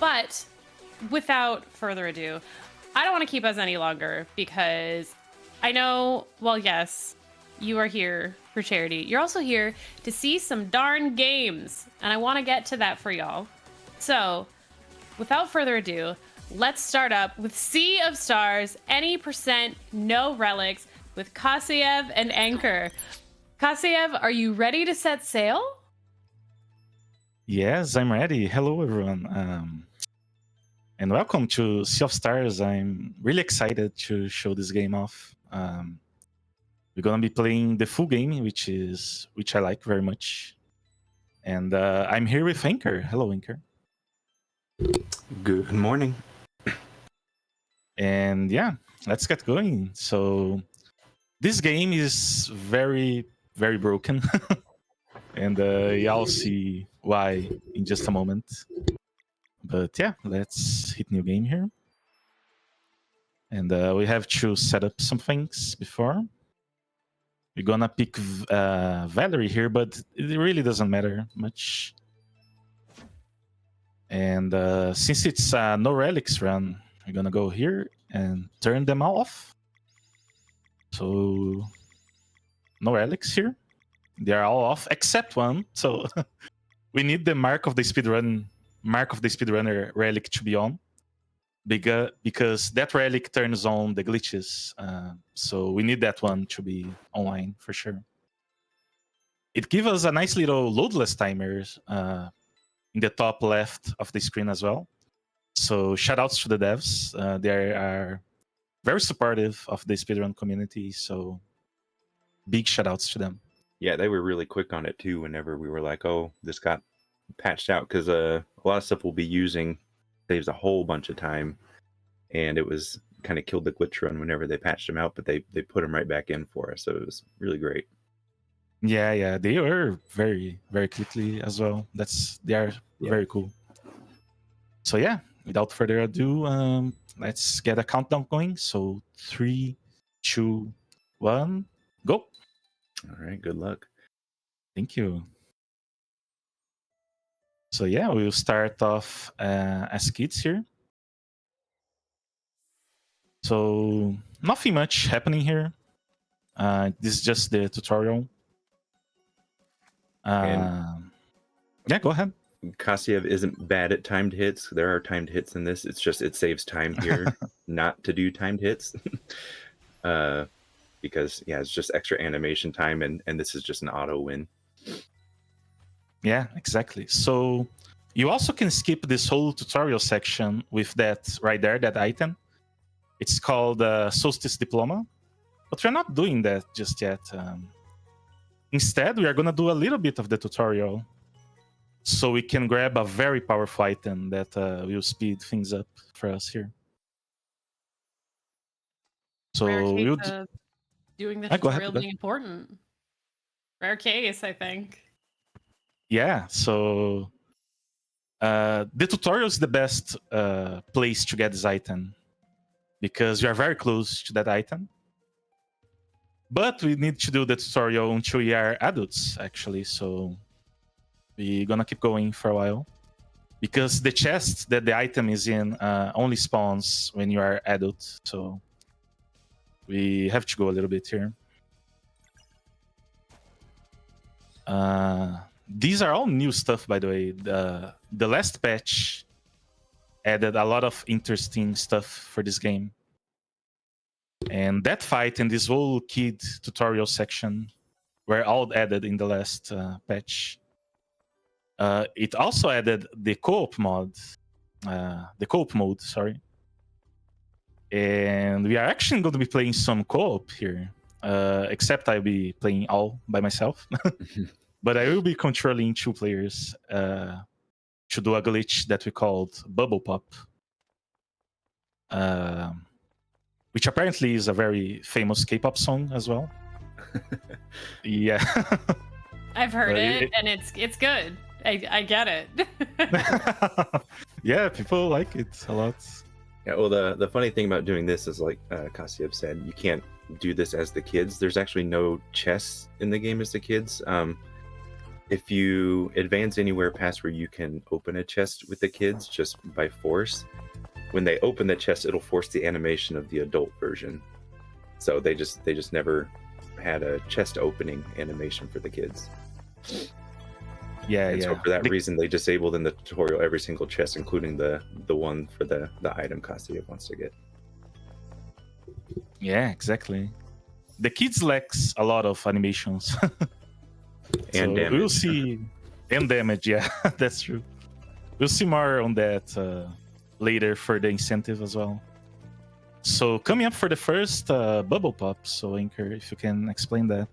But without further ado, I don't want to keep us any longer because I know, well, yes, you are here for charity. You're also here to see some darn games, and I want to get to that for y'all. So, without further ado, let's start up with Sea of Stars, any percent, no relics, with Kasayev and Anchor. Kasayev, are you ready to set sail? Yes, I'm ready. Hello, everyone. And welcome to Sea of Stars. I'm really excited to show this game off. We're gonna be playing the full game, which I like very much. And I'm here with Anchor. Hello, Anchor. Good morning. And yeah, let's get going. So this game is very, very broken. And y'all see why in just a moment. But yeah, let's hit new game here. And we have to set up some things before. We're gonna pick Valerie here, but it really doesn't matter much. And since it's no relics run, we're gonna go here and turn them all off. So no relics here. They are all off except one. So we need the mark of the speedrunner relic to be on. Because that relic turns on the glitches. So we need that one to be online for sure. It gives us a nice little loadless timer in the top left of the screen as well. So shout outs to the devs. They are very supportive of the speedrun community. So big shout outs to them. Yeah, they were really quick on it too whenever we were like, oh, this got patched out, because a lot of stuff we'll be using saves a whole bunch of time, and it was kind of killed the glitch run whenever they patched them out, but they put them right back in for us, so it was really great. Yeah, they were very, very quickly as well. They are very cool. So yeah, without further ado, let's get a countdown going. So 3, 2, 1, go. All right, good luck. Thank you. So yeah, we'll start off as kids here. So nothing much happening here. This is just the tutorial. Yeah, go ahead. Kasayev isn't bad at timed hits. There are timed hits in this. It's just it saves time here not to do timed hits. Because yeah, it's just extra animation time, and this is just an auto win. Yeah, exactly. So you also can skip this whole tutorial section with that right there, that item. It's called Solstice Diploma, but we're not doing that just yet. Instead, we are going to do a little bit of the tutorial so we can grab a very powerful item that will speed things up for us here. So we'll doing the tutorial being important. Rare case, I think. Yeah, so the tutorial is the best place to get this item because we are very close to that item. But we need to do the tutorial until we are adults, actually. So we're gonna keep going for a while because the chest that the item is in only spawns when you are adult. So we have to go a little bit here. These are all new stuff, by the way. The last patch added a lot of interesting stuff for this game. And that fight and this whole kid tutorial section were all added in the last patch. It also added the co-op mode, sorry. And we are actually going to be playing some co-op here, except I'll be playing all by myself. But I will be controlling 2 players to do a glitch that we called Bubble Pop. Which apparently is a very famous K-pop song as well. Yeah. I've heard it, and it's good. I get it. Yeah, people like it a lot. Yeah, well, the funny thing about doing this is, like Kasayev said, you can't do this as the kids. There's actually no chess in the game as the kids. if you advance anywhere past where you can open a chest with the kids just by force, when they open the chest, it'll force the animation of the adult version. So they just never had a chest opening animation for the kids. Yeah, and so for that reason, they disabled in the tutorial every single chest, including the one for the item Kasayev wants to get. Yeah, exactly. The kids lacks a lot of animations. And damage. We'll see. And damage, yeah, that's true. We'll see more on that later for the incentive as well. So coming up for the first bubble pop, so Anchor, if you can explain that.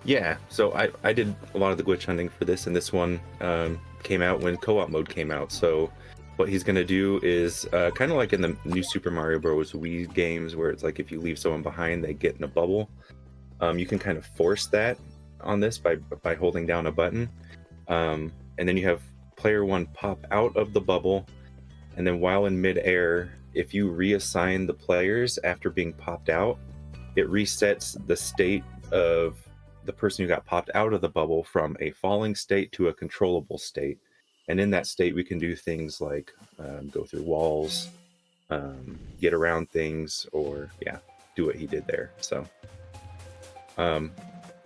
Yeah, so I did a lot of the glitch hunting for this, and this one came out when co-op mode came out. So what he's going to do is kind of like in the new Super Mario Bros. Wii games, where it's like if you leave someone behind, they get in a bubble. You can kind of force that on this by holding down a button. And then you have player one pop out of the bubble, and then while in midair, if you reassign the players after being popped out, it resets the state of the person who got popped out of the bubble from a falling state to a controllable state. And in that state, we can do things like go through walls, get around things, or do what he did there. So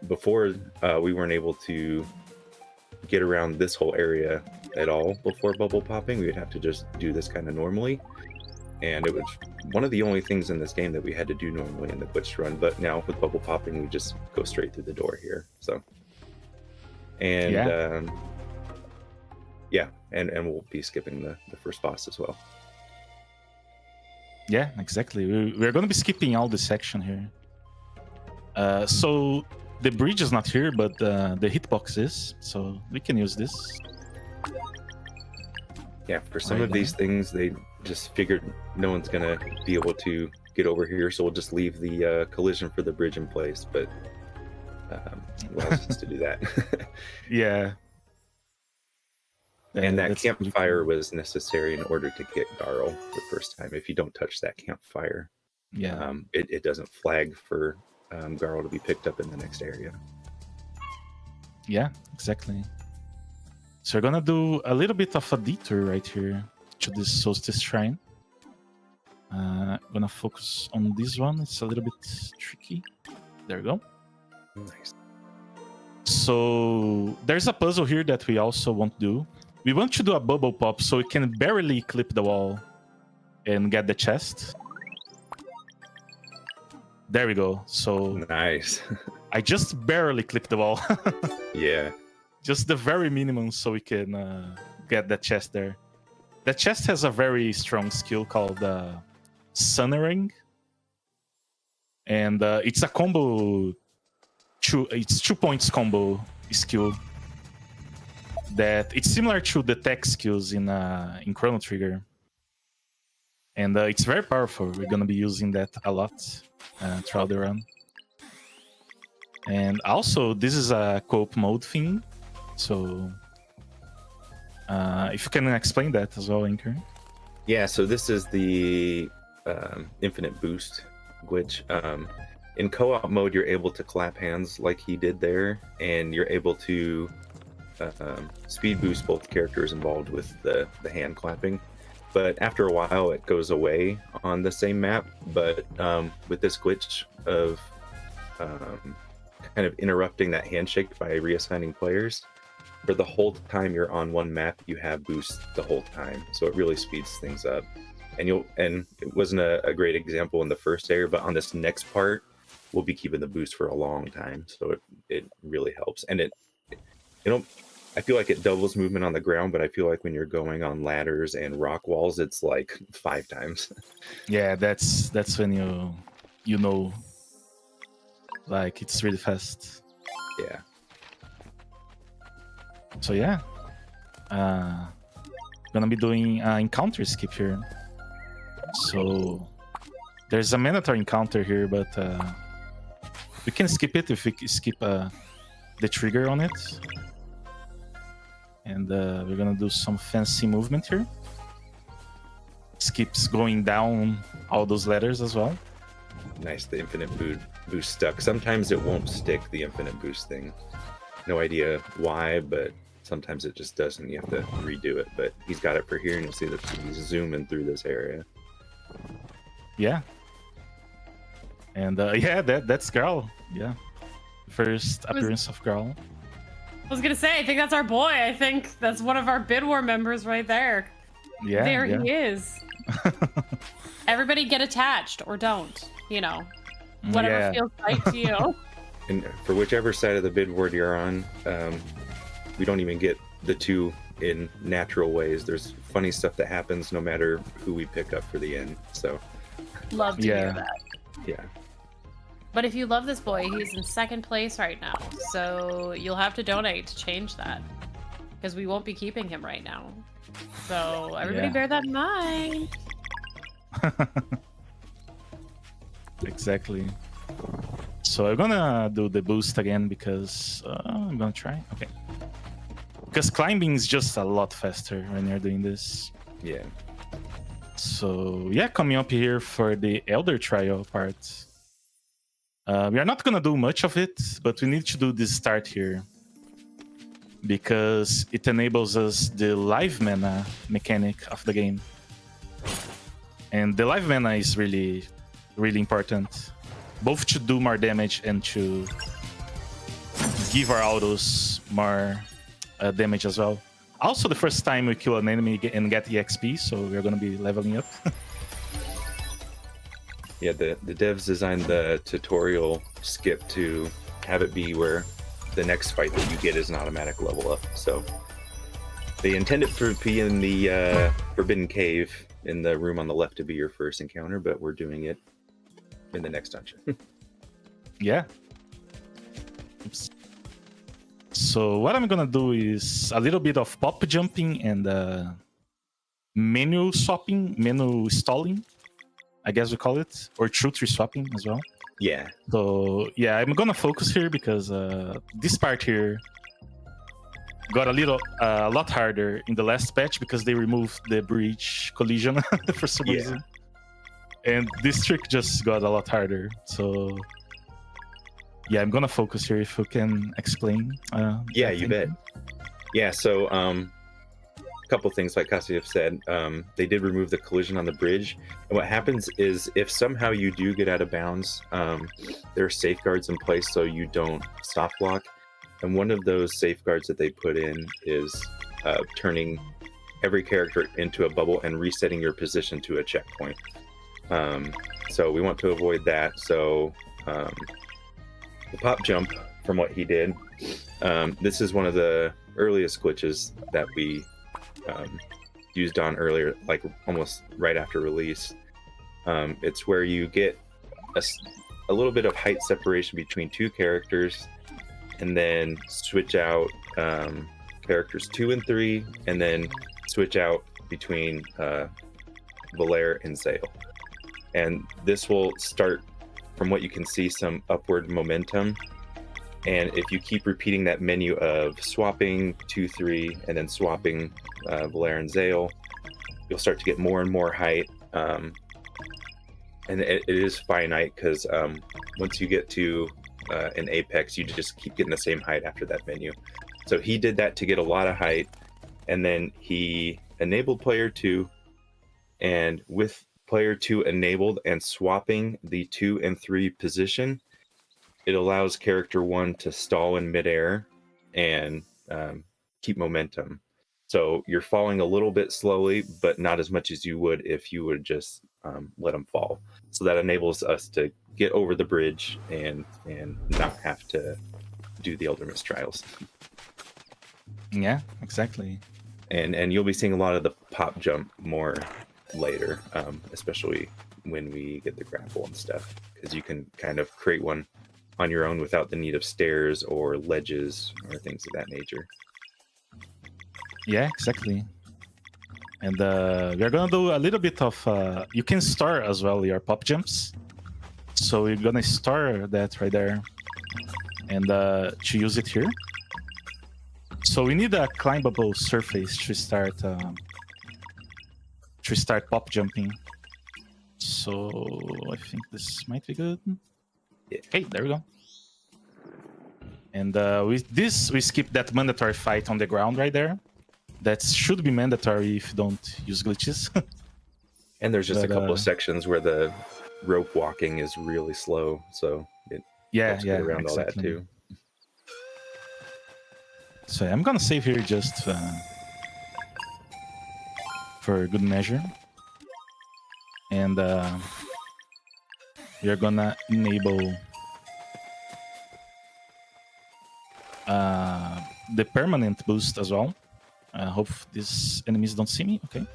before we weren't able to get around this whole area at all before bubble popping. We would have to just do this kind of normally. And it was one of the only things in this game that we had to do normally in the glitch run. But now with bubble popping, we just go straight through the door here. So, and and we'll be skipping the first boss as well. Yeah, exactly. We're going to be skipping all this section here. So the bridge is not here, but the hitbox is. So we can use this. Yeah, for some of these things, they just figured no one's gonna be able to get over here, so we'll just leave the collision for the bridge in place. But allows us to do that. Yeah. And that campfire was necessary in order to get Garl the first time. If you don't touch that campfire, it doesn't flag for Garl to be picked up in the next area. Yeah, exactly. So we're gonna do a little bit of a detour right here to this Solstice Shrine. Gonna focus on this one. It's a little bit tricky. There we go. Nice. So there's a puzzle here that we also won't do. We want to do a bubble pop so we can barely clip the wall and get the chest. There we go. So nice. I just barely clipped the wall. Yeah. Just the very minimum so we can get that chest there. The chest has a very strong skill called Sunnering. And it's a combo. It's 2 points combo skill. That it's similar to the tech skills in Chrono Trigger. And it's very powerful. We're going to be using that a lot throughout the run. And also, this is a co-op mode thing. So, if you can explain that as well, Anchor. Yeah, so this is the infinite boost glitch. In co-op mode, you're able to clap hands like he did there, and you're able to speed boost both characters involved with the hand clapping. But after a while, it goes away on the same map. But with this glitch of kind of interrupting that handshake by reassigning players, for the whole time you're on one map, you have boost the whole time, so it really speeds things up. And it wasn't a great example in the first area, but on this next part, we'll be keeping the boost for a long time, so it really helps. And I feel like it doubles movement on the ground, but I feel like when you're going on ladders and rock walls, it's like 5 times. Yeah, that's when you know, like it's really fast. Yeah. So yeah, gonna be doing encounter skip here. So there's a mandatory encounter here, but we can skip it if we skip the trigger on it. And we're gonna do some fancy movement here. Skips going down all those letters as well. Nice, the infinite boost stuck. Sometimes it won't stick, the infinite boost thing. No idea why, but sometimes it just doesn't. You have to redo it. But he's got it for here, and you'll see that he's zooming through this area. Yeah. And yeah, that's Girl. Yeah. First appearance of Girl. I was gonna say, I think that's our boy. I think that's one of our Bid War members right there. Yeah. There yeah. he is. Everybody get attached or don't. You know, whatever Yeah. feels right to you. And for whichever side of the bid ward you're on, we don't even get the two in natural ways. There's funny stuff that happens no matter who we pick up for the end. So, Love to Yeah. hear that. yeah. But if you love this boy, he's in second place right now. So you'll have to donate to change that. Because we won't be keeping him right now. So everybody Yeah. bear that in mind. Exactly. So I'm gonna do the boost again because I'm gonna try. Okay. Because climbing is just a lot faster when you're doing this. Yeah. So yeah, coming up here for the Elder Trial part. We are not gonna do much of it, but we need to do this start here because it enables us the live mana mechanic of the game. And the live mana is really, really important, both to do more damage and to give our autos more damage as well. Also, the first time we kill an enemy and get EXP, so we're gonna be leveling up. Yeah, the devs designed the tutorial skip to have it be where the next fight that you get is an automatic level up. So they intend it to be in the Forbidden Cave in the room on the left to be your first encounter, but we're doing it in the next dungeon. Yeah. Oops. So what I'm gonna do is a little bit of pop jumping and menu swapping, menu stalling, I guess we call it, or true tree swapping as well. Yeah. So yeah, I'm gonna focus here because this part here got a lot harder in the last patch because they removed the bridge collision for some Yeah. reason, and this trick just got a lot harder. So yeah, I'm gonna focus here. If you can explain. Yeah, that you thing. bet. Yeah, so a couple things like kasayev said. They did remove the collision on the bridge, and what happens is if somehow you do get out of bounds, there are safeguards in place so you don't stop block. And one of those safeguards that they put in is turning every character into a bubble and resetting your position to a checkpoint. So we want to avoid that. So the pop jump, from what he did, this is one of the earliest glitches that we used on earlier, like almost right after release. It's where you get a little bit of height separation between two characters, and then switch out characters 2 and 3, and then switch out between Valere and Zale. And this will start, from what you can see, some upward momentum. And if you keep repeating that menu of swapping 2, 3, and then swapping Valere and Zale, you'll start to get more and more height. And it is finite because once you get to an apex, you just keep getting the same height after that menu. So he did that to get a lot of height, and then he enabled player 2, and with player 2 enabled and swapping the 2 and 3 position, it allows character 1 to stall in midair and keep momentum. So you're falling a little bit slowly, but not as much as you would if you would just let them fall. So that enables us to get over the bridge and not have to do the Elder Mist trials. Yeah, exactly. And you'll be seeing a lot of the pop jump more later, especially when we get the grapple and stuff, because you can kind of create one on your own without the need of stairs or ledges or things of that nature. Yeah, exactly. And we're gonna do a little bit of you can store as well your pop jumps, so we're gonna store that right there and to use it here. So we need a climbable surface to start pop jumping. So I think this might be good. Yeah. Okay, there we go. And with this, we skip that mandatory fight on the ground right there. That should be mandatory if you don't use glitches. And there's just But, a couple of sections where the rope walking is really slow, so it helps get around all that too. So I'm gonna save here just for good measure. And we're gonna enable the permanent boost as well. Hope these enemies don't see me. Okay.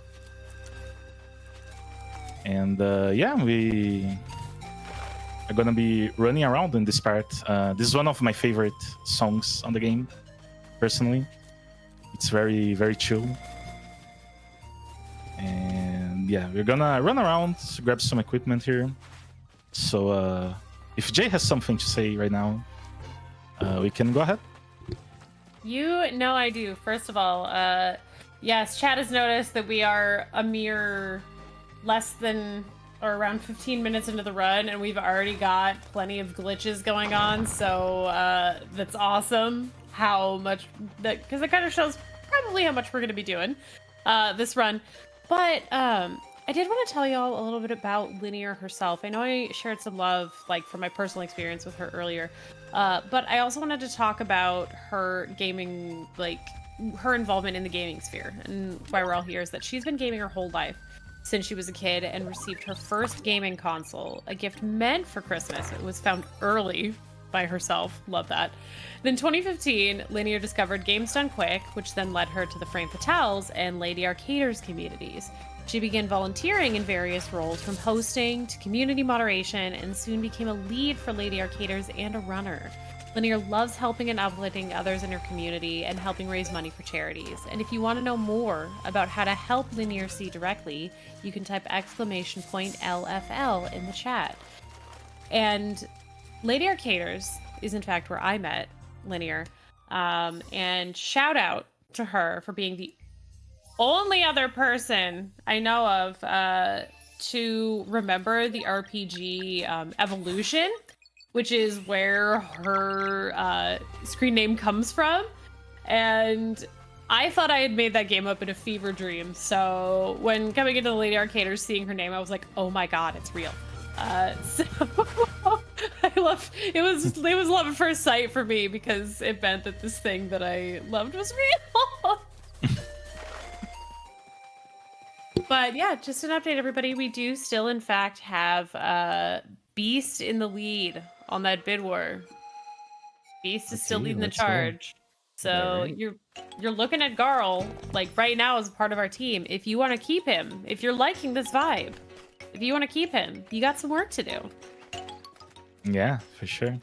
And yeah, we are gonna be running around in this part. This is one of my favorite songs on the game, personally. It's very, very chill. And yeah, we're gonna run around, grab some equipment here. So if Jay has something to say right now, we can go ahead. You know I do. First of all, yes, chat has noticed that we are a mere less than or around 15 minutes into the run, and we've already got plenty of glitches going on. So that's awesome. How much that, because it kind of shows probably how much we're going to be doing this run. But I did want to tell y'all a little bit about Linear herself. I know I shared some love, like, from my personal experience with her earlier. But I also wanted to talk about her gaming, like, her involvement in the gaming sphere. And why we're all here is that she's been gaming her whole life since she was a kid and received her first gaming console, a gift meant for Christmas. It was found early by herself. Love that. Then 2015, Linear discovered Games Done Quick, which then led her to the Frame Fatales and Lady Arcaders communities. She began volunteering in various roles, from hosting to community moderation, and soon became a lead for Lady Arcaders and a runner. Linear loves helping and uplifting others in her community and helping raise money for charities. And if you want to know more about how to help LinearC directly, you can type !LFL in the chat. And Lady Arcaders is in fact where I met Linear. And shout out to her for being the only other person I know of to remember the RPG Evolution, which is where her screen name comes from. And I thought I had made that game up in a fever dream. So when coming into the Lady Arcaders, seeing her name, I was like, oh my god, it's real. So it was love at first sight for me, because it meant that this thing that I loved was real. But yeah, just an update, everybody. We do still, in fact, have Beast in the lead on that bid war. Beast is still leading the charge. So you're looking at Garl, like, right now as a part of our team. If you want to keep him, if you're liking this vibe, if you want to keep him, you got some work to do. Yeah, for sure.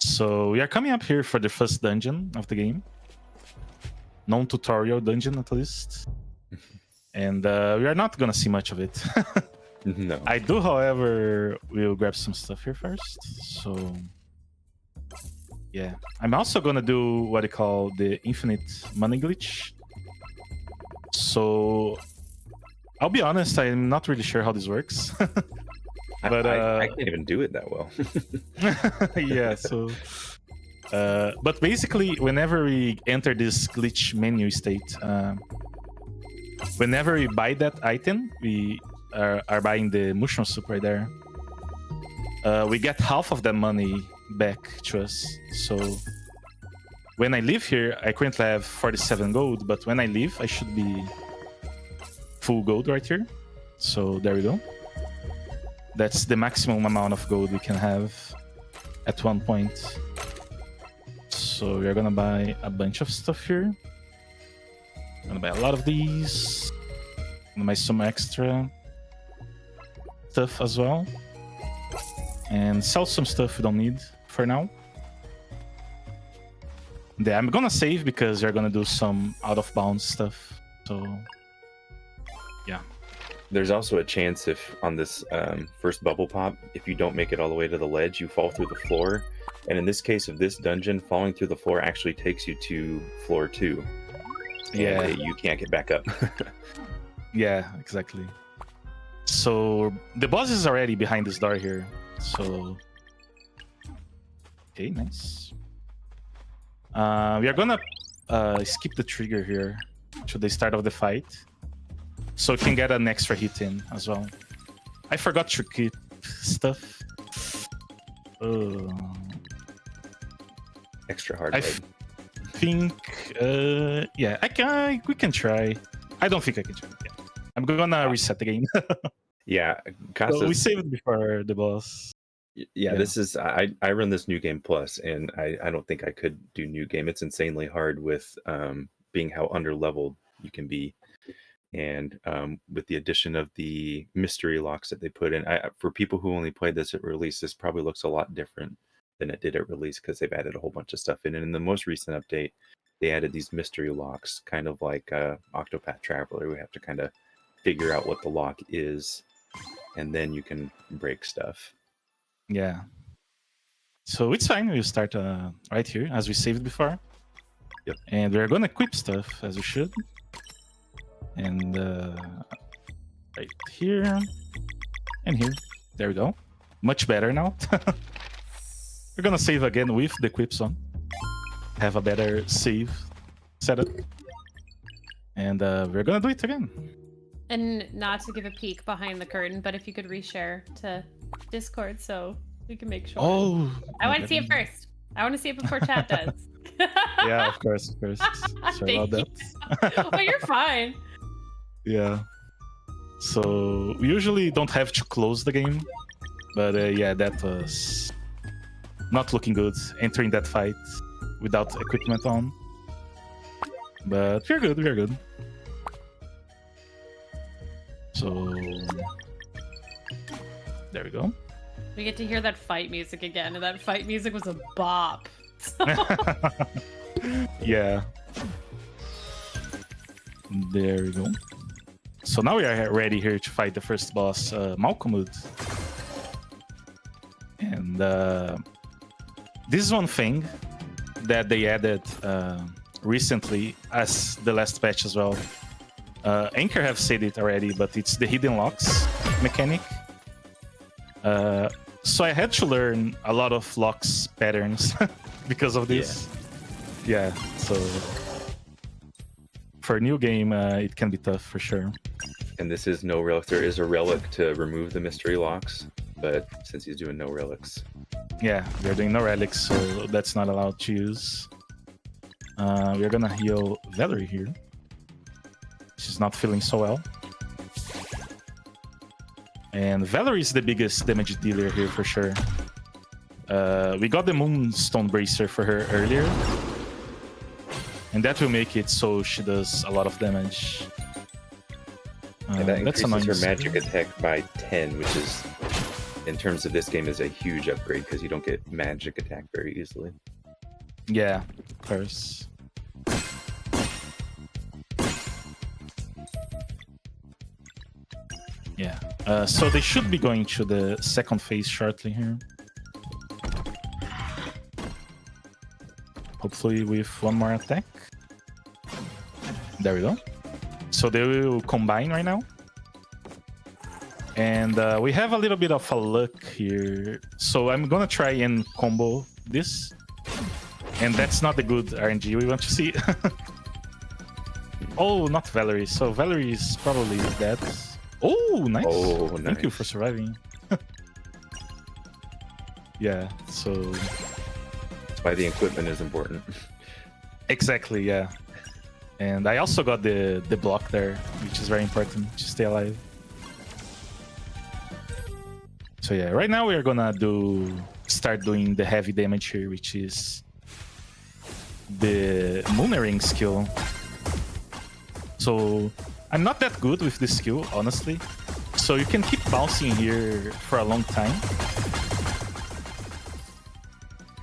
So we are coming up here for the first dungeon of the game. Non-tutorial dungeon, at least. And we are not gonna see much of it. No. I do, however, we'll grab some stuff here first. So yeah, I'm also gonna do what they call the infinite money glitch. So I'll be honest, I'm not really sure how this works. But I can't even do it that well. yeah, so but basically, whenever we enter this glitch menu state, whenever we buy that item, we are buying the mushroom soup right there. We get half of that money back to us. So when I leave here, I currently have 47 gold, but when I leave, I should be full gold right here. So there we go. That's the maximum amount of gold we can have at one point. So we're gonna buy a bunch of stuff here. I'm gonna buy a lot of these. I'm gonna buy some extra stuff as well. And sell some stuff we don't need for now. Yeah, I'm gonna save because you're gonna do some out of bounds stuff. So yeah. There's also a chance if on this first bubble pop, if you don't make it all the way to the ledge, you fall through the floor. And in this case of this dungeon, falling through the floor actually takes you to floor 2. Yeah, and you can't get back up. Yeah, exactly. So the boss is already behind this door here. So okay, nice. We are gonna skip the trigger here to the start of the fight, so we can get an extra hit in as well. I forgot to keep stuff. Extra hard. I think, yeah, we can try. I don't think I can try. Yeah. I'm gonna reset the game. Yeah, So we saved before the boss. Yeah, this is I run this New Game Plus, and I don't think I could do New Game. It's insanely hard with being how under leveled you can be, and with the addition of the mystery locks that they put in. For people who only played this at release, this probably looks a lot different than it did at release because they've added a whole bunch of stuff in. And in the most recent update, they added these mystery locks, kind of like Octopath Traveler. We have to kind of figure out what the lock is, and then you can break stuff. Yeah. So it's fine. We'll start right here, as we saved before. Yep. And we're gonna equip stuff, as we should. And right here. And here. There we go. Much better now. We're gonna save again with the equips on. Have a better save setup. And we're gonna do it again. And not to give a peek behind the curtain, but if you could reshare to Discord so we can make sure. Oh, I want to see it first. I want to see it before chat does. Yeah, of course. Sorry about that. Oh, you're fine. Yeah. So we usually don't have to close the game, but yeah, that was not looking good entering that fight without equipment on. But we're good. So there we go. We get to hear that fight music again, and that fight music was a bop. Yeah. There we go. So now we are ready here to fight the first boss, Malcolmud. And this is one thing that they added recently as the last patch as well. Anchor have said it already, but it's the hidden locks mechanic. So I had to learn a lot of locks patterns because of this. Yeah, so for a new game, it can be tough for sure. And this is no relic. There is a relic to remove the mystery locks, but since he's doing no relics. Yeah, we're doing no relics, so that's not allowed to use. We're gonna heal Valerie here. She's not feeling so well. And Valerie is the biggest damage dealer here for sure. We got the Moonstone Bracer for her earlier. And that will make it so she does a lot of damage. And that that's increases her annoying. magic attack by 10, which is, in terms of this game, is a huge upgrade because you don't get magic attack very easily. Yeah, of course. Yeah. So they should be going to the second phase shortly here. Hopefully with one more attack. There we go. So they will combine right now. And we have a little bit of a luck here. So I'm gonna try and combo this. And that's not the good RNG we want to see. Oh, not Valerie. So Valerie is probably dead. Oh, nice. Oh, nice. Thank you for surviving. Yeah, so... That's why the equipment is important. Exactly, yeah. And I also got the block there, which is very important to stay alive. So yeah, right now we are gonna start doing the heavy damage here, which is the Moonerang skill. So I'm not that good with this skill, honestly. So you can keep bouncing here for a long time.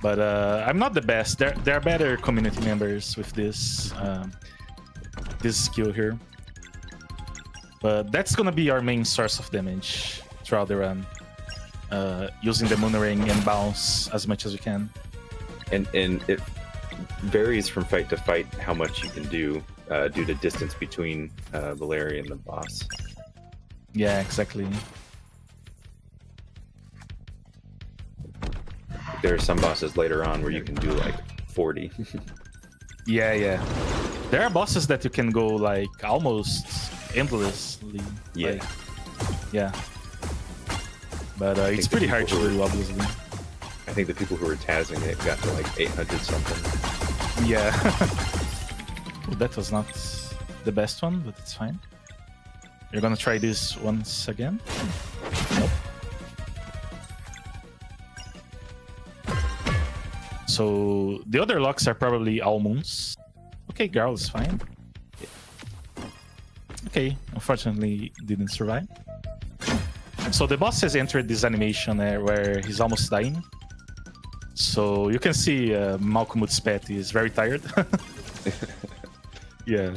But I'm not the best. There are better community members with this skill here. But that's gonna be our main source of damage throughout the run. Using the Moonerang and bounce as much as we can. And it varies from fight to fight how much you can do due to distance between Valerie and the boss. Yeah, exactly. There are some bosses later on where you can do like 40. Yeah, yeah. There are bosses that you can go like almost endlessly. Yeah. Like, yeah. But it's pretty hard to do, obviously. I think the people who were tazzing it got to like 800 something. Yeah. Well, that was not the best one, but it's fine. You're gonna try this once again? Nope. So the other locks are probably all moons. Okay, girl is fine. Okay, unfortunately didn't survive. So the boss has entered this animation where he's almost dying. So you can see Malcolm's pet is very tired. Yeah.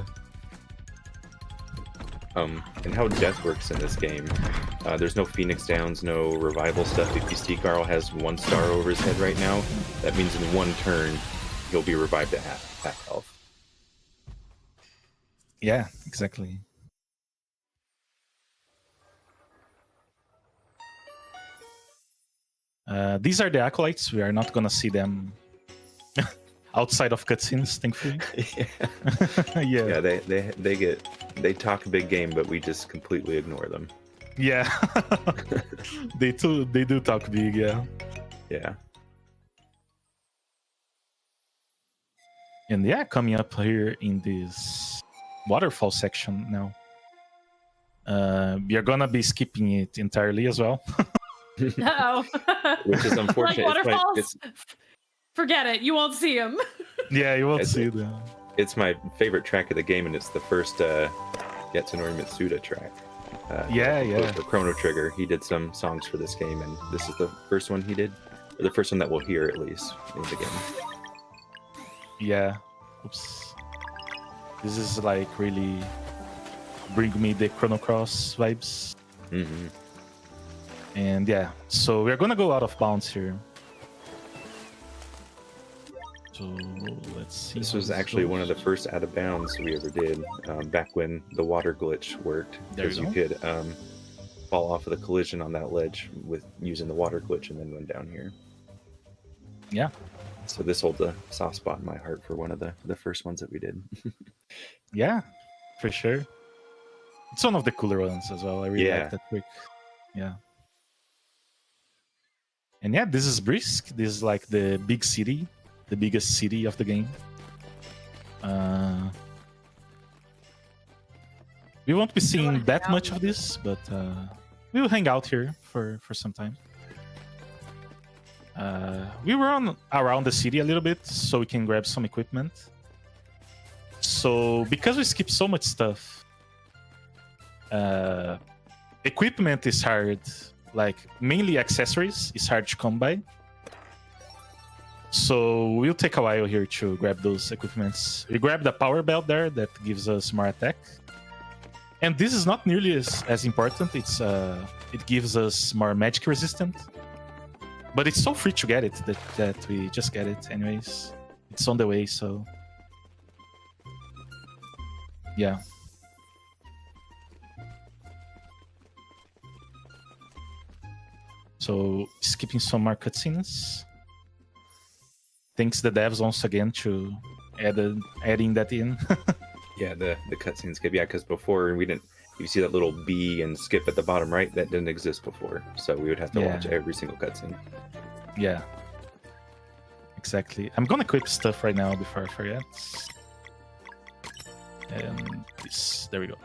And how death works in this game. There's no Phoenix Downs, no revival stuff. If you see Garl has 1 star over his head right now, that means in 1 turn, he'll be revived at half health. Yeah, exactly. These are the acolytes. We are not gonna see them outside of cutscenes, thankfully. Yeah. Yeah. Yeah, they talk a big game, but we just completely ignore them. Yeah. They do talk big, yeah. Yeah. And yeah, coming up here in this waterfall section now. You're gonna be skipping it entirely as well. Uh-oh. Which is unfortunate. Like waterfalls? It's Forget it. You won't see them. Yeah, you won't It's- see them. it's my favorite track of the game, and it's the first Yasunori Mitsuda track. Yeah. For Chrono Trigger. He did some songs for this game, and this is the first one he did. Or the first one that we'll hear, at least, in the game. Yeah. Oops. This is like really bring me the Chrono Cross vibes. Mm-hmm. And yeah, so we're gonna go out of bounds here. So let's see. This how was actually goes. one of the first out of bounds we ever did, back when the water glitch worked. There Because you you could fall off of the collision on that ledge with using the water glitch and then run down here. Yeah. So this holds a soft spot in my heart for one of the first ones that we did. Yeah, for sure. It's one of the cooler ones as well. I really Yeah. like that trick. Yeah. And yeah, this is Brisk. This is like the big city, the biggest city of the game. We won't be seeing that much of this, but we'll hang out here for some time. We run around the city a little bit so we can grab some equipment. So because we skip so much stuff, equipment is hard, like mainly accessories is hard to come by. So we'll take a while here to grab those equipments. We grab the power belt there that gives us more attack. And this is not nearly as important. It gives us more magic resistant. But it's so free to get it that we just get it anyways. It's on the way, so yeah. So skipping some more cutscenes. Thanks the devs once again to adding that in. Yeah, the cutscene skip. Yeah, because before we didn't. You see that little B and skip at the bottom right? That didn't exist before. So we would have to Yeah. watch every single cutscene. Yeah. Exactly. I'm gonna equip stuff right now before I forget. And this, there we go.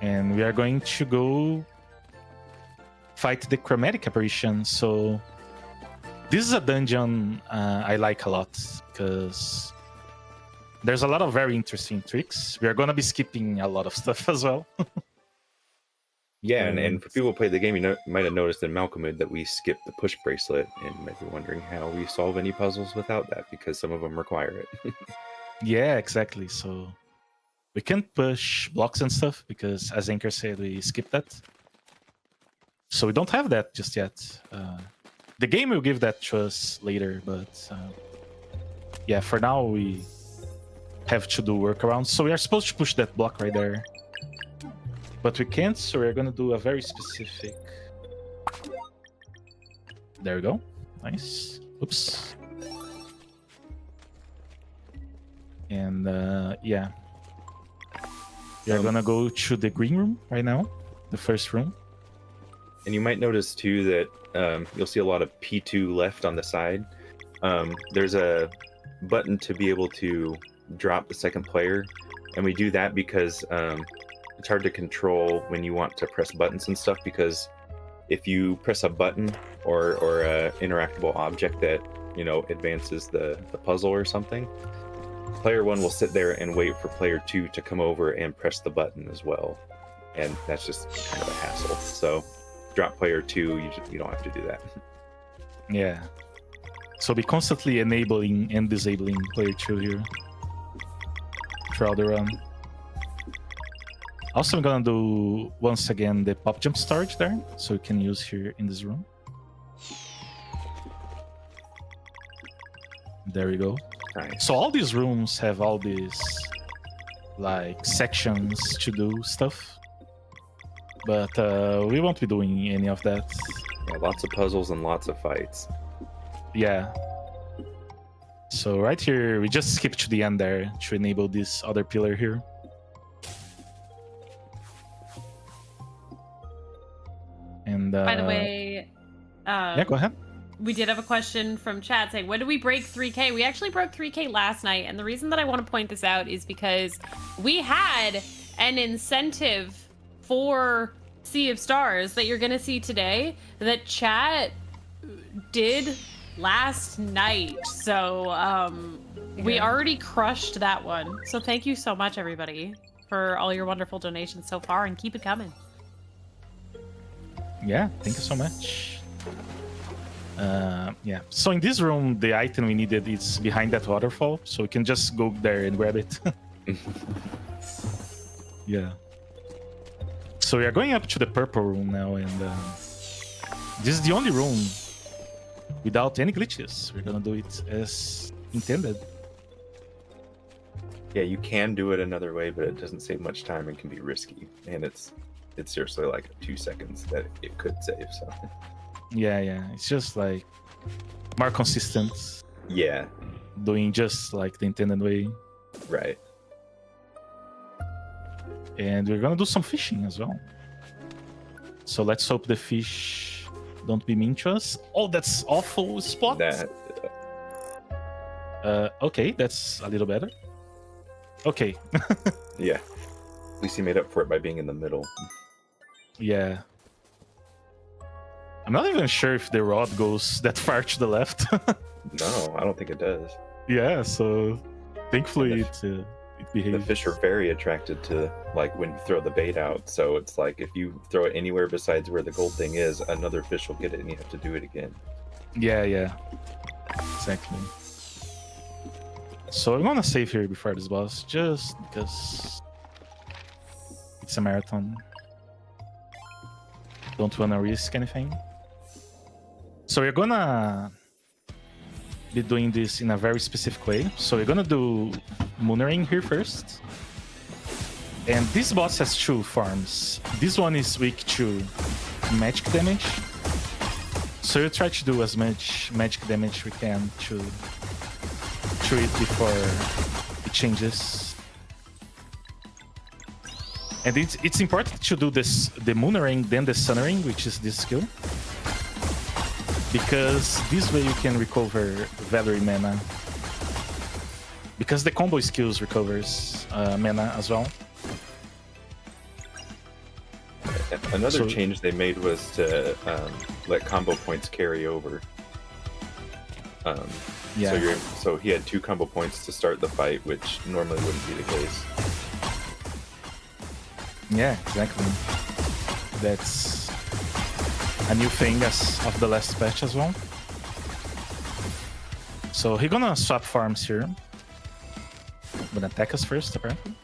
And we are going to go fight the chromatic apparition. So this is a dungeon I like a lot because there's a lot of very interesting tricks. We are gonna be skipping a lot of stuff as well. Yeah, and for people who played the game, you might have noticed in Malcolmid that we skipped the push bracelet, and you might be wondering how we solve any puzzles without that, because some of them require it. Yeah, exactly. So we can't push blocks and stuff because, as Anchor said, we skipped that. So we don't have that just yet. The game will give that to us later, but yeah, for now we have to do workarounds. So we are supposed to push that block right there. But we can't, so we're gonna do a very specific... There we go. Nice. Oops. And yeah, we are gonna go to the green room right now, the first room. And you might notice too that you'll see a lot of P2 left on the side. There's a button to be able to drop the second player, and we do that because it's hard to control when you want to press buttons and stuff, because if you press a button or a interactable object that, you know, advances the puzzle or something, player 1 will sit there and wait for player 2 to come over and press the button as well, and that's just kind of a hassle. So drop player 2, you don't have to do that. Yeah. So be constantly enabling and disabling player 2 here throughout the run. Also, I'm gonna do once again the pop jump storage there, so you can use here in this room. There we go. Nice. So all these rooms have all these like sections to do stuff, but we won't be doing any of that. Yeah, lots of puzzles and lots of fights. Yeah. So right here, we just skip to the end there to enable this other pillar here. And By the way, yeah, go ahead. we did have a question from chat saying, when did we break 3K? We actually broke 3K last night. And the reason that I want to point this out is because we had an incentive for Sea of Stars that you're going to see today that chat did last night. So we already crushed that one. So thank you so much, everybody, for all your wonderful donations so far, and keep it coming. Yeah, thank you so much. Yeah, so in this room, the item we needed is behind that waterfall, so we can just go there and grab it. Yeah. So we are going up to the purple room now, and this is the only room without any glitches. We're gonna do it as intended. Yeah, you can do it another way, but it doesn't save much time and can be risky. And it's seriously like 2 seconds that it could save. So Yeah, it's just like more consistent, yeah, doing just like the intended way. right. And we're gonna do some fishing as well. So let's hope the fish don't be mean to us. Oh, that's awful spot. That Okay, that's a little better. Okay. yeah. At least he made up for it by being in the middle. Yeah. I'm not even sure if the rod goes that far to the left. No, I don't think it does. Yeah, so thankfully it behaves. The fish are very attracted to, like, when you throw the bait out. So it's like if you throw it anywhere besides where the gold thing is, another fish will get it and you have to do it again. Yeah. Exactly. So I'm gonna save here before this boss, just because it's a marathon. Don't wanna risk anything. So we're gonna be doing this in a very specific way. So we're gonna do Moonering here first. And this boss has 2 forms. This one is weak to magic damage. So you try to do as much magic damage we can to it before it changes. And it's important to do this, the Moonering, then the Sunnering, which is this skill. Because this way you can recover Valerie mana. Because the combo skills recovers mana as well. Another change they made was to let combo points carry over. Yeah. So he had 2 combo points to start the fight, which normally wouldn't be the case. Yeah, exactly. That's a new thing as of the last patch as well. So he's gonna swap farms here. Gonna attack us first, apparently.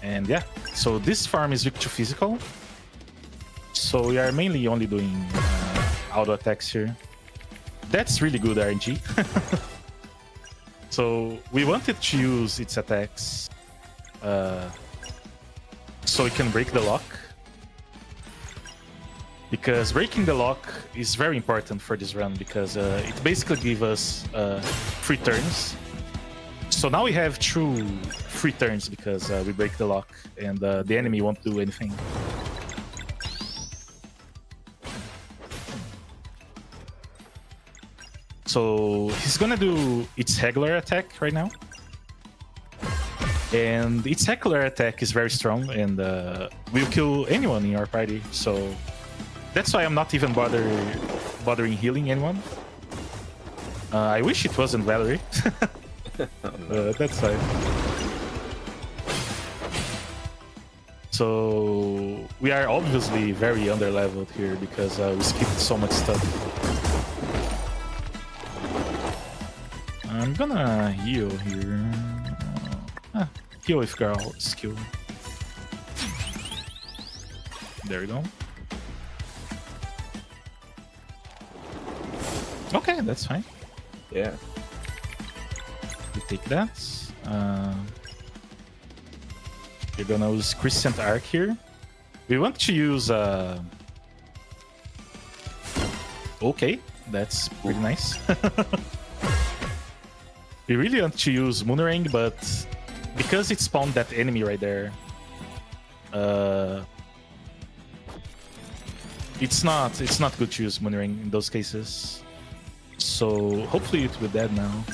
And yeah, so this farm is weak to physical. So we are mainly only doing auto attacks here. That's really good RNG. So we wanted to use its attacks so we can break the lock. Because breaking the lock is very important for this run, because it basically gives us 3 turns. So now we have true free turns because we break the lock and the enemy won't do anything. So he's gonna do its regular attack right now. And its regular attack is very strong and will kill anyone in our party. So that's why I'm not even bothering healing anyone. I wish it wasn't Valerie. Oh, no. That's fine. So we are obviously very underleveled here because we skipped so much stuff. I'm gonna heal here. Heal with girl skill. There we go. Okay, that's fine. Yeah. We take that. You're gonna use Crescent Arc here. We want to use okay, that's pretty nice. We really want to use Moonerang, but because it spawned that enemy right there, it's not good to use Moonerang in those cases. So hopefully it will be dead now.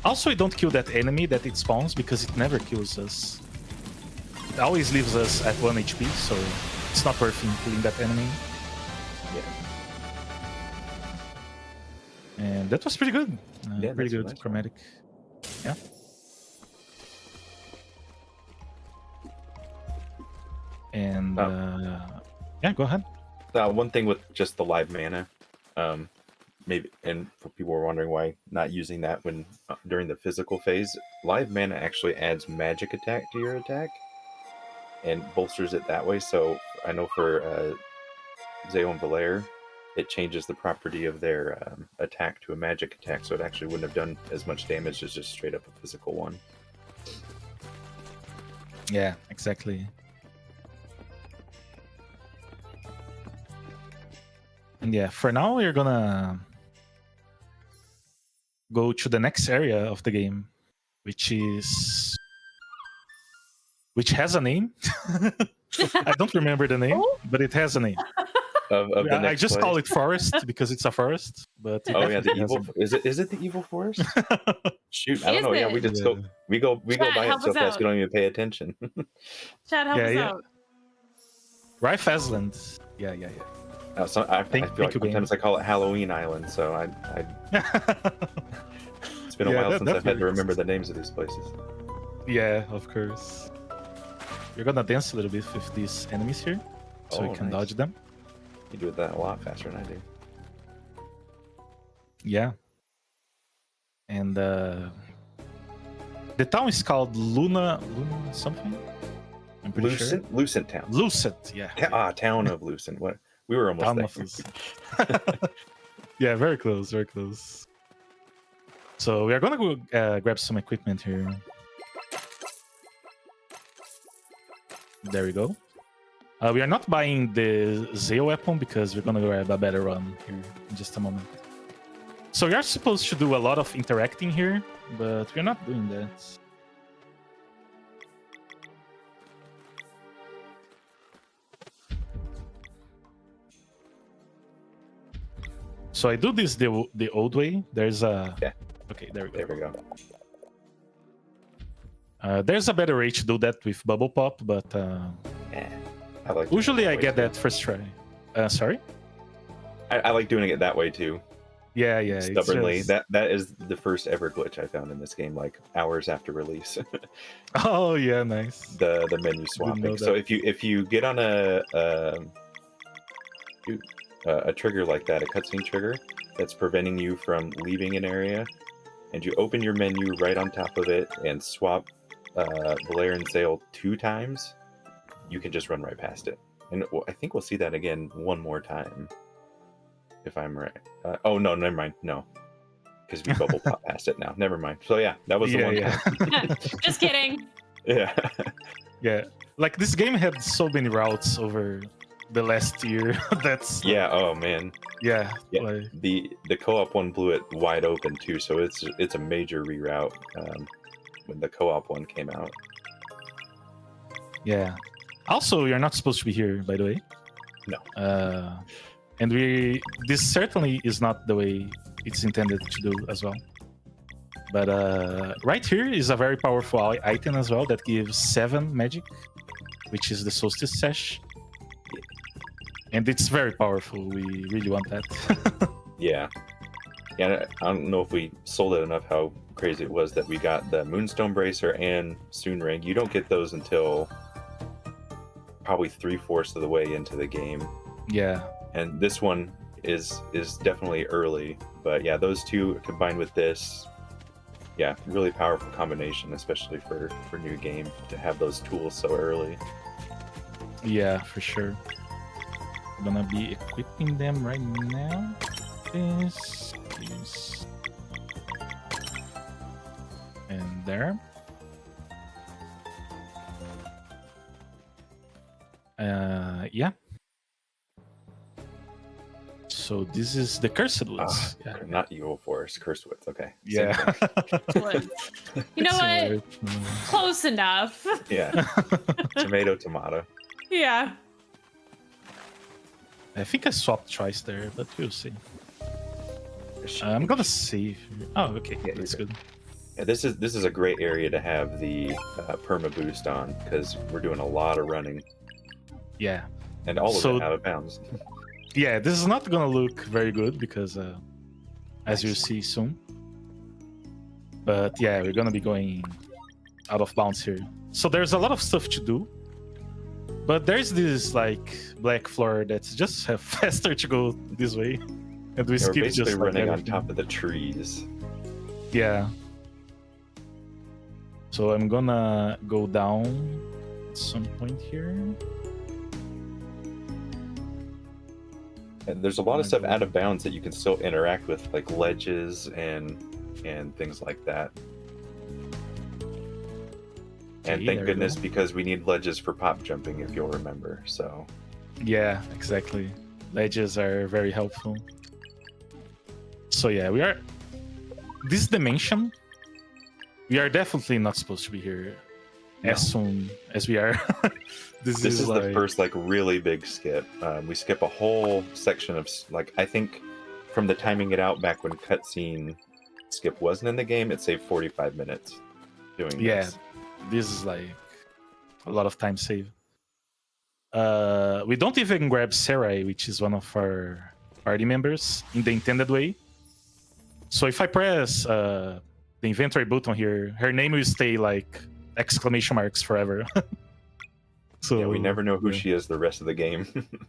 Also, we don't kill that enemy that it spawns because it never kills us. It always leaves us at 1 HP, so it's not worth killing that enemy. Yeah. And that was pretty good. Yeah, pretty good nice chromatic. Yeah. And yeah, go ahead. One thing with just the live mana, maybe, and for people who are wondering why not using that when during the physical phase, live mana actually adds magic attack to your attack and bolsters it that way. So I know for Zeo and Valair, it changes the property of their attack to a magic attack, so it actually wouldn't have done as much damage as just straight up a physical one. Yeah, exactly. And yeah, for now we're gonna go to the next area of the game, which has a name. I don't remember the name, but it has a name. Of the next I just call it forest because it's a forest. But oh yeah, the evil. Is it the evil forest? Shoot, I don't Is know. Yeah, it? we just Yeah. we go Chat, by it help so us fast out. we don't even pay attention. Chad, help Yeah, us yeah. out. Rife Island. Yeah. So I feel thank like you, sometimes I call it Halloween Island. So I it's been a Yeah, while since I've had to works. remember the names of these places. Yeah, of course. You're gonna dance a little bit with these enemies here, so Oh, we can nice. dodge them. You do that a lot faster than I do. Yeah. And the town is called Luna something. I'm pretty sure. Lucent Town. Lucent, yeah. Town of Lucent. What? We were almost Town there. of Lucent. Yeah, very close, very close. So we are gonna go grab some equipment here. There we go. We are not buying the Zeo weapon because we're gonna grab a better one here in just a moment. So we are supposed to do a lot of interacting here, but we're not doing that. So I do this the old way. There's a... Yeah. Okay, there we go. There we go. There's a better way to do that with Bubble Pop, but Yeah. I like. usually I get too. that first try. Sorry? I like doing it that way too. Yeah, it's Stubbornly. just- That is the first ever glitch I found in this game, like hours after release. Oh, yeah, nice. the menu know swapping. So that. if you get on a trigger like that, a cutscene trigger that's preventing you from leaving an area, and you open your menu right on top of it and swap Valair and Zale 2 times, you can just run right past it. And I think we'll see that again one more time, if I'm right. Oh no, never mind. No, because we bubble pop past it now. Never mind. So yeah, that was the one. Time. Just kidding. Yeah. Yeah, like this game had so many routes over the last year. That's Yeah. Oh man. yeah. Yeah. Like, The co-op one blew it wide open too, so it's a major reroute. when the co-op one came out. Yeah. Also, you're not supposed to be here, by the way. No. And this certainly is not the way it's intended to do as well. But right here is a very powerful item as well that gives 7 magic, which is the Solstice Sash. And it's very powerful. We really want that. Yeah. Yeah, I don't know if we sold it enough how crazy it was that we got the Moonstone Bracer and Soon Ring. You don't get those until probably 3/4 of the way into the game. Yeah. And this one is definitely early. But yeah, those two combined with this, yeah, really powerful combination, especially for new game to have those tools so early. Yeah, for sure. I'm gonna be equipping them right now. This. And there. Yeah. So this is the Cursed Woods. Yeah. Not Evil Forest, Cursed Woods. Okay. Yeah. You know Similar. what? Close enough. Yeah. Tomato. Yeah. I think I swapped twice there, but we'll see. I'm gonna save. Oh, okay, Yeah, that's good. Yeah, this is a great area to have the perma boost on because we're doing a lot of running Yeah, and all of So- it out of bounds. yeah. This is not gonna look very good because, as you'll see soon. But yeah, we're gonna be going out of bounds here. So there's a lot of stuff to do, but there's this like black floor that's just faster to go this way, and we We're skip basically just like running on everything. top of the trees. Yeah. So I'm gonna go down at some point here. And there's a lot of Oh, stuff God. out of bounds that you can still interact with, like ledges and things like that. And Okay, thank there we goodness go. because we need ledges for pop jumping, if you'll remember. So Yeah, exactly. Ledges are very helpful. So yeah, we are. This dimension, we are definitely not supposed to be here as soon as we are. this is like, the first like really big skip. We skip a whole section of like I think from the timing it out back when cutscene skip wasn't in the game, it saved 45 minutes doing Yeah, this. this is like a lot of time saved. We don't even grab Sarai, which is one of our party members, in the intended way. So if I press the inventory button here, her name will stay like exclamation marks forever. So Yeah, we never know who yeah. she is the rest of the game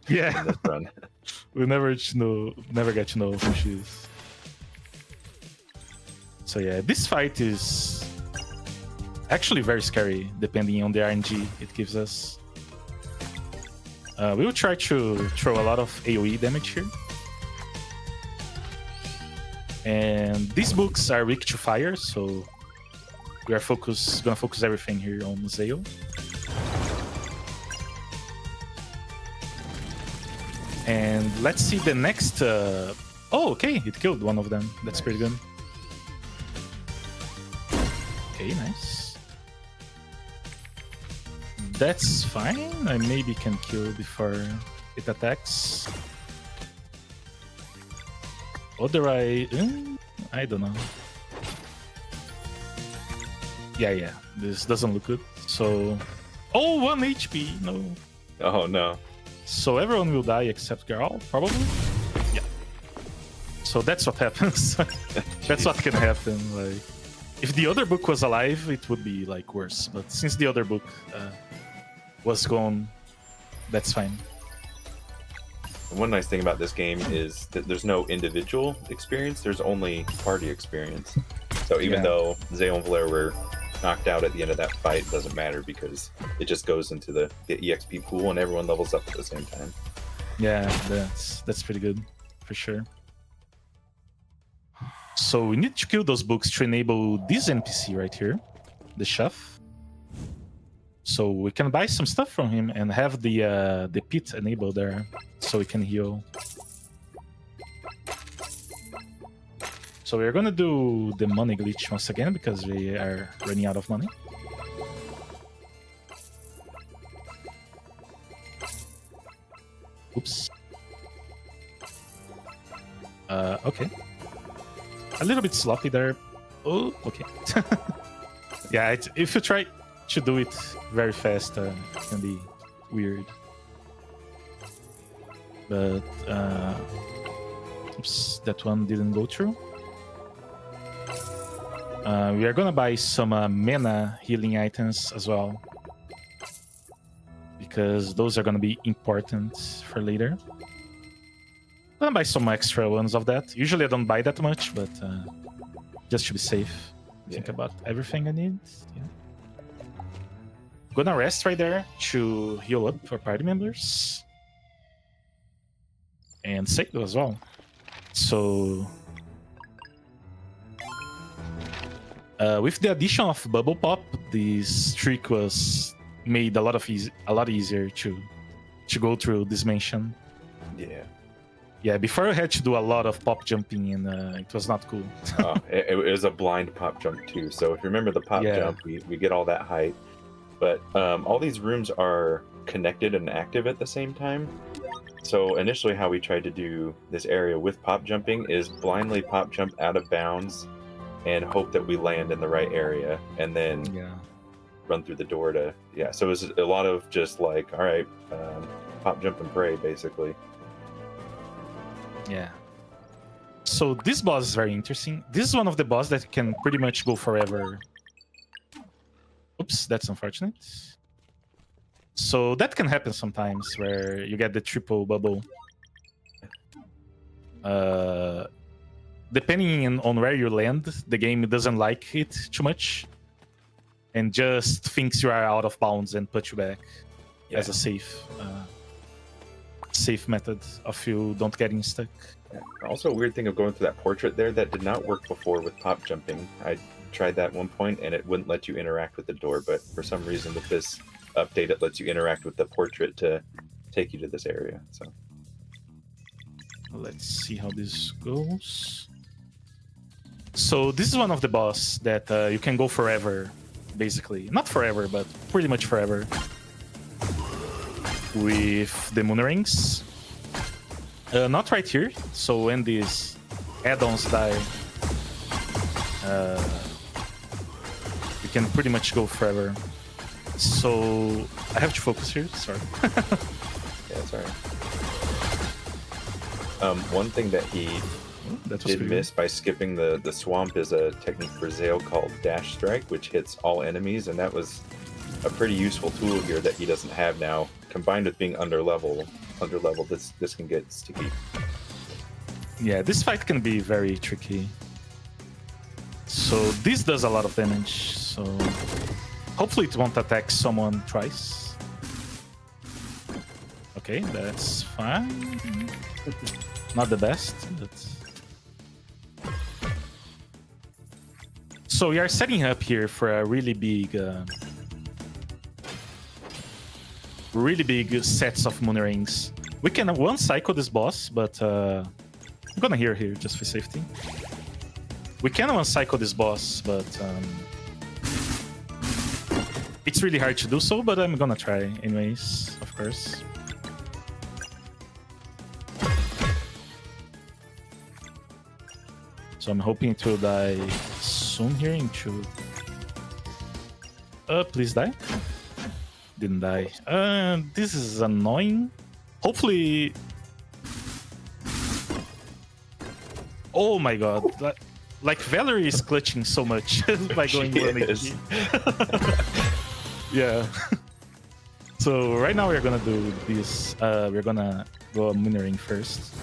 Yeah, in this run. we never get to know who she is. So yeah, this fight is actually very scary depending on the RNG it gives us. We will try to throw a lot of AoE damage here. And these books are weak to fire, so we are gonna focus everything here on Zeo. And let's see the next. Oh, okay, it killed one of them. That's pretty good. Okay, nice. That's fine. I maybe can kill before it attacks. Otherwise, I don't know. Yeah, this doesn't look good. So, oh, 1 HP. No. Oh no. So everyone will die except Garl, probably. Yeah. So that's what happens. That's what can happen. Like, if the other book was alive, it would be like worse. But since the other book was gone, that's fine. One nice thing about this game is that there's no individual experience, there's only party experience. So even Yeah. though Zeo and Valera were knocked out at the end of that fight, it doesn't matter because it just goes into the EXP pool and everyone levels up at the same time. Yeah, that's pretty good, for sure. So we need to kill those books to enable this NPC right here, the chef. So we can buy some stuff from him and have the pit enabled there, so we can heal. So we're gonna do the money glitch once again because we are running out of money. Oops. Okay. A little bit sloppy there. Oh, okay. Yeah, if you try to do it very fast, it can be weird. But, oops, that one didn't go through. We are gonna buy some mana healing items as well, because those are gonna be important for later. I'm gonna buy some extra ones of that. Usually I don't buy that much, but just to be safe. Think about everything I need. Yeah. Gonna rest right there to heal up for party members. And save as well. So with the addition of Bubble Pop, this trick was made a lot easier to go through this mansion. Yeah. Yeah, before I had to do a lot of pop jumping, and it was not cool. It was a blind pop jump too. So if you remember the pop jump, we get all that height. But all these rooms are connected and active at the same time. So initially how we tried to do this area with pop jumping is blindly pop jump out of bounds and hope that we land in the right area, and then run through the door to... Yeah, so it was a lot of just like, all right, pop jump and pray, basically. Yeah. So this boss is very interesting. This is one of the bosses that can pretty much go forever. Oops, that's unfortunate. So that can happen sometimes where you get the triple bubble. Depending on where you land, the game doesn't like it too much and just thinks you are out of bounds and put you back as a safe method of you don't getting stuck. Also, a weird thing of going through that portrait there that did not work before with pop jumping. I tried that at one point and it wouldn't let you interact with the door, but for some reason with this update it lets you interact with the portrait to take you to this area. So let's see how this goes. So this is one of the boss that you can go forever, basically. Not forever, but pretty much forever. With the moon rings. Not right here. So when these add-ons die, you can pretty much go forever. So I have to focus here. Sorry. Yeah, sorry. One thing that he did miss by skipping the swamp is a technique for Zale called Dash Strike, which hits all enemies, and that was a pretty useful tool here that he doesn't have now. Combined with being underleveled, this can get sticky. Yeah, this fight can be very tricky. So this does a lot of damage, so hopefully it won't attack someone twice. Okay, that's fine. Not the best, but... So we are setting up here for a really big sets of moon rings. We can one cycle this boss, but I'm gonna heal here just for safety. We can one cycle this boss, but it's really hard to do so, but I'm gonna try anyways, of course. So I'm hoping to die soon here into... please die. Didn't die. This is annoying. Hopefully... Oh my god. Like Valerie is clutching so much by going 1 HP. Yeah. So right now we're gonna do this. We're gonna go a moon ring first.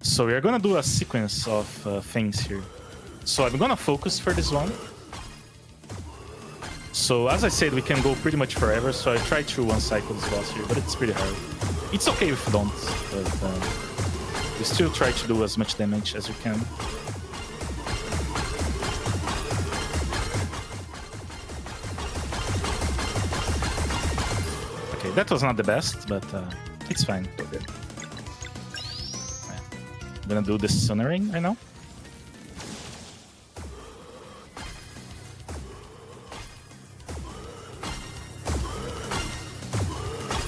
So we're gonna do a sequence of things here. So I'm gonna focus for this one. So as I said, we can go pretty much forever, so I tried to one cycle this boss here, but it's pretty hard. It's okay if you don't, but you still try to do as much damage as you can. Okay, that was not the best, but it's fine. Okay. I'm gonna do the Sunnering right now.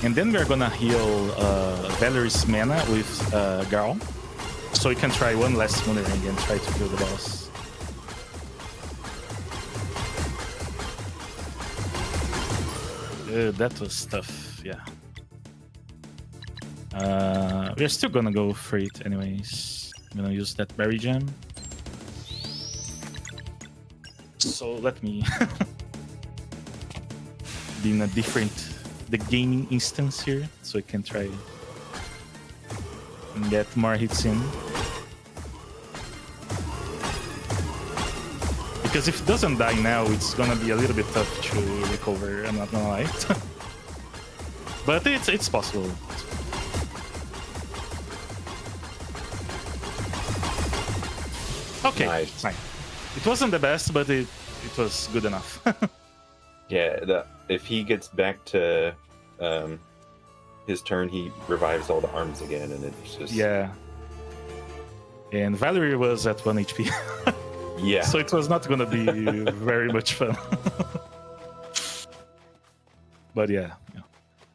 And then we're gonna heal Valerie's mana with Garl. So we can try one last Moonering and try to kill the boss. That was tough, yeah. We're still gonna go for it anyways. I'm gonna use that Berry Gem. So let me be in a different, the gaming instance here, so I can try and get more hits in. Because if it doesn't die now, it's gonna be a little bit tough to recover, I'm not gonna lie. But it's possible. Okay, Nice. fine. It wasn't the best, but it was good enough. Yeah, if he gets back to his turn, he revives all the arms again, and it's just... Yeah. And Valerie was at 1 HP. Yeah. So it was not gonna be very much fun. But yeah,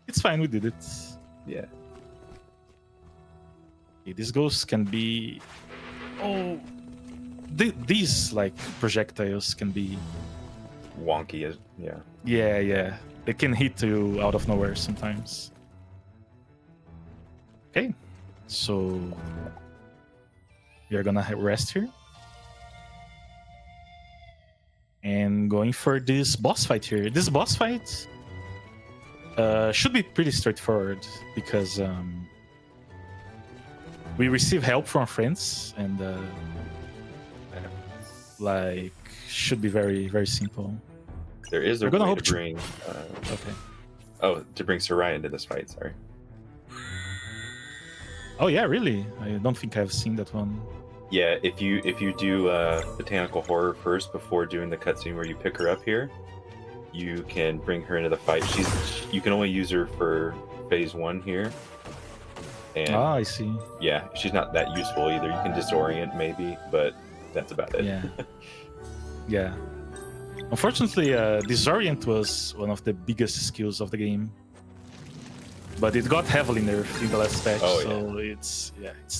it's fine, we did it. Yeah. Okay, these ghosts can be... Oh... These, like, projectiles can be... Wonky, yeah. Yeah. They can hit you out of nowhere sometimes. Okay, so... You're gonna rest here. And going for this boss fight here. This boss fight should be pretty straightforward because we receive help from friends and like should be very, very simple. There is a We're gonna way hope to bring... Okay. Oh, to bring Sarai into this fight, sorry. Oh yeah, really? I don't think I've seen that one. Yeah, if you do Botanical Horror first before doing the cutscene where you pick her up here, you can bring her into the fight. You can only use her for phase 1 here. And I see. yeah, she's not that useful either. You can disorient maybe, but that's about it. Yeah. Yeah. Unfortunately, Disorient was one of the biggest skills of the game. But it got heavily nerfed in the last patch, so it's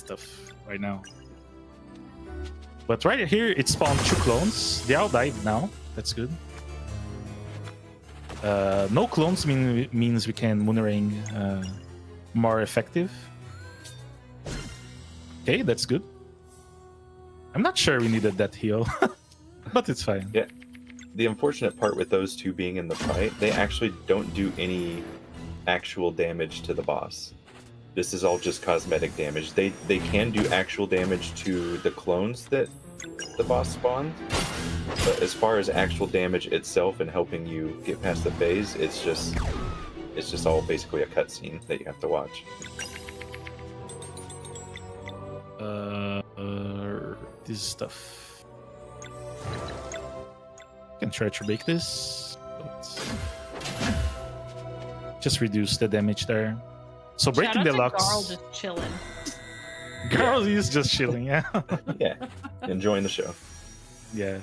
tough right now. But right here, it spawned 2 clones. They all died now. That's good. No clones means we can Moonring more effective. Okay, that's good. I'm not sure we needed that heal, but it's fine. Yeah. The unfortunate part with those two being in the fight, they actually don't do any actual damage to the boss. This is all just cosmetic damage. They can do actual damage to the clones that the boss spawns, but as far as actual damage itself and helping you get past the phase, it's just all basically a cutscene that you have to watch. This stuff. I can try to break this, but just reduce the damage there. So breaking the locks. Garl just chilling. Garl is just chilling, yeah. Yeah, enjoying the show. Yeah.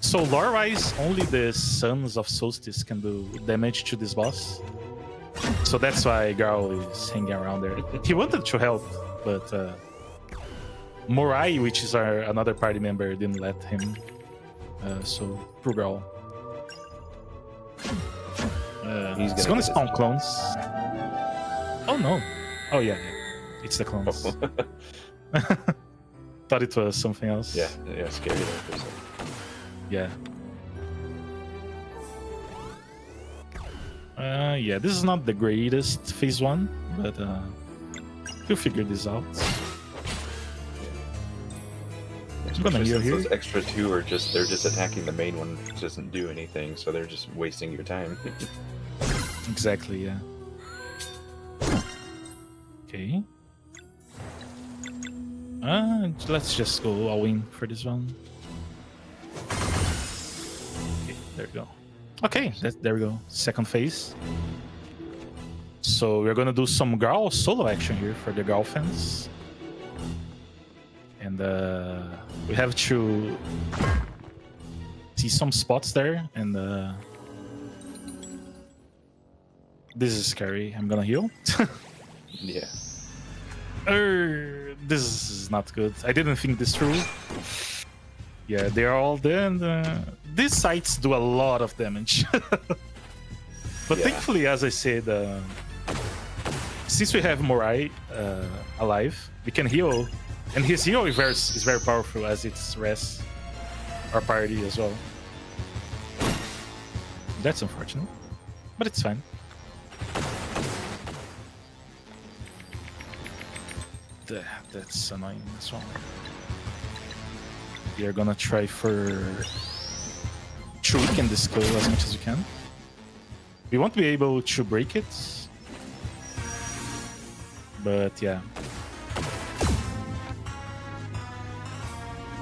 So lore-wise, only the Sons of Solstice can do damage to this boss. So that's why Garl is hanging around there. He wanted to help, but Morai, which is another party member, didn't let him. So poor Garl. He's gonna spawn clones. Oh no! Oh yeah. It's the clones. Thought it was something else. Yeah, scary there for a second. Yeah. Yeah, this is not the greatest phase 1, but we'll figure this out. I'm gonna heal here. Those extra 2 are they're just attacking the main one, which doesn't do anything, so they're just wasting your time. Exactly, yeah. Okay. Let's just go all in for this one. Okay, there we go. Okay, there we go. Second phase. So we're gonna do some Garl solo action here for the Garl fans. And we have to see some spots there, and this is scary. I'm gonna heal. Yeah. This is not good. I didn't think this through. Yeah, they are all there, and these sites do a lot of damage. But Yeah. thankfully, as I said, since we have Morai alive, we can heal, and his heal is very powerful as it's res our party as well. That's unfortunate, but it's fine. That's annoying as well. We are gonna try for to weaken this skill as much as we can. We won't be able to break it, but yeah.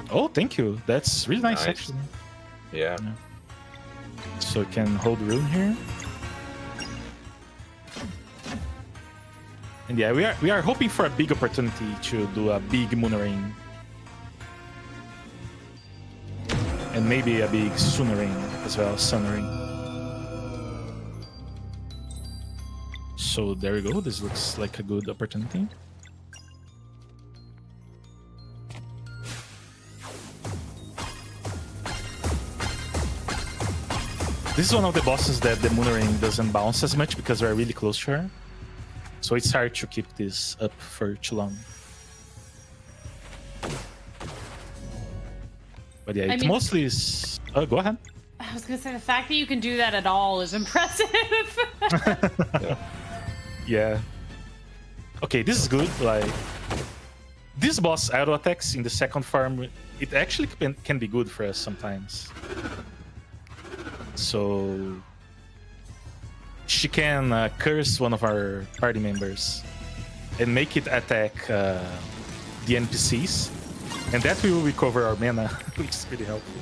Oh, thank you. That's really nice, Nice. actually. Yeah. So we can hold rune here. And yeah, we are hoping for a big opportunity to do a big moon ring. And maybe a big sun ring as well, sun ring. So there we go. This looks like a good opportunity. This is one of the bosses that the moon ring doesn't bounce as much because we're really close to her. So it's hard to keep this up for too long. But yeah, I it mean- mostly is... Oh, go ahead. I was gonna say the fact that you can do that at all is impressive. Yeah. Okay, this is good. Like, this boss auto attacks in the second farm, it actually can be good for us sometimes. So she can curse one of our party members and make it attack the NPCs, and that will recover our mana, which is pretty helpful.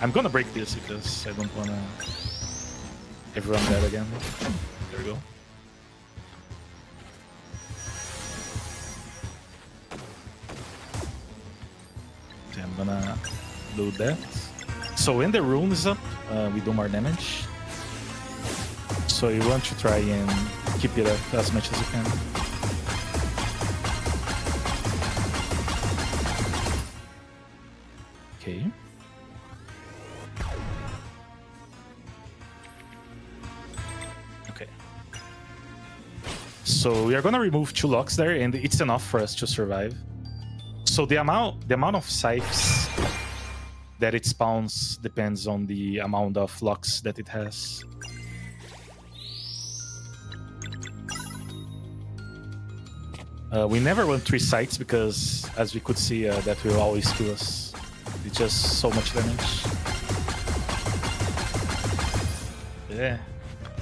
I'm gonna break this because I don't wanna everyone dead again. There we go. Okay, I'm gonna do that. So when the rune is up, we do more damage. So you want to try and keep it up as much as you can. Okay. Okay. So we are gonna remove 2 locks there, and it's enough for us to survive. So the amount of scythes that it spawns depends on the amount of locks that it has. We never want 3 sites because, as we could see, that will always kill us. It's just so much damage. Yeah,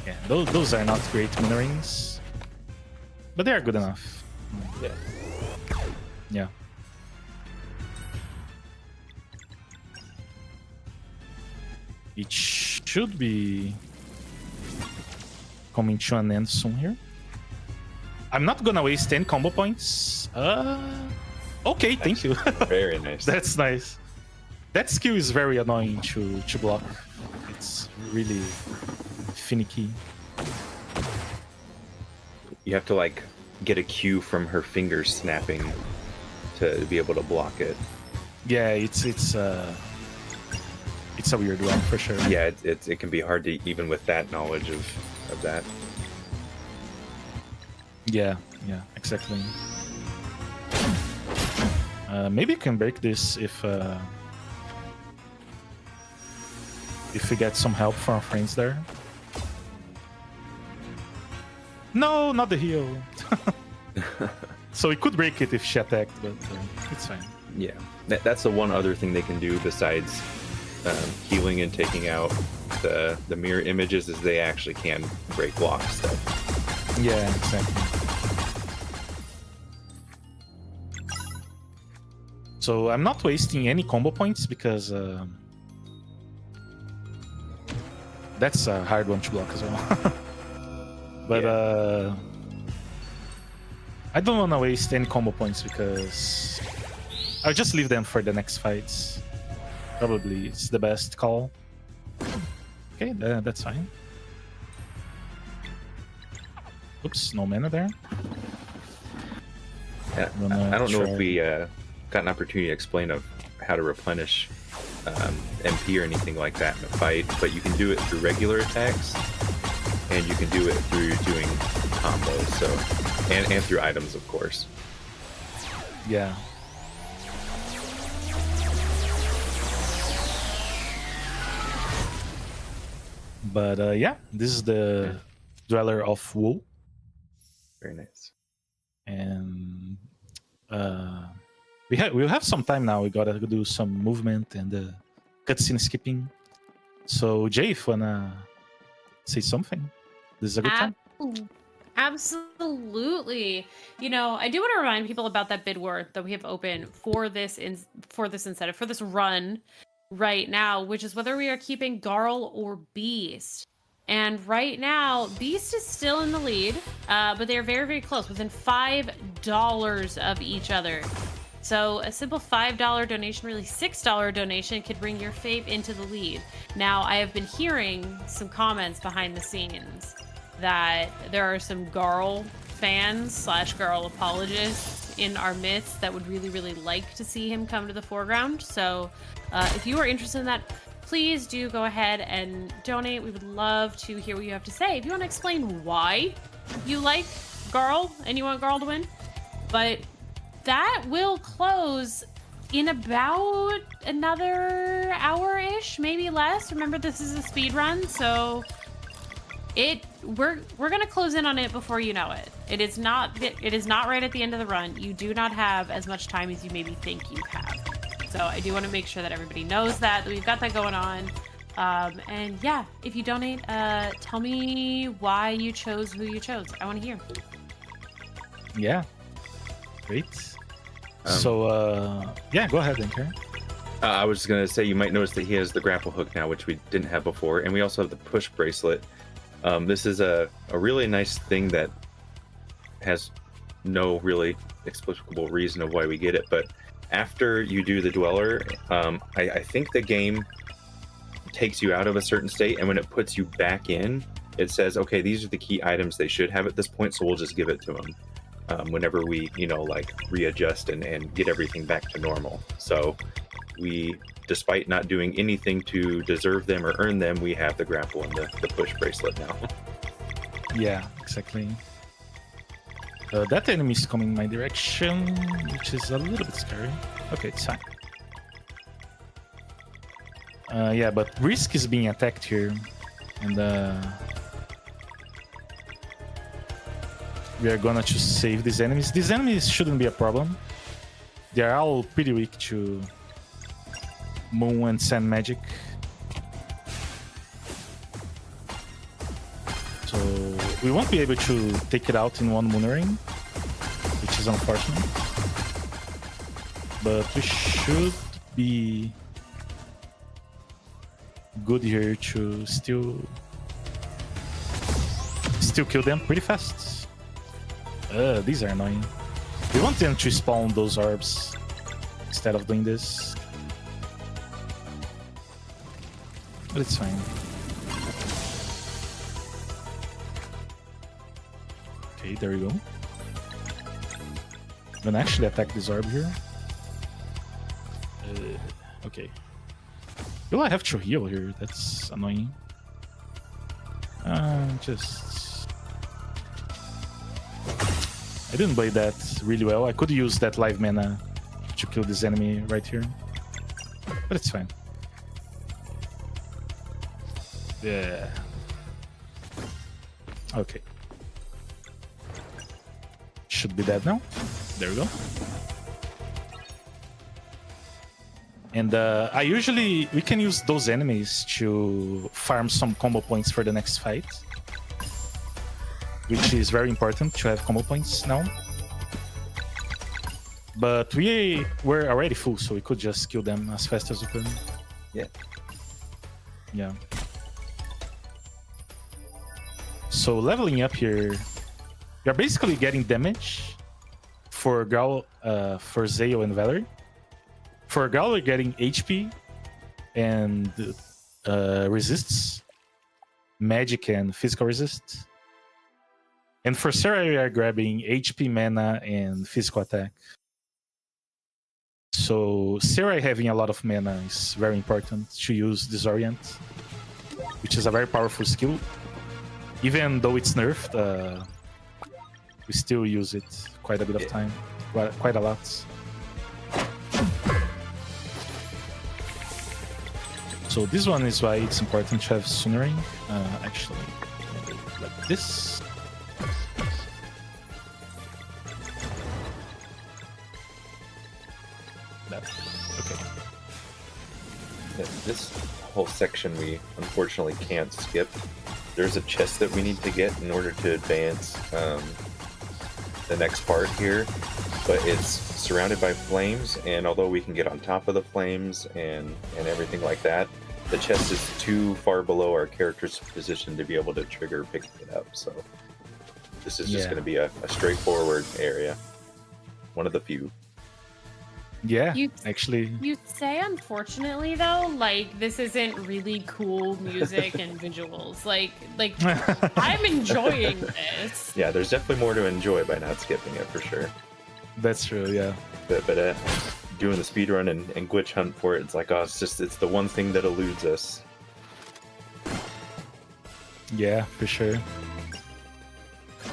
yeah. Those are not great moon rings, but they are good enough. Yeah. Yeah. It should be coming to an end soon here. I'm not gonna waste 10 combo points. Okay, thank you. Very nice. That's nice. That skill is very annoying to block. It's really finicky. You have to like get a cue from her fingers snapping to be able to block it. Yeah, it's a weird one for sure. Yeah, it can be hard to even with that knowledge of that. Yeah, exactly. Maybe you can break this if we get some help from our friends there. No, not the heal. So we could break it if she attacked, but it's fine. Yeah, that's the one other thing they can do besides healing and taking out the mirror images is they actually can break block stuff. Yeah, exactly. So I'm not wasting any combo points because that's a hard one to block as well. But I don't want to waste any combo points because I'll just leave them for the next fights. Probably it's the best call. Okay, that's fine. Oops, no mana there. Yeah, I don't know if we got an opportunity to explain of how to replenish MP or anything like that in a fight, but you can do it through regular attacks, and you can do it through doing combos. So, and through items, of course. Yeah. But yeah, this is the Dweller of Woe. Very nice. And we'll have some time now. We gotta do some movement and cutscene skipping. So Jay, if you wanna say something, this is a good time. Absolutely. You know, I do want to remind people about that bid war that we have open for this incentive, for this run right now, which is whether we are keeping Garl or Beast. And right now, Beast is still in the lead, but they are very, very close, within $5 of each other. So a simple $5 donation, really $6 donation, could bring your fave into the lead. Now, I have been hearing some comments behind the scenes that there are some Garl fans / Garl apologists in our midst that would really, really like to see him come to the foreground. So if you are interested in that, please do go ahead and donate. We would love to hear what you have to say. If you want to explain why you like Garl and you want Garl to win. But that will close in about another hour-ish, maybe less. Remember, this is a speed run, so we're gonna close in on it before you know it. It is not right at the end of the run. You do not have as much time as you maybe think you have. So I do want to make sure that everybody knows that we've got that going on. And yeah, if you donate, tell me why you chose who you chose. I want to hear. Yeah, great. So yeah, go ahead, Karen. I was just gonna say, you might notice that he has the grapple hook now, which we didn't have before, and we also have the push bracelet. This is a really nice thing that has no really explicable reason of why we get it, but after you do the Dweller, I think the game takes you out of a certain state, and when it puts you back in, it says, okay, these are the key items they should have at this point, so we'll just give it to them whenever we, like, readjust and get everything back to normal. So we, despite not doing anything to deserve them or earn them, we have the grapple and the push bracelet now. Yeah, exactly. That enemy is coming my direction, which is a little bit scary. Okay, it's fine. Yeah, but Risk is being attacked here, and we are gonna just save these enemies. These enemies shouldn't be a problem. They are all pretty weak to Moon and Sand magic. So we won't be able to take it out in one Moon ring, which is unfortunate. But we should be good here to still kill them pretty fast. These are annoying. We want them to spawn those orbs instead of doing this. But it's fine. Okay, there we go. I'm gonna actually attack this orb here. Okay. Will I have to heal here? That's annoying. Just... I didn't play that really well. I could use that live mana to kill this enemy right here. But it's fine. Yeah. Okay. Should be dead now. There we go. And we can use those enemies to farm some combo points for the next fight, which is very important to have combo points now. But we were already full, so we could just kill them as fast as we could. Yeah. Yeah. So leveling up here, you're basically getting damage for Gal, for Zayo and Valerie. For Gal, we're getting HP and resists, magic and physical resist. And for Sarah, we are grabbing HP, mana, and physical attack. So Sarah having a lot of mana is very important to use Disorient, which is a very powerful skill. Even though it's nerfed, we still use it quite a bit of time, quite a lot. So this one is why it's important to have Soonering. Actually, like this. Okay. This whole section we unfortunately can't skip. There's a chest that we need to get in order to advance the next part here, but it's surrounded by flames, and although we can get on top of the flames and everything like that, the chest is too far below our character's position to be able to trigger picking it up, so this is just going to be a straightforward area. One of the few. Yeah, actually. You say unfortunately though, like this isn't really cool music and visuals. Like I'm enjoying this. Yeah, there's definitely more to enjoy by not skipping it for sure. That's true, yeah. But doing the speedrun and glitch hunt for it, it's like, oh, it's the one thing that eludes us. Yeah, for sure.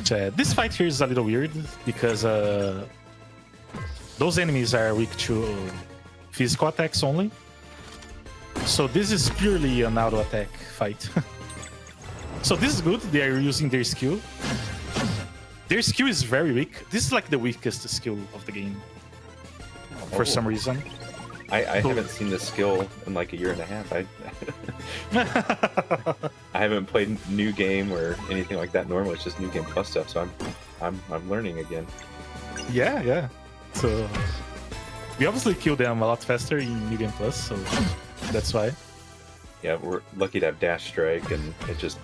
This fight here is a little weird because those enemies are weak to physical attacks only. So this is purely an auto attack fight. So this is good. They are using their skill. Their skill is very weak. This is like the weakest skill of the game. For some reason. I haven't seen this skill in like a year and a half. I haven't played new game or anything like that normally. It's just new game plus stuff. So I'm learning again. Yeah. So we obviously kill them a lot faster in New Game Plus, so that's why. Yeah, we're lucky to have Dash Strike, and it just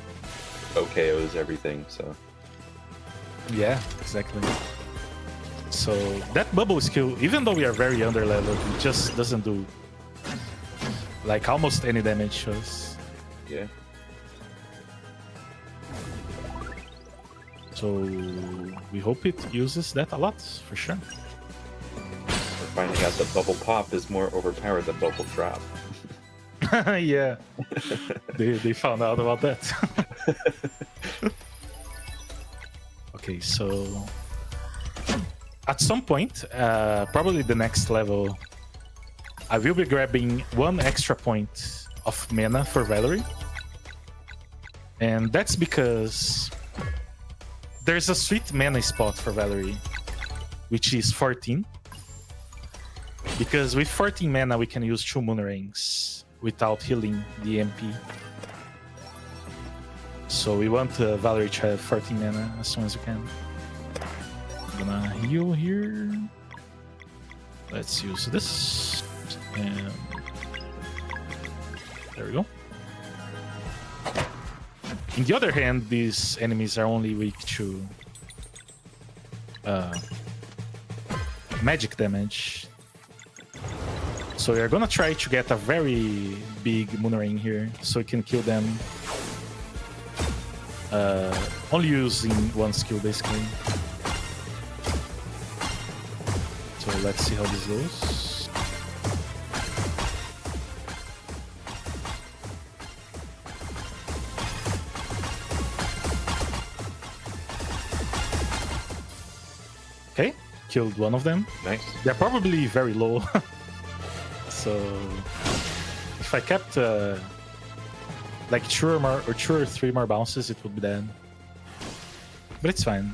OKOs everything, so. Yeah, exactly. So that bubble skill, even though we are very under leveled, it just doesn't do like almost any damage to us. Yeah. So we hope it uses that a lot, for sure. Finding out that bubble pop is more overpowered than bubble drop. Yeah, they found out about that. Okay, so at some point, probably the next level, I will be grabbing 1 extra point of mana for Valerie, and that's because there's a sweet mana spot for Valerie, which is 14. Because with 14 mana, we can use 2 Moon Rings without healing the MP. So we want Valerie to have 14 mana as soon as we can. I'm gonna heal here. Let's use this. And there we go. On the other hand, these enemies are only weak to magic damage. So we are gonna try to get a very big Moon Ring here, so we can kill them only using 1 skill, basically. So let's see how this goes. Okay, killed one of them. Nice. They're probably very low. So if I kept like 2 or 3 more bounces, it would be dead. But it's fine.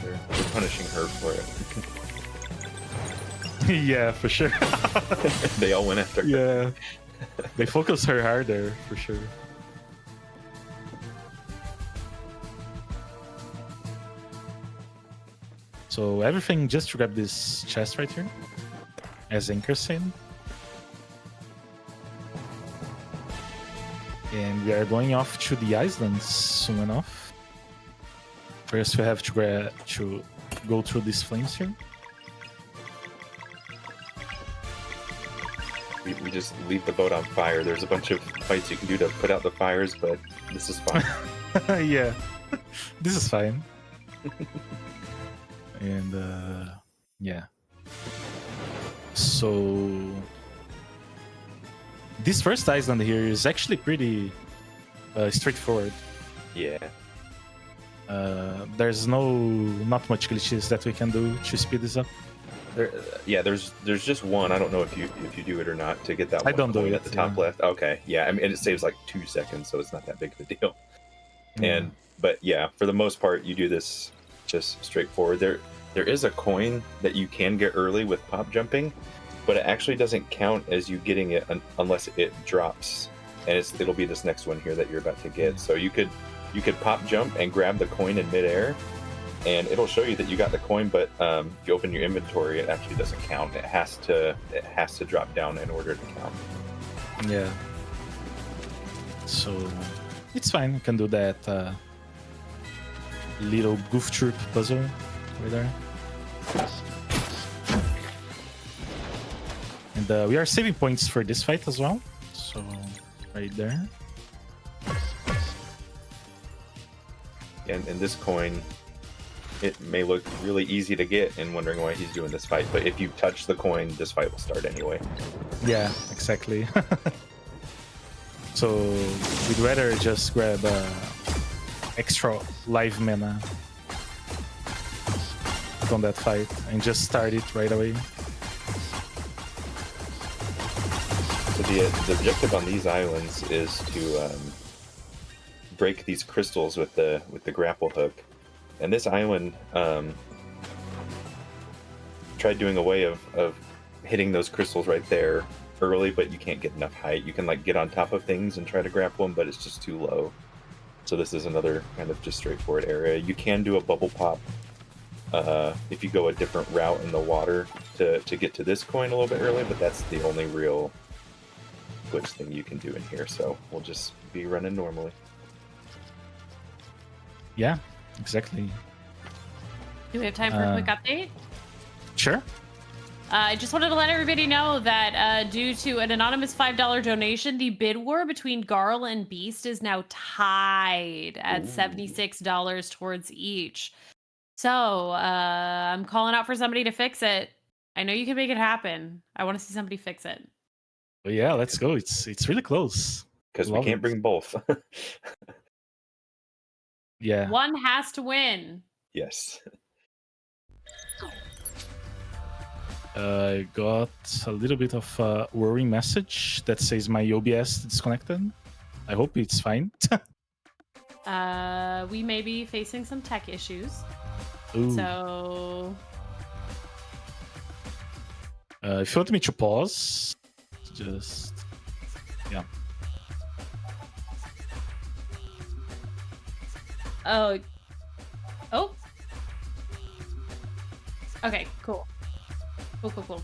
They're punishing her for it. Yeah, for sure. They all went after her. Yeah, they focus her harder for sure. So everything, just to grab this chest right here, as Anchor said. And we are going off to the islands soon enough. First we have to go through these flames here. we just leave the boat on fire. There's a bunch of fights you can do to put out the fires, but this is fun. Yeah, this is fine. And yeah, so this first island here is actually pretty straightforward. Yeah. There's not much glitches that we can do to speed this up. There's just one. I don't know if you do it or not to get that one I don't do coin it, at the top left. Okay, yeah. I mean, and it saves like 2 seconds, so it's not that big of a deal. Yeah. But yeah, for the most part, you do this just straightforward. There is a coin that you can get early with pop jumping, but it actually doesn't count as you getting it unless it drops, and it'll be this next one here that you're about to get. So you could pop jump and grab the coin in midair, and it'll show you that you got the coin. But if you open your inventory, it actually doesn't count. It has to drop down in order to count. Yeah. So it's fine. We can do that little goof troop puzzle right there. And we are saving points for this fight as well. So right there. And this coin, it may look really easy to get and wondering why he's doing this fight, but if you touch the coin, this fight will start anyway. Yeah, exactly. So we'd rather just grab extra live mana from that fight and just start it right away. So the objective on these islands is to break these crystals with the grapple hook. And this island tried doing a way of hitting those crystals right there early, but you can't get enough height. You can like get on top of things and try to grapple them, but it's just too low. So this is another kind of just straightforward area. You can do a bubble pop if you go a different route in the water to get to this coin a little bit early, but that's the only real glitch thing you can do in here. So we'll just be running normally. Yeah, exactly. Do we have time for a quick update? Sure. I just wanted to let everybody know that due to an anonymous $5 donation, the bid war between Garl and Beast is now tied at $76 towards each. So I'm calling out for somebody to fix it. I know you can make it happen. I want to see somebody fix it. But yeah, let's go. It's really close. Because we can't bring both. Yeah. One has to win. Yes. I got a little bit of a worrying message that says my OBS disconnected. I hope it's fine. We may be facing some tech issues. Ooh. So if you want me to pause, just yeah. Oh. Okay, cool. Cool.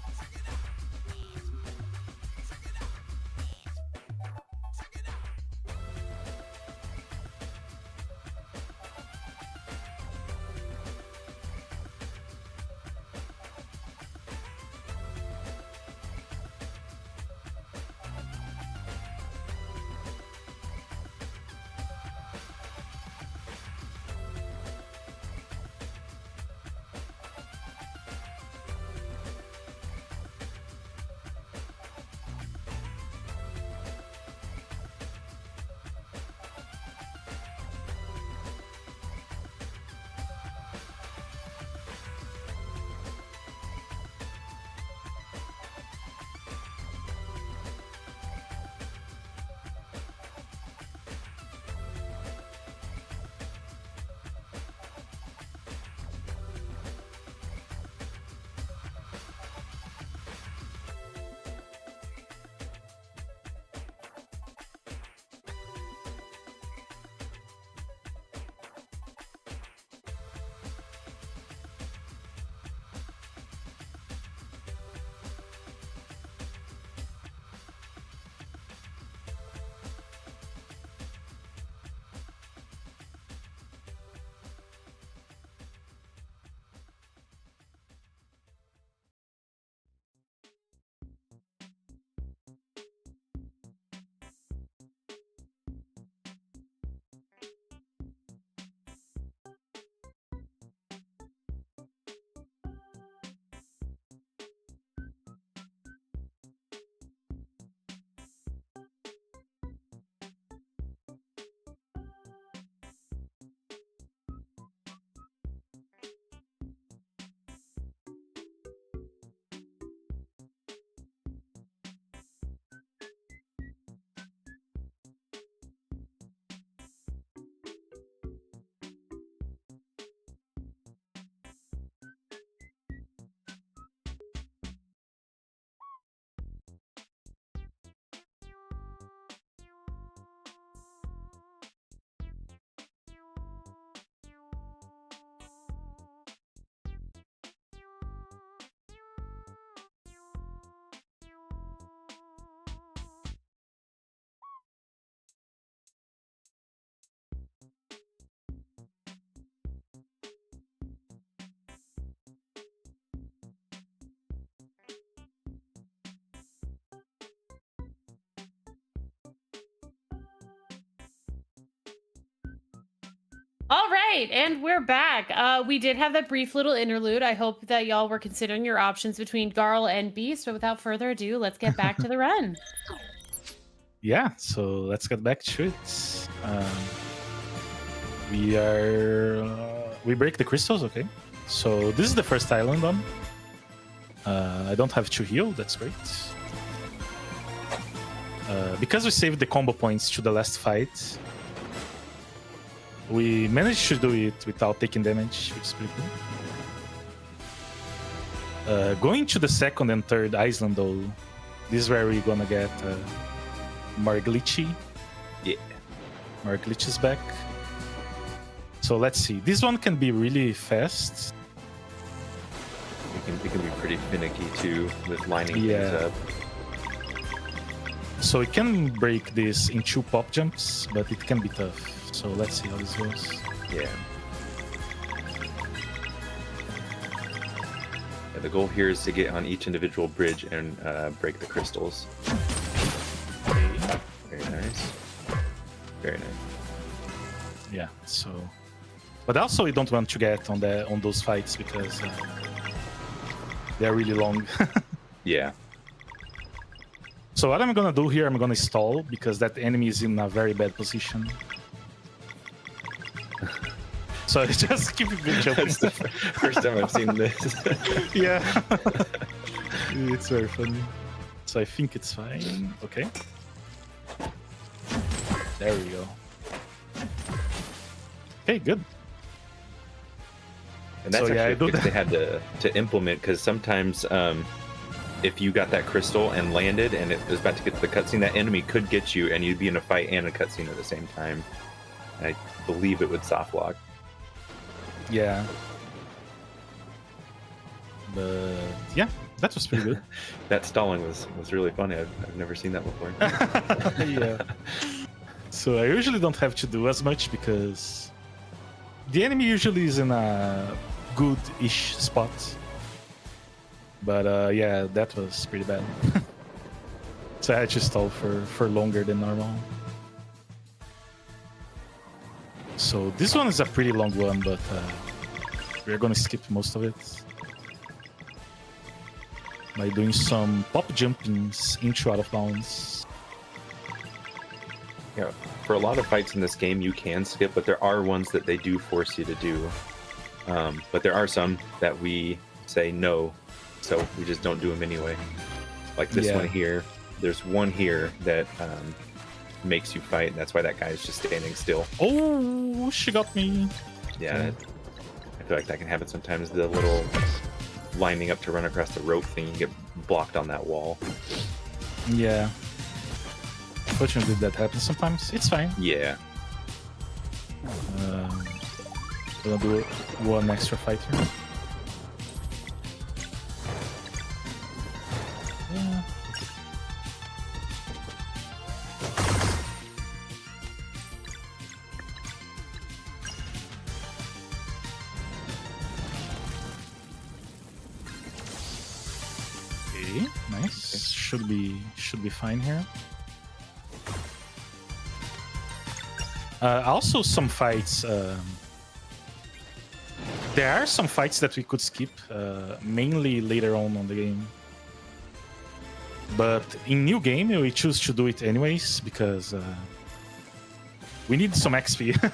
All right, and we're back. We did have that brief little interlude. I hope that y'all were considering your options between Garl and Beast, but without further ado, let's get back to the run. Yeah, so let's get back to it. We break the crystals, okay? So this is the first island on. I don't have to heal, that's great. Because we saved the combo points to the last fight, we managed to do it without taking damage, which is pretty cool. Going to the second and third island, though, this is where we're gonna get more glitchy. Yeah. More glitches back. So let's see. This one can be really fast. It can be pretty finicky too with lining Yeah. things up. So it can break this in 2 pop jumps, but it can be tough. So let's see how this goes. Yeah. Yeah, the goal here is to get on each individual bridge and break the crystals. Okay. Very nice. Very nice. Yeah. So, but also you don't want to get on those fights because they're really long. Yeah. So what I'm gonna do here, I'm gonna stall because that enemy is in a very bad position. So I just keep jumping. That's the first time I've seen this. Yeah. It's very funny. So I think it's fine. Okay. There we go. Okay, good. And that's So, yeah, I actually do a fix they had to implement, because sometimes if you got that crystal and landed and it was about to get to the cutscene, that enemy could get you and you'd be in a fight and a cutscene at the same time. And I believe it would soft lock. Yeah. But yeah, that was pretty good. That stalling was really funny. I've never seen that before. Yeah. So I usually don't have to do as much because the enemy usually is in a good-ish spot. But yeah, that was pretty bad. So I had to stall for longer than normal. So this one is a pretty long one, but we're gonna skip most of it by doing some pop jumpings into out of bounds. Yeah, for a lot of fights in this game, you can skip, but there are ones that they do force you to do. But there are some that we say no, so we just don't do them anyway. Like this Yeah. one here. There's one here that makes you fight, and that's why that guy is just standing still. Oh, she got me. Yeah, Okay. I feel like that can happen sometimes. The little lining up to run across the rope thing, you get blocked on that wall. Yeah. Fortunately, that happens sometimes. It's fine. Yeah. Gonna do one extra fight here. Yeah. Okay, nice. Should be fine here. Also, some fights. There are some fights that we could skip, mainly later on the game. But in new game, we choose to do it anyways because we need some XP.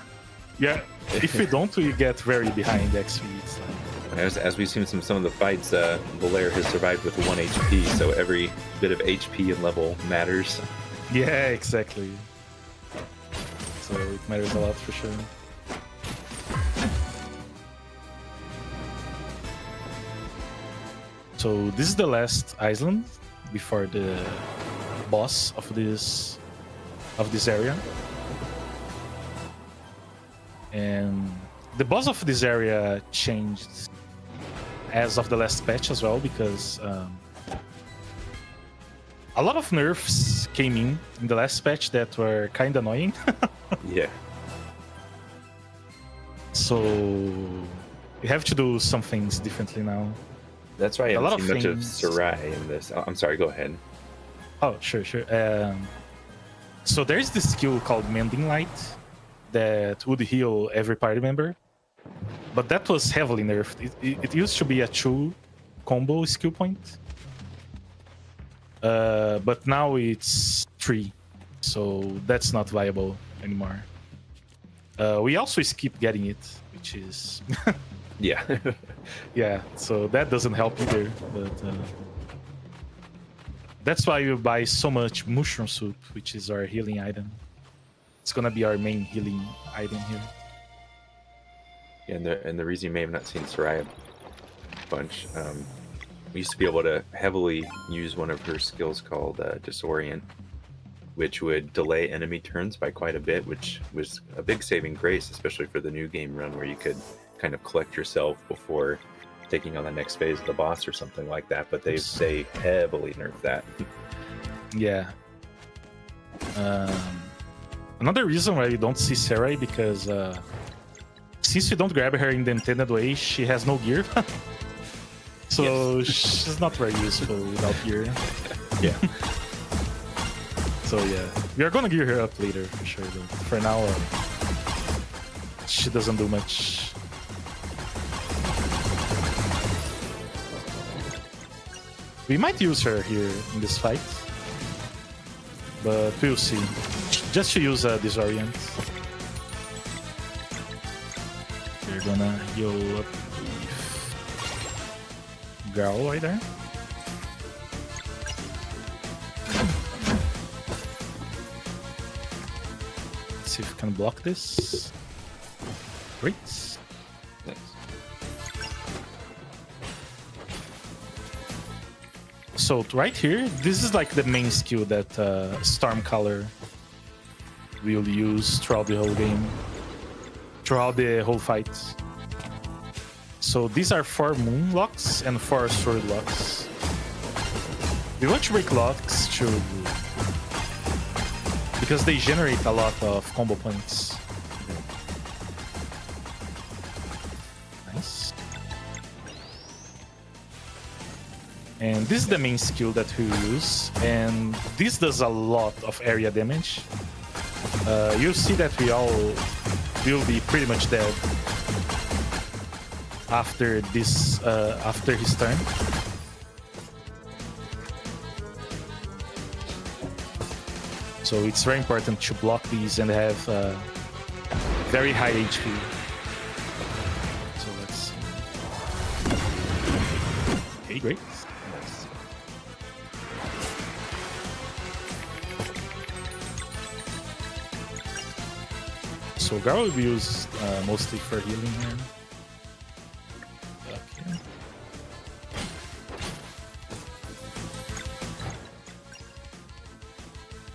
Yeah, if we don't, we get very behind XP. It's like... As we've seen some of the fights, Valeria has survived with 1 HP, so every bit of HP and level matters. Yeah, exactly. So it matters a lot for sure. So this is the last island before the boss of this area. And the boss of this area changed as of the last patch as well, because a lot of nerfs came in the last patch that were kind of annoying. Yeah. So we have to do some things differently now. That's why I A lot haven't of seen much of things. Sarai in this. Oh, I'm sorry, go ahead. Oh, sure. So there's this skill called Mending Light, that would heal every party member, but that was heavily nerfed. It used to be a 2 combo skill point, but now it's 3, so that's not viable anymore. We also skip getting it, which is Yeah. yeah, so that doesn't help either. But that's why we buy so much mushroom soup, which is our healing item. It's gonna be our main healing item here. And the reason you may have not seen Soraya bunch, we used to be able to heavily use one of her skills called Disorient, which would delay enemy turns by quite a bit, which was a big saving grace, especially for the new game run where you could kind of collect yourself before taking on the next phase of the boss or something like that. But they heavily nerfed that. Yeah. Another reason why you don't see Sarai, because since you don't grab her in the intended way, she has no gear. So yes. She's not very useful without gear. Yeah. So yeah, we are gonna gear her up later for sure, but for now, she doesn't do much. We might use her here in this fight, but we'll see. Just to use Disorient. We're gonna heal up Girl right there. Let's see if we can block this. Great. Nice. So right here, this is like the main skill that Stormcaller will use throughout the whole game, throughout the whole fight. So these are 4 moon locks and 4 sword locks. We want to break locks because they generate a lot of combo points. Nice. And this is the main skill that we use, and this does a lot of area damage. You'll see that we all will be pretty much dead after this, after his turn. So it's very important to block these and have very high HP. So let's see. Okay, great. Nice. So Garo will be used mostly for healing here. Okay.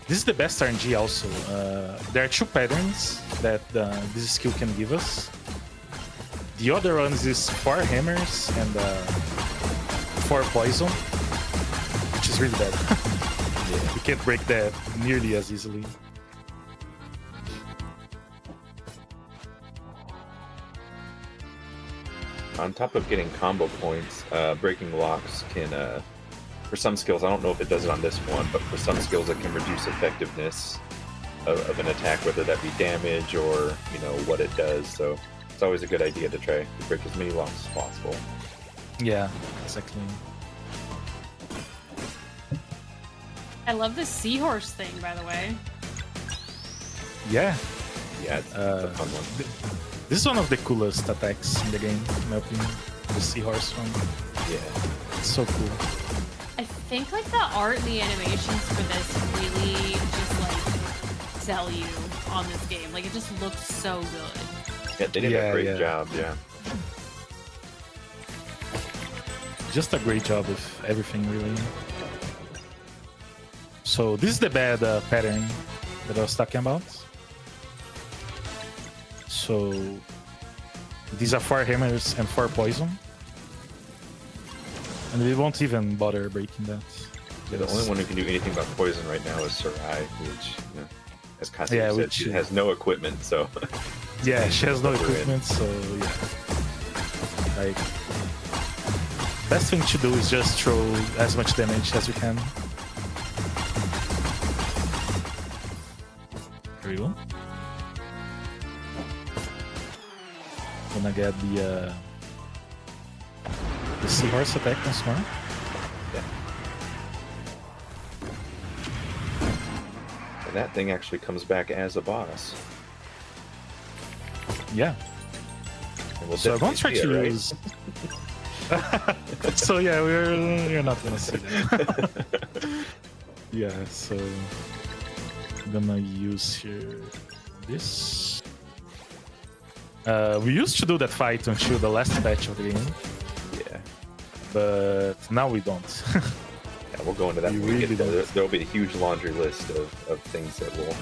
This is the best RNG also. There are 2 patterns that this skill can give us. The other ones is 4 hammers and 4 poison, which is really bad. Yeah, you can't break that nearly as easily. On top of getting combo points, breaking locks can, for some skills, I don't know if it does it on this one, but for some skills it can reduce effectiveness of an attack, whether that be damage or, you know, what it does. So it's always a good idea to try to break as many locks as possible. Yeah, exactly. I love this seahorse thing, by the way. Yeah. Yeah, it's a fun one. This is one of the coolest attacks in the game, in my opinion. The seahorse one. Yeah. It's so cool. I think like the art and the animations for this really just like sell you on this game. Like it just looks so good. Yeah, they did a great job, yeah. Just a great job with everything, really. So this is the bad pattern that I was talking about. So these are 4 hammers and 4 poison. And we won't even bother breaking that. Yeah, the only one who can do anything about poison right now is Sarai, which, you know, as kasayev said, she has no equipment, so... Yeah, she has no equipment, so yeah. Like, best thing to do is just throw as much damage as we can. There we go. Gonna get the seahorse attack once more. Yeah. And that thing actually comes back as a boss. Yeah. And we'll So I'm gonna definitely try see to it, right? use. So yeah, we're not gonna see that. Yeah, so I'm gonna use here this. We used to do that fight until the last patch of the game, Yeah. but now we don't. Yeah, we'll go into that You when we really get there. don't. There'll be a huge laundry list of things that we'll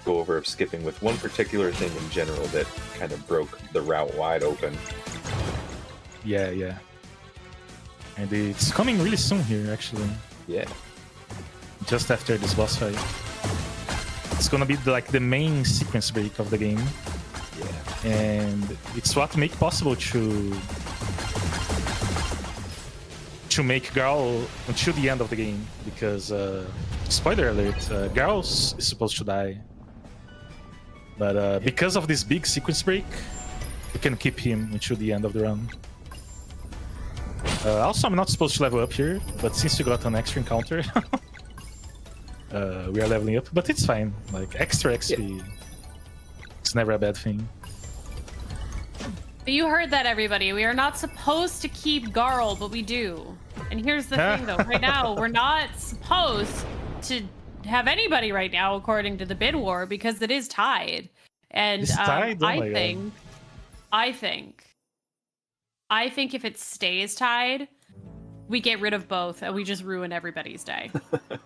go over of skipping with one particular thing in general that kind of broke the route wide open. Yeah. And it's coming really soon here, actually. Yeah. Just after this boss fight. It's gonna be like the main sequence break of the game. Yeah. And it's what make possible to make Garl until the end of the game, because spoiler alert, Garl is supposed to die, but because of this big sequence break, we can keep him until the end of the run. Also, I'm not supposed to level up here, but since we got an extra encounter, we are leveling up, but it's fine. Like, extra XP, it's never a bad thing. But you heard that, everybody. We are not supposed to keep Garl, but we do. And here's the thing, though. Right now, we're not supposed to have anybody right now, according to the bid war, because it is tied. And It's tied? Oh my God. I think if it stays tied, we get rid of both and we just ruin everybody's day.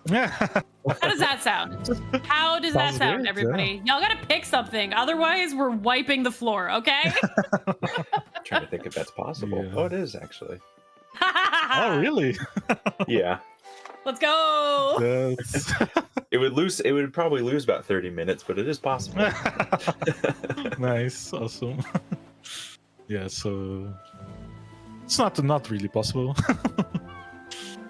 Yeah. How does that sound? How does that Sounds sound, good, everybody? Y'all gotta pick something. Otherwise, we're wiping the floor, okay? Trying to think if that's possible. Yeah. Oh, it is actually. Oh, really? Yeah. Let's go. That's... It would probably lose about 30 minutes, but it is possible. Nice, awesome. Yeah, so it's not really possible.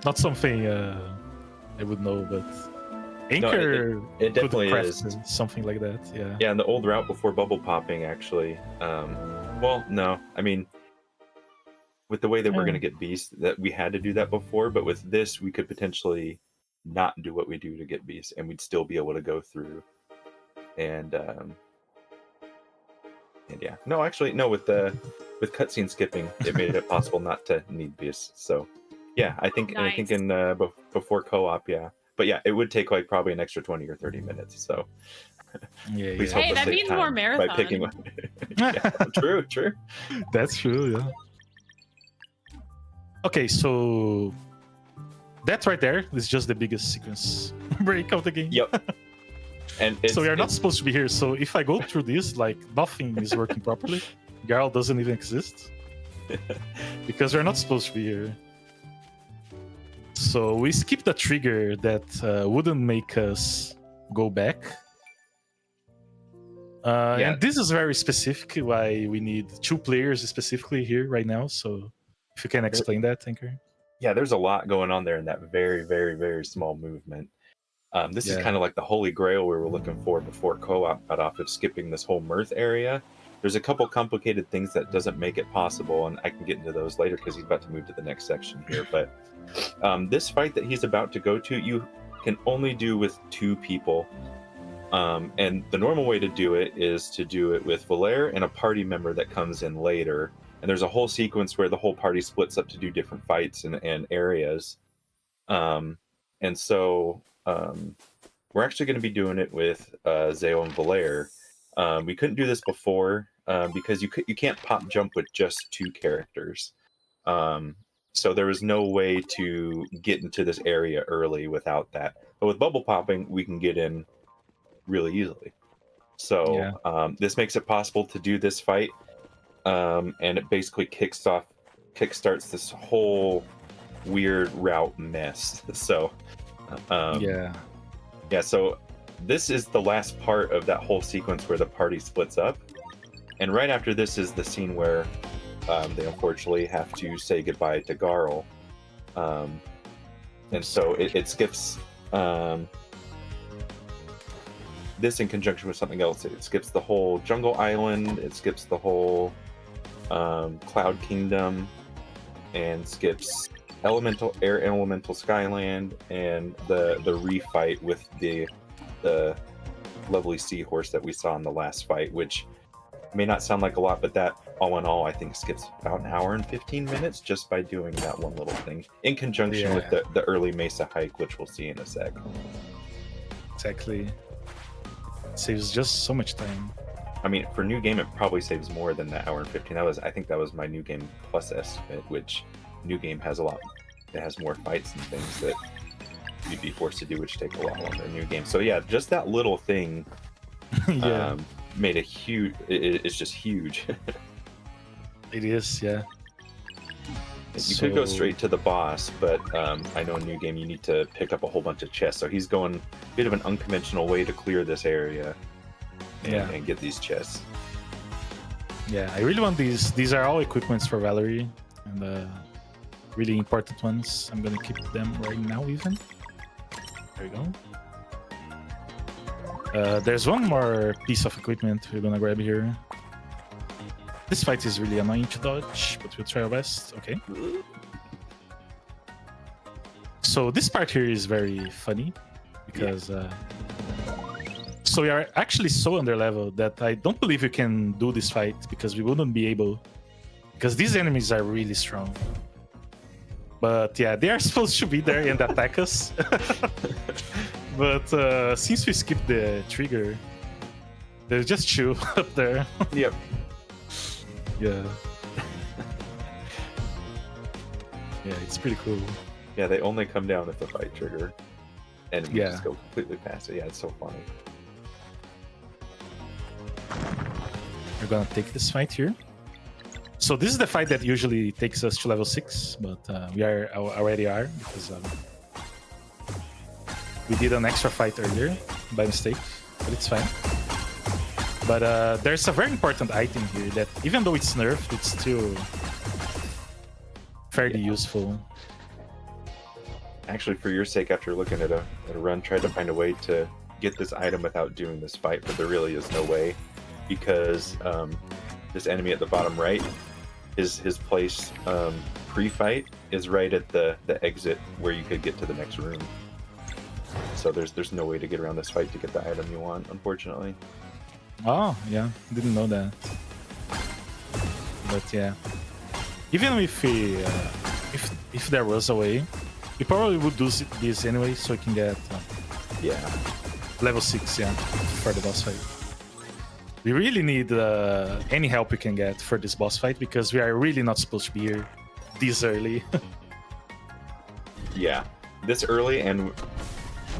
Not something I would know, but Anchor it definitely could is. craft something like that. Yeah. Yeah, and the old route before bubble popping actually. Well, no, I mean, with the way that we're going to get beasts, that we had to do that before, but with this, we could potentially not do what we do to get beasts, and we'd still be able to go through. And yeah, no, actually, no. With cutscene skipping, it made it possible not to need beasts. So, yeah, I think in before co-op, yeah, but yeah, it would take like probably an extra 20 or 30 minutes. So, Yeah, please yeah. help Hey, us that save means time more by marathon. picking one. Yeah, true. That's true, yeah. Okay, so that right there is just the biggest sequence break of the game. Yep. And So we are not supposed to be here. So if I go through this, like, nothing is working properly. Garl doesn't even exist. Because we're not supposed to be here. So we skip the trigger that wouldn't make us go back. Yeah. And this is very specific why we need 2 players specifically here right now. So if you can explain that, Tinker. Yeah, there's a lot going on there in that very, very, very small movement. This is Yeah. kind of like the holy grail we were looking for before co-op got off of skipping this whole mirth area. There's a couple complicated things that doesn't make it possible, and I can get into those later because he's about to move to the next section here. But this fight that he's about to go to, you can only do with 2 people. And the normal way to do it is to do it with Valere and a party member that comes in later. And there's a whole sequence where the whole party splits up to do different fights and areas. And so we're actually going to be doing it with Zeo and Valere. We couldn't do this before because you can't pop jump with just 2 characters. So there was no way to get into this area early without that. But with bubble popping, we can get in really easily. So this makes it possible to do this fight. And it basically kickstarts this whole weird route mess. So so this is the last part of that whole sequence where the party splits up, and right after this is the scene where they unfortunately have to say goodbye to Garl, and so it skips this in conjunction with something else. It skips the whole Jungle Island. It skips the whole Cloud Kingdom, and skips Air Elemental Skyland, and the refight with the lovely seahorse that we saw in the last fight, which may not sound like a lot, but that all in all I think skips about an hour and 15 minutes just by doing that one little thing in conjunction with the early Mesa hike, which we'll see in a sec. Exactly. It saves just so much time. I mean, for new game, it probably saves more than the hour and 15. I think that was my new game plus estimate, which new game has it has more fights and things that you'd be forced to do, which take a lot longer in new game. So yeah, just that little thing made a huge, it's just huge. It is, yeah. You could go straight to the boss, but I know in new game you need to pick up a whole bunch of chests. So he's going a bit of an unconventional way to clear this area and get these chests. Yeah, I really want these. These are all equipments for Valerie, and really important ones. I'm gonna keep them right now even. There we go. There's one more piece of equipment we're gonna grab here. This fight is really annoying to dodge, but we'll try our best. Okay. So this part here is very funny because so we are actually so under level that I don't believe we can do this fight because we wouldn't be able, because these enemies are really strong. But yeah, they are supposed to be there and attack us. But since we skipped the trigger, they're just chill up there. Yep. Yeah. Yeah, it's pretty cool. Yeah, they only come down if the fight trigger, and we just go completely past it. Yeah, it's so funny. We're gonna take this fight here. So this is the fight that usually takes us to level 6, but we already are because we did an extra fight earlier by mistake, but it's fine. But there's a very important item here that, even though it's nerfed, it's still fairly useful. Actually, for your sake, after looking at a run, tried to find a way to get this item without doing this fight, but there really is no way, because this enemy at the bottom right, his place pre-fight is right at the exit where you could get to the next room. So there's no way to get around this fight to get the item you want, unfortunately. Oh, yeah, didn't know that. But yeah, even if we, if there was a way, we probably would do this anyway, so we can get level 6, for the boss fight. We really need any help we can get for this boss fight because we are really not supposed to be here this early. Yeah, this early, and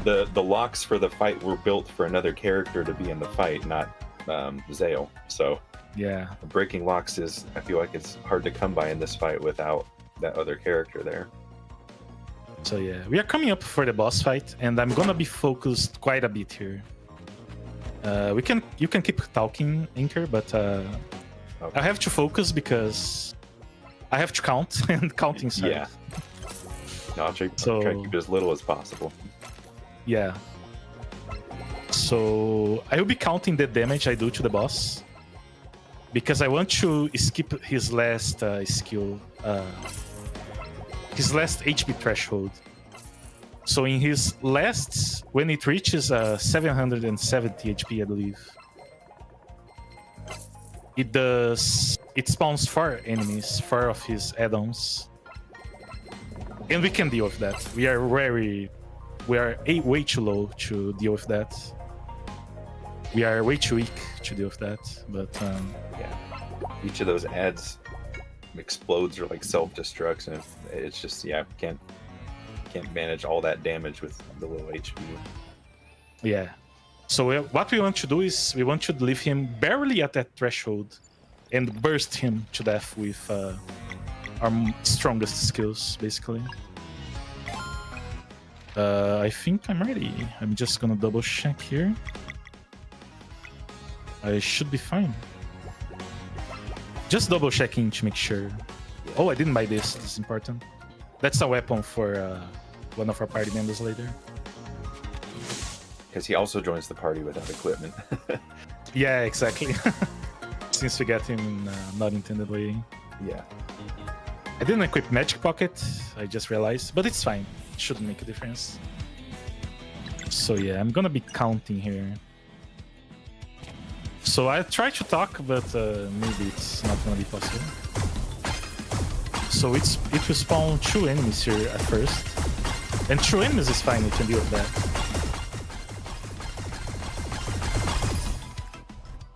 the locks for the fight were built for another character to be in the fight, not Zale. So yeah, breaking locks I feel like it's hard to come by in this fight without that other character there. So yeah, we are coming up for the boss fight, and I'm gonna be focused quite a bit here. You can keep talking, Inker, but Okay. I have to focus because I have to count, and counting sucks. Yeah. No, I'll try to keep it as little as possible. Yeah. So I will be counting the damage I do to the boss because I want to skip his last skill, his last HP threshold. So in his last, when it reaches 770 HP, I believe, it spawns 4 enemies, 4 of his add-ons, and we can deal with that. We are way too low to deal with that. We are way too weak to deal with that, but yeah, each of those adds explodes or like self-destructs, and it's just can't manage all that damage with the low HP. Yeah. So what we want to do is we want to leave him barely at that threshold and burst him to death with our strongest skills, basically. I think I'm ready. I'm just gonna double check here. I should be fine. Just double checking to make sure. Oh, I didn't buy this. This is important. That's a weapon for one of our party members later. Because he also joins the party without equipment. Yeah, exactly. Since we got him in not intended way. Yeah. I didn't equip Magic Pocket, I just realized, but it's fine. It shouldn't make a difference. So yeah, I'm gonna be counting here. So I try to talk, but maybe it's not gonna be possible. So it will spawn 2 enemies here at first. And 2 enemies is fine, we can deal with that.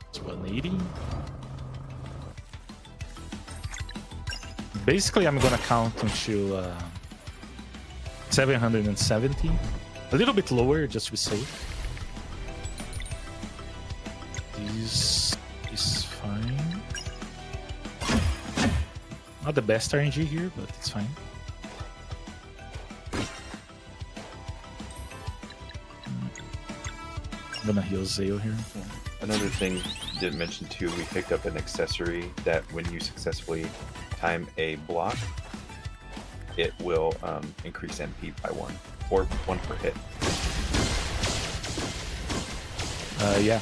It's 180. Basically, I'm gonna count until 770. A little bit lower, just to be safe. This is fine. Not the best RNG here, but it's fine. I'm gonna heal Zeo here. Another thing you didn't mention too, we picked up an accessory that when you successfully time a block, it will increase MP by 1, or 1 per hit. Yeah,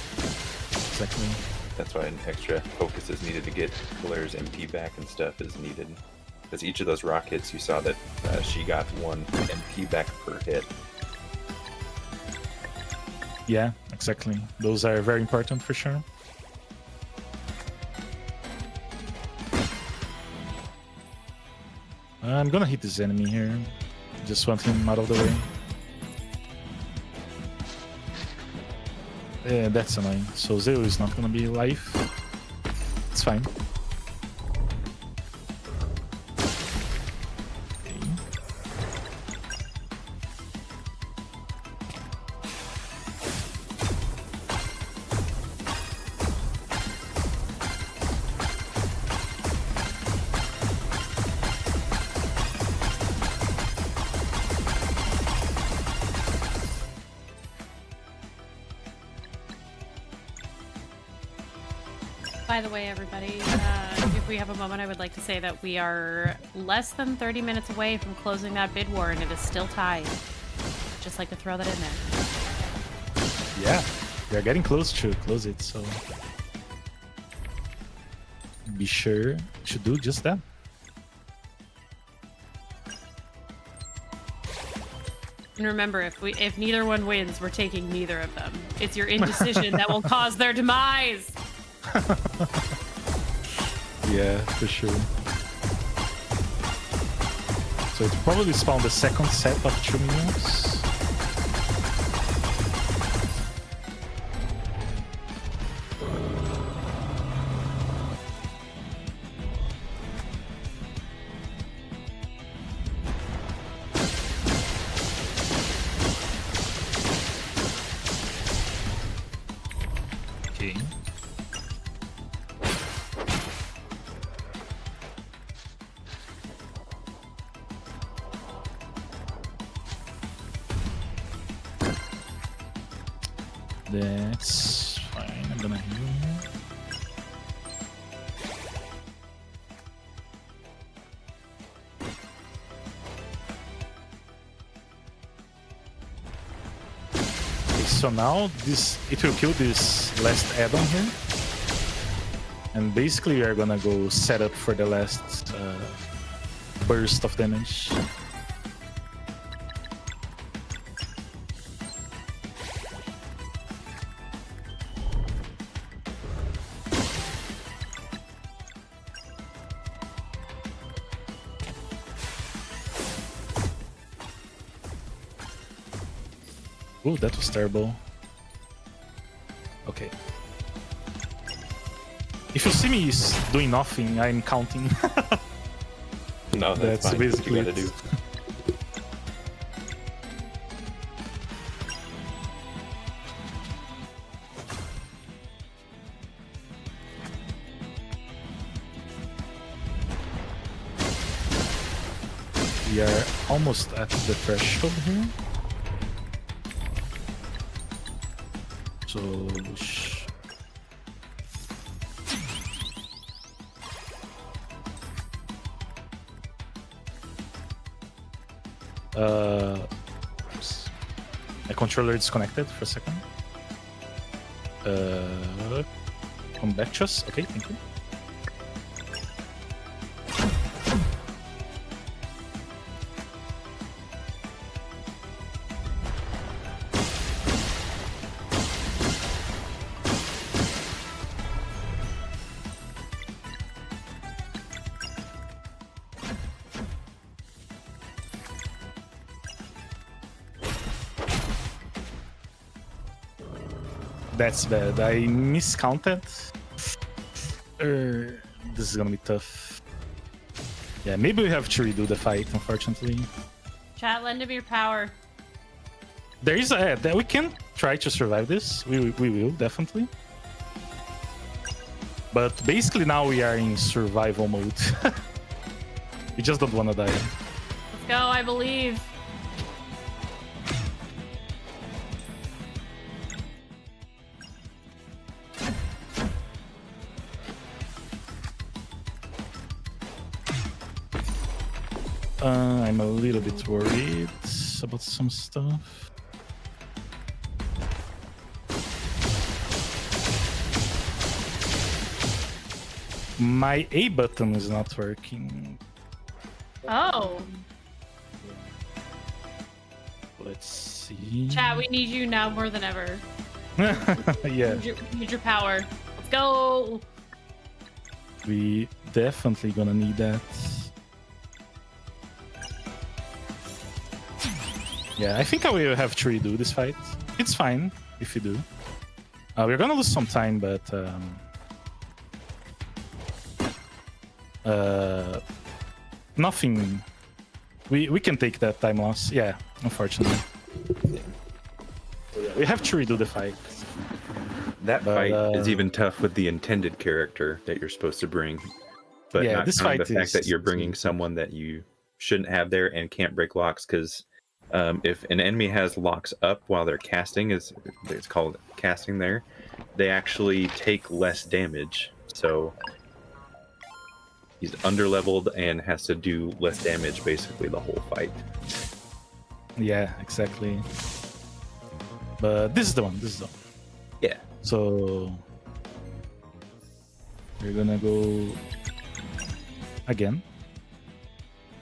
exactly. That's why an extra focus is needed to get Blair's MP back and stuff is needed. Because each of those rock hits, you saw that she got 1 MP back per hit. Yeah, exactly. Those are very important for sure. I'm gonna hit this enemy here. Just want him out of the way. Yeah, that's annoying. So Zeo is not gonna be alive. It's fine. Okay. By the way, everybody, if we have a moment, I would like to say that we are less than 30 minutes away from closing that bid war, and it is still tied. Just like to throw that in there. Yeah, we are getting close to close it, so be sure to do just that. And remember, if neither one wins, we're taking neither of them. It's your indecision that will cause their demise. Yeah, for sure. So it probably spawned the second set of 2 minions. Okay. That's fine. I'm gonna heal him. Okay, so now it will kill this last add-on here. And basically we are gonna go set up for the last burst of damage. Oh, that was terrible. Okay. If you see me doing nothing, I'm counting. No, that's fine. Basically What you gotta do. We are almost at the threshold here. So oops. My controller disconnected for a second. Come back to us. Okay, thank you. That's bad. I miscounted. This is gonna be tough. Yeah, maybe we have to redo the fight, unfortunately. Chat, lend him your power. There is that we can try to survive this. We will definitely. But basically now we are in survival mode. We just don't want to die. Let's go, I believe. I'm a little bit worried about some stuff. My A button is not working. Oh. Let's see. Chat, we need you now more than ever. Yeah. We need your power. Let's go. We definitely gonna need that. Yeah, I think I will have to redo this fight. It's fine if you do. We're gonna lose some time, but nothing. We can take that time loss. Yeah, unfortunately. We have to redo the fight. That But, fight is even tough with the intended character that you're supposed to bring. But Yeah, not this counting fight the fact that is- you're bringing someone that you shouldn't have there and can't break locks, because if an enemy has locks up while they're casting, it's called casting there, they actually take less damage. So he's underleveled and has to do less damage basically the whole fight. Yeah, exactly. But this is the one. This is the one. Yeah. So we're gonna go again.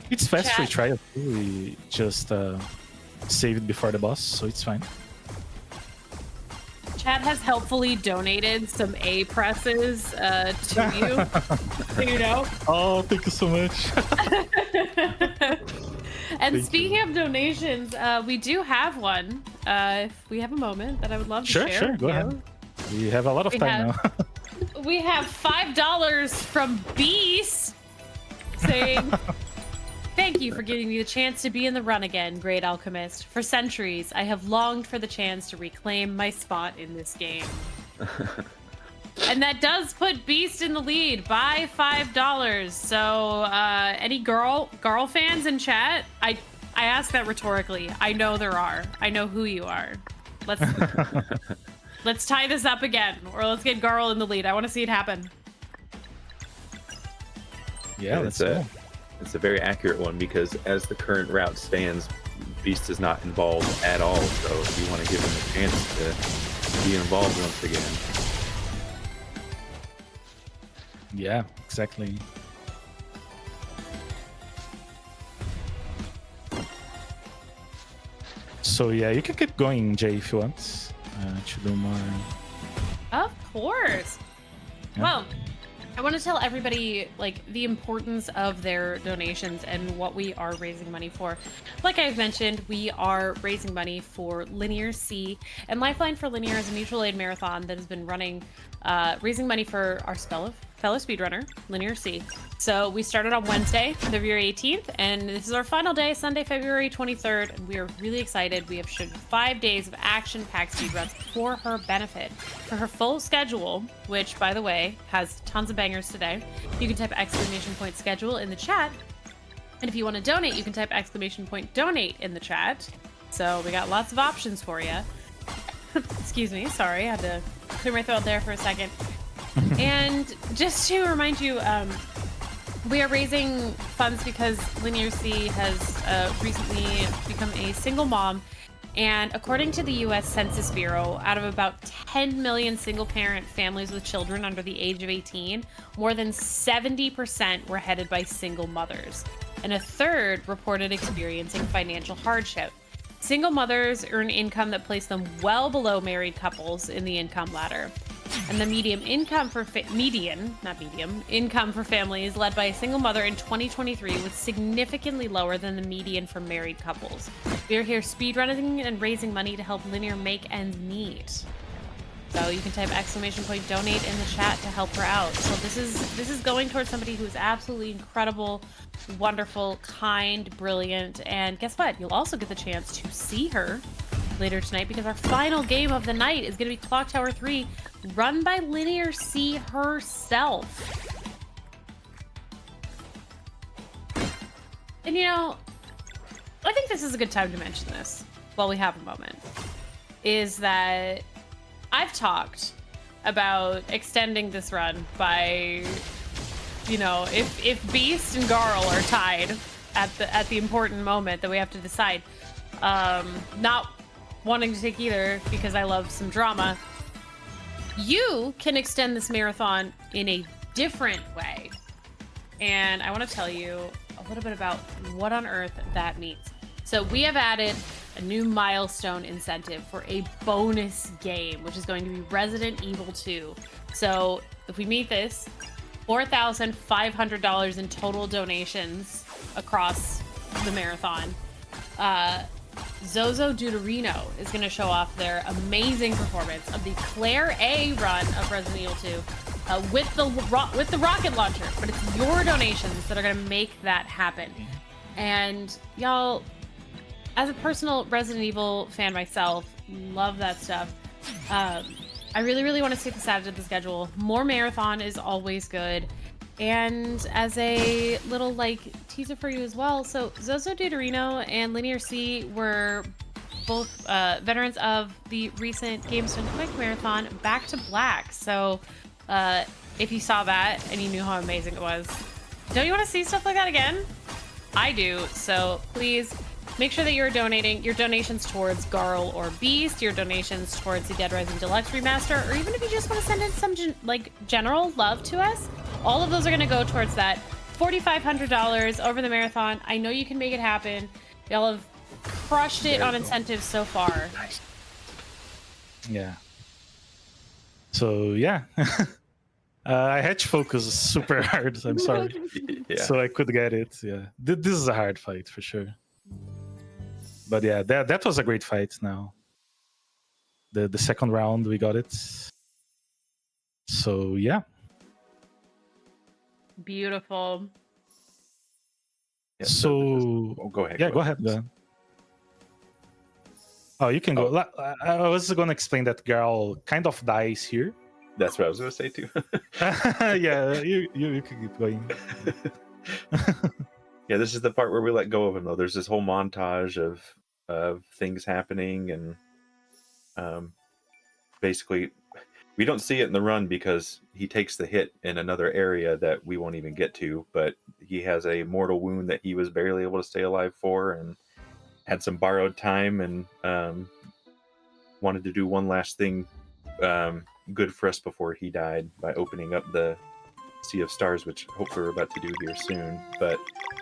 It's fast Chat. retry. We just saved before the boss, so it's fine. Chat has helpfully donated some A presses to you. So you know. Oh, thank you so much. And Thank speaking of donations, we do have one. If we have a moment that I would love to Sure, share. sure, with go you. ahead. We have a lot of We time have- now. We have $5 from Beast saying, "Thank you for giving me the chance to be in the run again, Great Alchemist. For centuries, I have longed for the chance to reclaim my spot in this game." And that does put Beast in the lead by $5. So any girl fans in chat, I ask that rhetorically. I know there are. I know who you are. Let's tie this up again, or let's get Garl in the lead. I want to see it happen. Yeah, let's go. It's a very accurate one, because as the current route stands, Beast is not involved at all. So if you want to give him a chance to be involved once again. Yeah, exactly. So yeah, you can keep going, Jay, if you want to do more. Of course. Yeah. Well, I want to tell everybody like the importance of their donations and what we are raising money for. Like I've mentioned, we are raising money for LinearC, and Lifeline for Linear is a mutual aid marathon that has been running, raising money for our fellow speedrunner, LinearC. So we started on Wednesday, February 18th, and this is our final day, Sunday, February 23rd. And we are really excited. We have shown 5 days of action-packed speedruns for her benefit. For her full schedule, which, by the way, has tons of bangers today, you can type !schedule in the chat. And if you want to donate, you can type !donate in the chat. So we got lots of options for you. Excuse me, sorry, I had to clear my throat there for a second. And just to remind you, we are raising funds because LinearC has recently become a single mom, And according to the US Census Bureau, out of about 10 million single-parent families with children under the age of 18, more than 70% were headed by single mothers, and a third reported experiencing financial hardship. Single mothers earn income that placed them well below married couples in the income ladder. And the median income for income for families led by a single mother in 2023 was significantly lower than the median for married couples. We are here speedrunning and raising money to help Linear make ends meet. So you can type !donate in the chat to help her out. So this is going towards somebody who is absolutely incredible, wonderful, kind, brilliant, and guess what? You'll also get the chance to see her later tonight because our final game of the night is going to be Clock Tower 3, run by LinearC herself. And you know, I think this is a good time to mention this while we have a moment, is that I've talked about extending this run by, you know, if Beast and Garl are tied at the important moment that we have to decide, not wanting to take either because I love some drama, you can extend this marathon in a different way. And I want to tell you a little bit about what on earth that means. So we have added a new milestone incentive for a bonus game, which is going to be Resident Evil 2. So if we meet this, $4,500 in total donations across the marathon. Zozo Deuterino is going to show off their amazing performance of the Claire A run of Resident Evil 2 with the rocket launcher. But it's your donations that are going to make that happen. And y'all, as a personal Resident Evil fan myself, love that stuff. I really, really want to see this added to the schedule. More marathon is always good. And as a little teaser for you as well, so Zozo Deuterino and LinearC were both veterans of the recent Games Done Quick marathon, Back to Black. So if you saw that and you knew how amazing it was, don't you want to see stuff like that again? I do. So please make sure that you're donating your donations towards Garl or Beast, your donations towards the Dead Rising Deluxe Remaster, or even if you just want to send in some general love to us, all of those are going to go towards that $4,500 over the marathon. I know you can make it happen. Y'all have crushed it on incentives so far. Nice. Yeah. So yeah, I had to focus super hard. I'm sorry. Yeah. So I could get it. Yeah, this is a hard fight for sure. But yeah, that was a great fight. Now, the second round we got it. So yeah. Beautiful. Yeah, so go ahead. Yeah, go ahead. Oh, you can go. I was going to explain that Garl kind of dies here. That's what I was going to say too. Yeah, you can keep going. Yeah, this is the part where we let go of him, though. There's this whole montage of things happening, and basically, we don't see it in the run because he takes the hit in another area that we won't even get to, but he has a mortal wound that he was barely able to stay alive for, and had some borrowed time, and wanted to do one last thing good for us before he died by opening up the Sea of Stars, which hopefully we're about to do here soon. But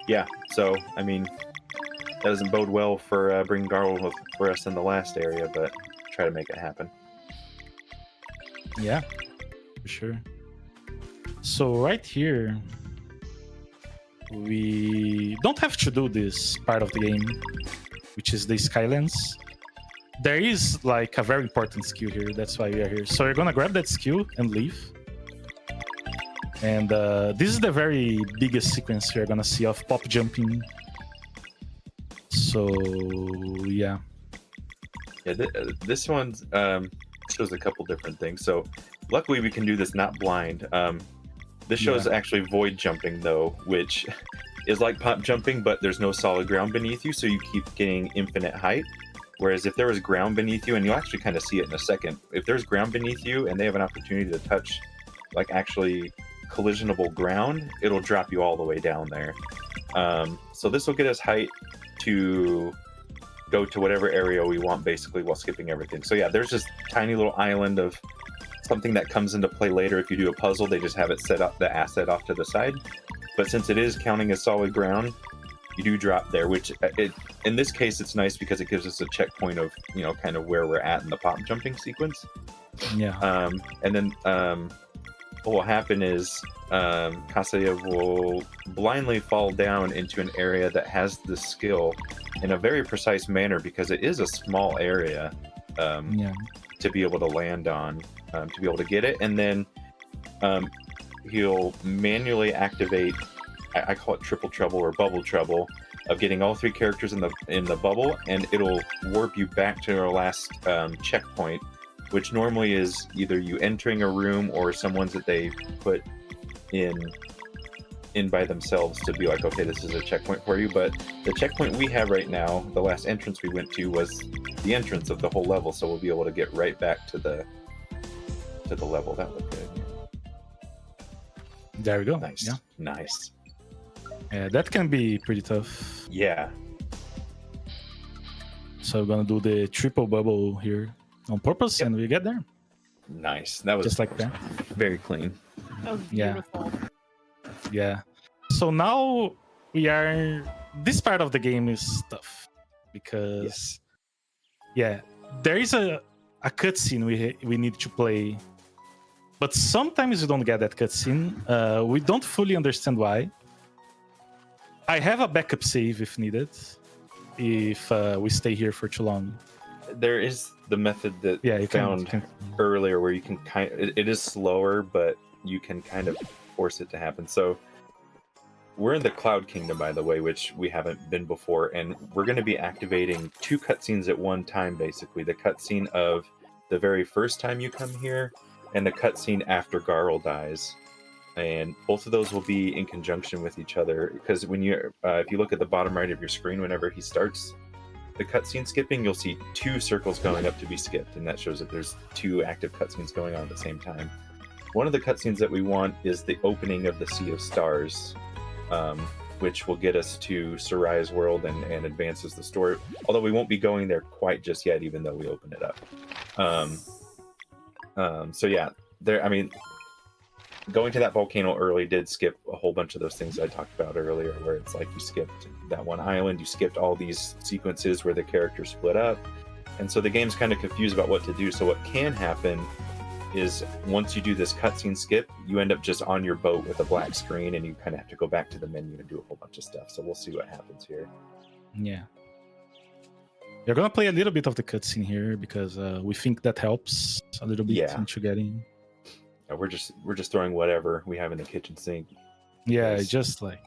yeah, so I mean, that doesn't bode well for bringing Garl for us in the last area, but try to make it happen. Yeah, for sure. So right here, we don't have to do this part of the game, which is the Skylands. There is a very important skill here. That's why we are here. So you're gonna grab that skill and leave. And this is the very biggest sequence you're gonna see of pop jumping. So yeah. Yeah, this one shows a couple different things. So luckily we can do this not blind. This shows actually void jumping though, which is like pop jumping, but there's no solid ground beneath you, so you keep getting infinite height. Whereas if there was ground beneath you, and you'll actually kind of see it in a second, if there's ground beneath you and they have an opportunity to touch actually collisionable ground, it'll drop you all the way down there. So this will get us height to go to whatever area we want basically while skipping everything. So yeah, there's this tiny little island of something that comes into play later. If you do a puzzle, they just have it set up, the asset off to the side. But since it is counting as solid ground, you do drop there, which in this case, it's nice because it gives us a checkpoint of, you know, kind of where we're at in the pop jumping sequence. Yeah. And then what will happen is Kasayev will blindly fall down into an area that has the skill in a very precise manner because it is a small area to be able to land on, to be able to get it. And then he'll manually activate, I call it triple trouble or bubble trouble, of getting all 3 characters in the bubble, and it'll warp you back to our last checkpoint, which normally is either you entering a room or someone's that they put in by themselves to be like, okay, this is a checkpoint for you. But the checkpoint we have right now, the last entrance we went to, was the entrance of the whole level, so we'll be able to get right back to the level. That looked good. There we go. Nice. Yeah. Nice. Yeah, that can be pretty tough. Yeah. So we're gonna do the triple bubble here on purpose, and we get there. Nice. That was Just like that. very clean. That was Yeah. beautiful. Yeah. So now we are. This part of the game is tough because, yeah, there is a cutscene we need to play, but sometimes we don't get that cutscene. We don't fully understand why. I have a backup save if needed, if we stay here for too long. There is the method that Yeah, you found earlier where you can it is slower, but you can kind of force it to happen. So we're in the Cloud Kingdom, by the way, which we haven't been before, and we're going to be activating 2 cutscenes at one time, basically. The cutscene of the very first time you come here, and the cutscene after Garl dies. And both of those will be in conjunction with each other, because when you if you look at the bottom right of your screen, whenever he starts the cutscene skipping, you'll see 2 circles going up to be skipped, and that shows that there's 2 active cutscenes going on at the same time. One of the cutscenes that we want is the opening of the Sea of Stars, which will get us to Sarai's world and advances the story. Although we won't be going there quite just yet, even though we open it up. So yeah, there. I mean, going to that volcano early did skip a whole bunch of those things I talked about earlier, where it's like you skipped that one island, you skipped all these sequences where the characters split up, and so the game's kind of confused about what to do. So what can happen is once you do this cutscene skip, you end up just on your boat with a black screen, and you kind of have to go back to the menu and do a whole bunch of stuff. So we'll see what happens here. Yeah. We're gonna play a little bit of the cutscene here because we think that helps a little bit into getting. We're just throwing whatever we have in the kitchen sink. Yeah, Yes. just like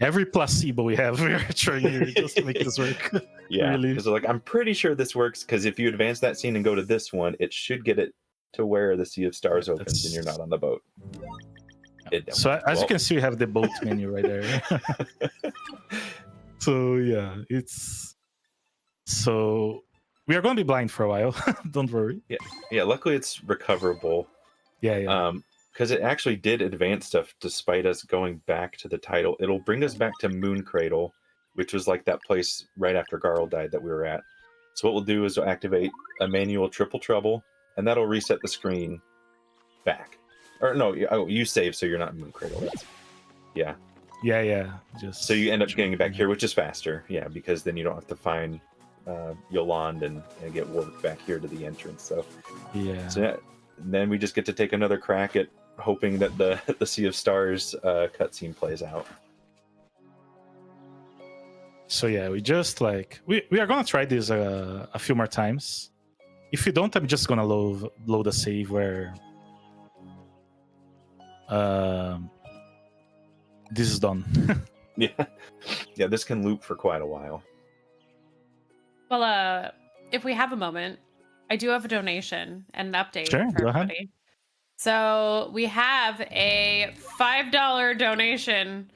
every placebo we have, we're trying here just to make this work. Yeah, Really. because like I'm pretty sure this works, because if you advance that scene and go to this one, it should get it to where the Sea of Stars opens and you're not on the boat. So as you can see, we have the boat menu right there. So yeah, so we are going to be blind for a while. Don't worry. Yeah, luckily it's recoverable. Yeah. Because it actually did advance stuff despite us going back to the title. It'll bring us back to Moon Cradle, which was like that place right after Garl died that we were at. So what we'll do is we'll activate a manual triple trouble, and that'll reset the screen back. Or no, you save, so you're not in Moon Cradle. Yeah. Just So you end up getting back here, which is faster. Yeah, because then you don't have to find Yolande and get warped back here to the entrance. So yeah. So then we just get to take another crack at hoping that the Sea of Stars cutscene plays out. So yeah, we just like we are gonna try this a few more times. If you don't, I'm just gonna load a save where this is done. Yeah, this can loop for quite a while. Well, if we have a moment, I do have a donation and an update Sure, for go ahead. everybody. So we have a $5 donation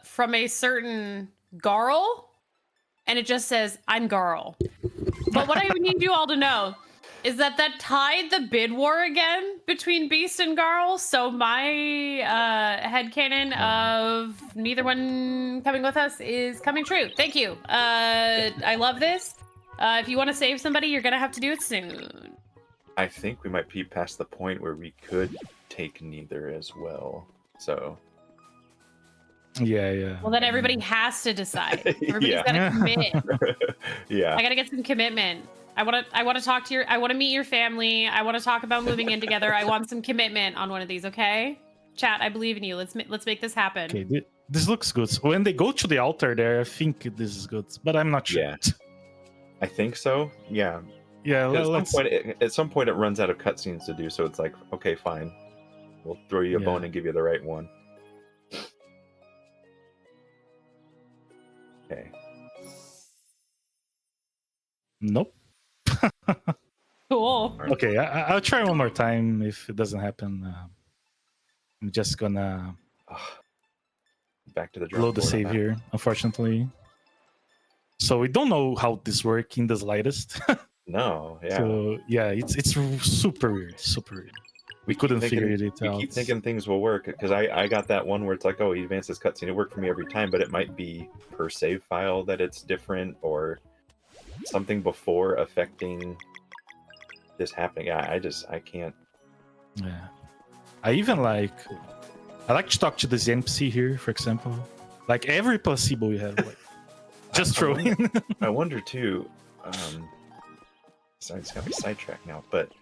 from a certain Garl, and it just says, "I'm Garl." But what I need you all to know is that tied the bid war again between Beast and Garl. So my headcanon of neither one coming with us is coming true. Thank you. I love this. If you want to save somebody, you're gonna have to do it soon. I think we might be past the point where we could take neither as well. So Yeah. Well, then everybody has to decide. Everybody's Yeah. gotta commit. yeah. I gotta get some commitment. I wanna talk to I wanna meet your family. I wanna talk about moving in together. I want some commitment on one of these, okay? Chat, I believe in you. Let's make this happen. Okay, this looks good. So when they go to the altar there, I think this is good, but I'm not sure. Yeah. I think so. Yeah. Yeah, At some point, it runs out of cutscenes to do, so it's like, okay, fine. We'll throw you a bone and give you the right one. Okay. Nope. Cool. Okay, I'll try one more time. If it doesn't happen, I'm just gonna Back to the drawing load the board on save that. here, unfortunately. So we don't know how this works in the slightest. No, yeah. So yeah, it's super weird, super weird. We couldn't figure it We out. keep thinking things will work because I got that one where it's like, oh, he advances cutscene. It worked for me every time, but it might be per save file that it's different or something before affecting this happening. Yeah, I can't. Yeah, I like to talk to the NPC here, for example. Like every placebo we have, like just throw in. I wonder too. So I just got me sidetracked now, but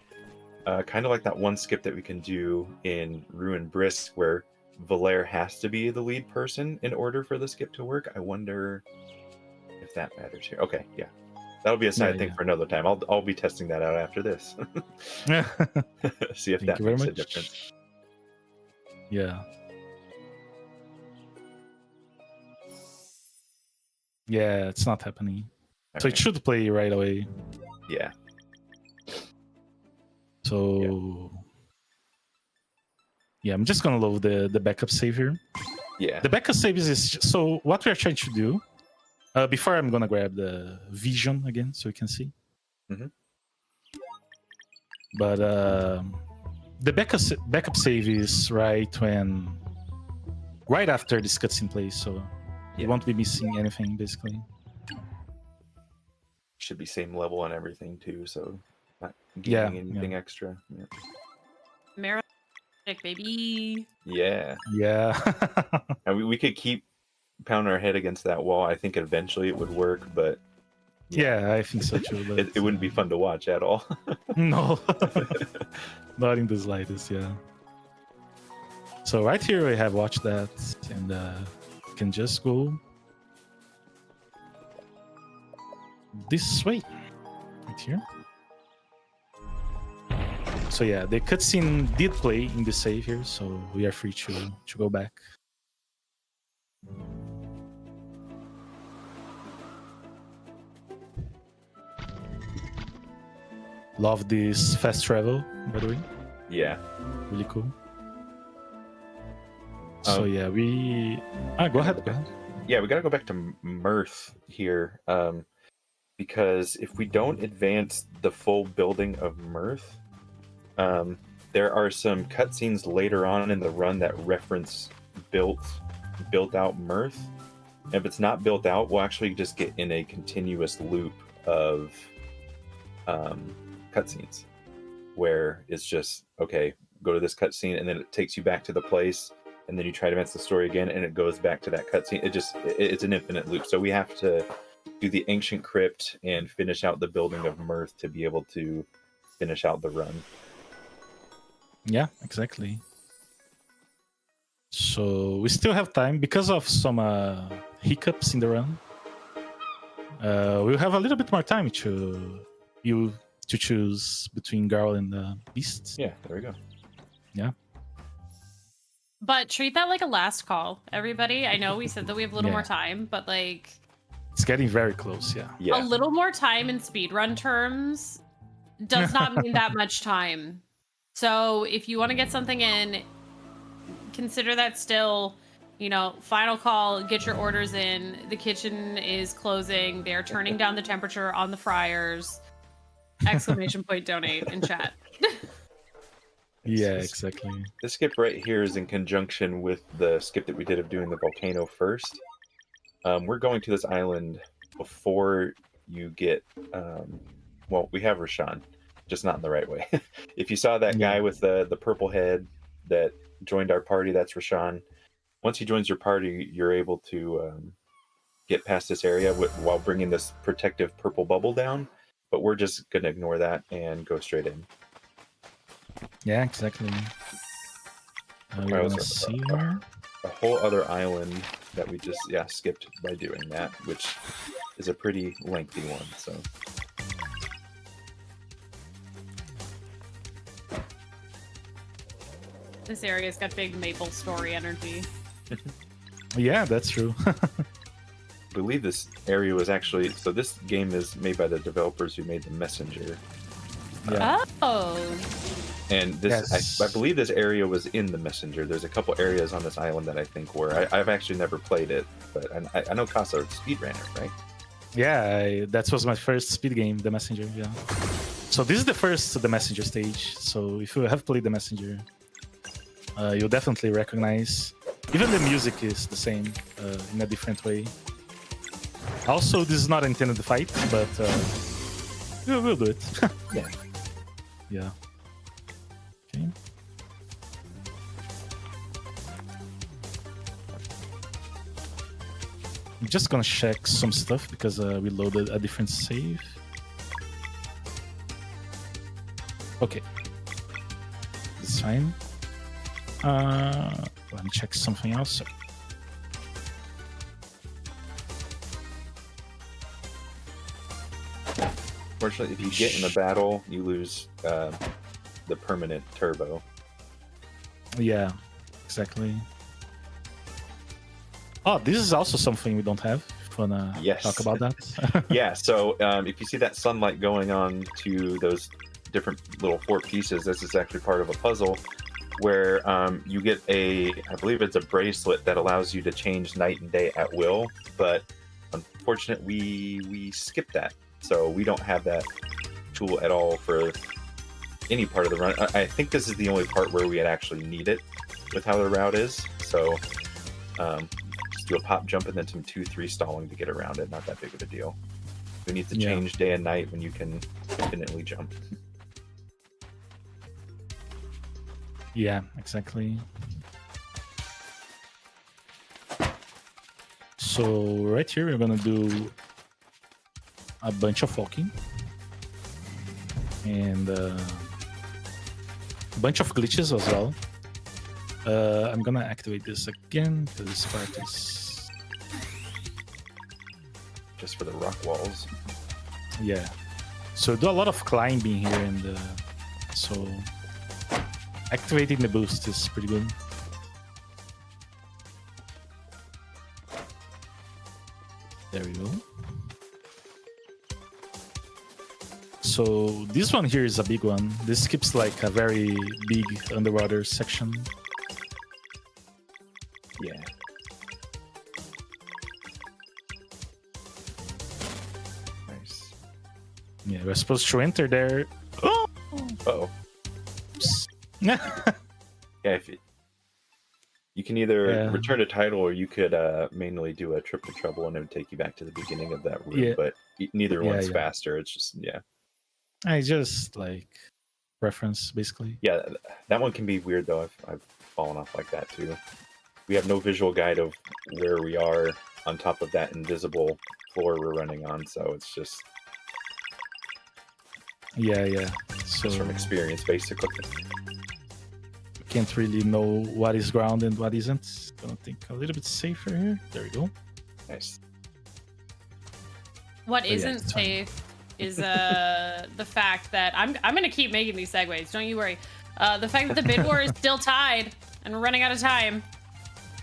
kind of like that one skip that we can do in Ruin Brisk, where Valere has to be the lead person in order for the skip to work. I wonder if that matters here. Okay, yeah, that'll be a side thing for another time. I'll be testing that out after this. See if that makes a difference. Yeah. Yeah, it's not happening. So it should play right away. Yeah. So yeah, I'm just gonna load the backup save here. Yeah. The backup save is so what we are trying to do. Before I'm gonna grab the vision again so you can see. Mm-hmm. But the backup save is right after this cutscene plays, so you won't be missing anything basically. Should be same level on everything too, so not gaining anything extra. Yeah. Marathon, baby. Yeah. And we could keep pounding our head against that wall. I think eventually it would work, but yeah, I think so too. But it wouldn't be fun to watch at all. No, not in the slightest. Yeah. So right here we have watched that, and you can just go this way, right here. So yeah, the cutscene did play in the save here, so we are free to go back. Love this fast travel, by the way. Yeah. Really cool. So yeah, go ahead. Yeah, we gotta go back to Mirth here, because if we don't advance the full building of Mirth, there are some cutscenes later on in the run that reference built out Mirth. And if it's not built out, we'll actually just get in a continuous loop of cutscenes where it's just, okay, go to this cutscene and then it takes you back to the place and then you try to advance the story again and it goes back to that cutscene. It's an infinite loop. So we have to do the ancient crypt and finish out the building of Mirth to be able to finish out the run. Yeah, exactly. So we still have time because of some hiccups in the run. We'll have a little bit more time to choose between Garl and the Beasts. Yeah, there we go. Yeah. But treat that like a last call, everybody. I know we said that we have a little more time, but like it's getting very close. A little more time in speedrun terms does not mean that much time. So if you want to get something in, consider that still, final call, get your orders in. The kitchen is closing. They're turning down the temperature on the fryers. Exclamation point donate in chat. Yeah, exactly. This skip right here is in conjunction with the skip that we did of doing the volcano first. We're going to this island before you get... well, we have Rashawn, just not in the right way. If you saw that guy with the purple head that joined our party, that's Rashawn. Once he joins your party, you're able to get past this area while bringing this protective purple bubble down. But we're just going to ignore that and go straight in. Yeah, exactly. We're gonna see here. A whole other island that we just skipped by doing that, which is a pretty lengthy one. So This area's got big Maple Story energy. Yeah, that's true. I believe this area was actually... So this game is made by the developers who made The Messenger. Yeah. Oh. And this, Yes. I believe this area was in The Messenger. There's a couple areas on this island that I think were... I've actually never played it, but I know Casa speedrunner, right? Yeah, that was my first speed game, The Messenger. Yeah. So this is the first The Messenger stage. So if you have played The Messenger, you'll definitely recognize. Even the music is the same in a different way. Also, this is not intended to fight, but we'll do it. Yeah. Yeah. Okay. I'm just gonna check some stuff because we loaded a different save. Okay. It's fine. Let me check something else. Fortunately, if you get in a battle, you lose the permanent turbo. Yeah, exactly. Oh, this is also something we don't have. If you wanna talk about that? Yeah, so if you see that sunlight going on to those different little 4 pieces, this is actually part of a puzzle where you get I believe it's a bracelet that allows you to change night and day at will, but unfortunately we skipped that. So we don't have that tool at all for any part of the run. I think this is the only part where we had actually need it with how the route is. So just do a pop jump and then some 2-3 stalling to get around it. Not that big of a deal. Who needs to change day and night when you can infinitely jump? Yeah, exactly. So right here we're gonna do a bunch of walking and a bunch of glitches as well. I'm gonna activate this again because this part is just for the rock walls. Yeah. So do a lot of climbing here, and so activating the boost is pretty good. There we go. So this one here is a big one. This skips like a very big underwater section. Yeah. Nice. Yeah, we're supposed to enter there. Oh! Uh-oh. Yeah, if you can either return to title or you could manually do a triple trouble and it would take you back to the beginning of that room, but neither one's faster. It's just, I just like preference basically. Yeah, that one can be weird though. I've fallen off like that too. We have no visual guide of where we are on top of that invisible floor we're running on, so it's just So just from experience basically. Can't really know what is ground and what isn't. Gonna think a little bit safer here. There we go. Nice. What isn't safe is the fact that I'm gonna keep making these segues. Don't you worry. The fact that the bid war is still tied and we're running out of time.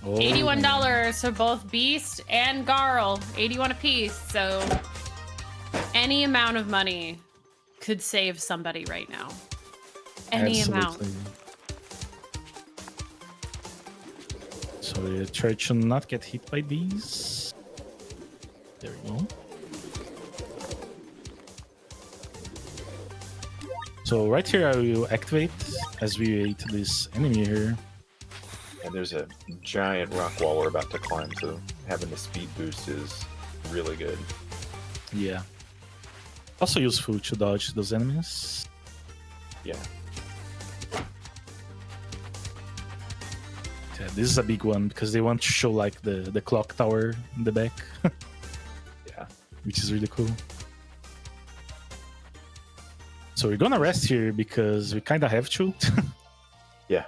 $81 for both Beast and Garl. 81 apiece. So any amount of money could save somebody right now. Any amount. So we try to not get hit by these. There we go. So right here, I will activate as we wait this enemy here. And there's a giant rock wall we're about to climb, so having the speed boost is really good. Yeah. Also useful to dodge those enemies. Yeah. Yeah, this is a big one because they want to show like the clock tower in the back. Yeah. Which is really cool. So we're gonna rest here because we kind of have to. Yeah.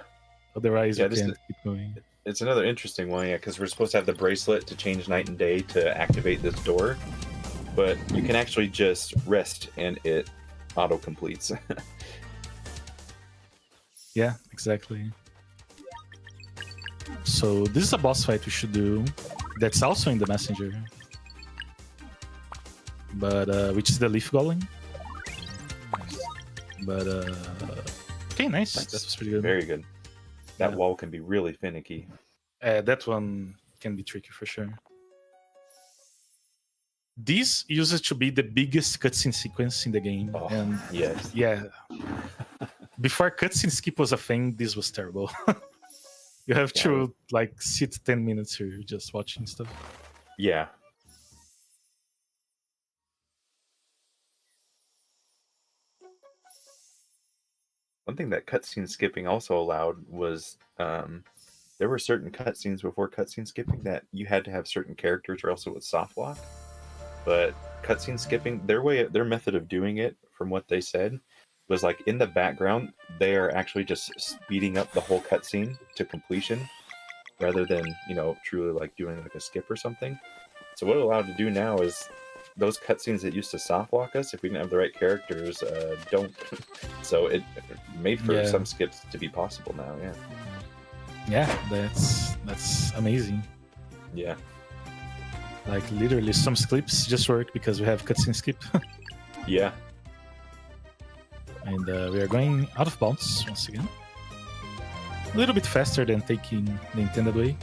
Otherwise, Yeah, we can't keep going. It's another interesting one, yeah, because we're supposed to have the bracelet to change night and day to activate this door, but you can actually just rest and it auto completes. Yeah, exactly. So this is a boss fight we should do. That's also in the messenger, but which is the leaf golem. But okay, nice. That's pretty good. Very good. That Yeah. wall can be really finicky. That one can be tricky for sure. This uses to be the biggest cutscene sequence in the game, Oh, and yes. yeah, before cutscene skip was a thing, this was terrible. You have to like sit 10 minutes here just watching stuff. Yeah. One thing that cutscene skipping also allowed was there were certain cutscenes before cutscene skipping that you had to have certain characters or else it would soft lock. But cutscene skipping, their method of doing it, from what they said, was like in the background they are actually just speeding up the whole cutscene to completion, rather than truly like doing like a skip or something. So what it allowed to do now is those cutscenes that used to soft lock us if we didn't have the right characters don't. So it made for some skips to be possible now. Yeah, that's amazing. Yeah. Like literally some skips just work because we have cutscene skip. Yeah. And we are going out of bounds once again. A little bit faster than taking the intended way.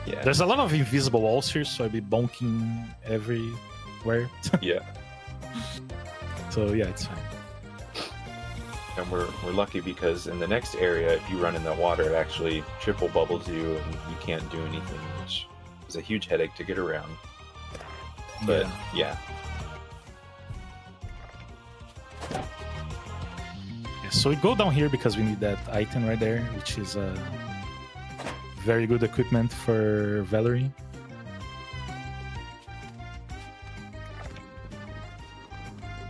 Yeah. There's a lot of invisible walls here, so I'll be bonking everywhere. Yeah. So yeah, it's fine. And we're lucky because in the next area, if you run in the water, it actually triple bubbles you and you can't do anything, which is a huge headache to get around. But yeah. So we go down here because we need that item right there, which is very good equipment for Valerie.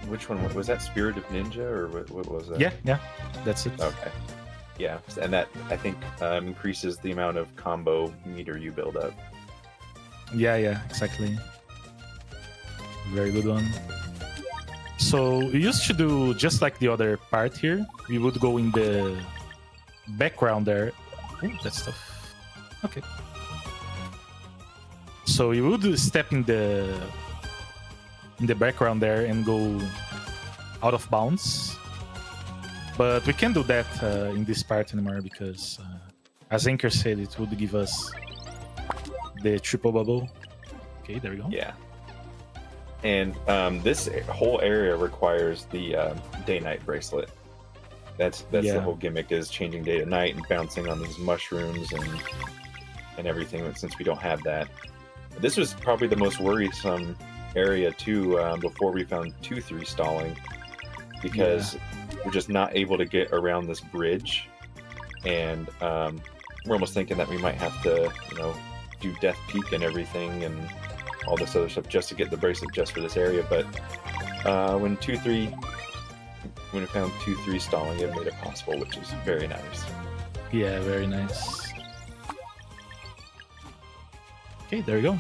Which one was that? Spirit of Ninja, or what was that? Yeah, that's it. Okay. Yeah, and that I think increases the amount of combo meter you build up. Yeah, exactly. Very good one. So we used to do just like the other part here. We would go in the background there. Ooh, that stuff. Okay. So you would step in the background there and go out of bounds. But we can't do that in this part anymore because, as Anchor said, it would give us the triple bubble. Okay, there we go. Yeah. And this whole area requires the day-night bracelet. That's the whole gimmick, is changing day to night and bouncing on these mushrooms and everything. Since we don't have that, this was probably the most worrisome area too before we found 2-3 stalling, because we're just not able to get around this bridge, and we're almost thinking that we might have to do Death Peak and everything and all this other stuff just to get the bracelet just for this area. But when we found 2-3 stalling, it made it possible, which is very nice. Yeah, very nice. Okay, there we go.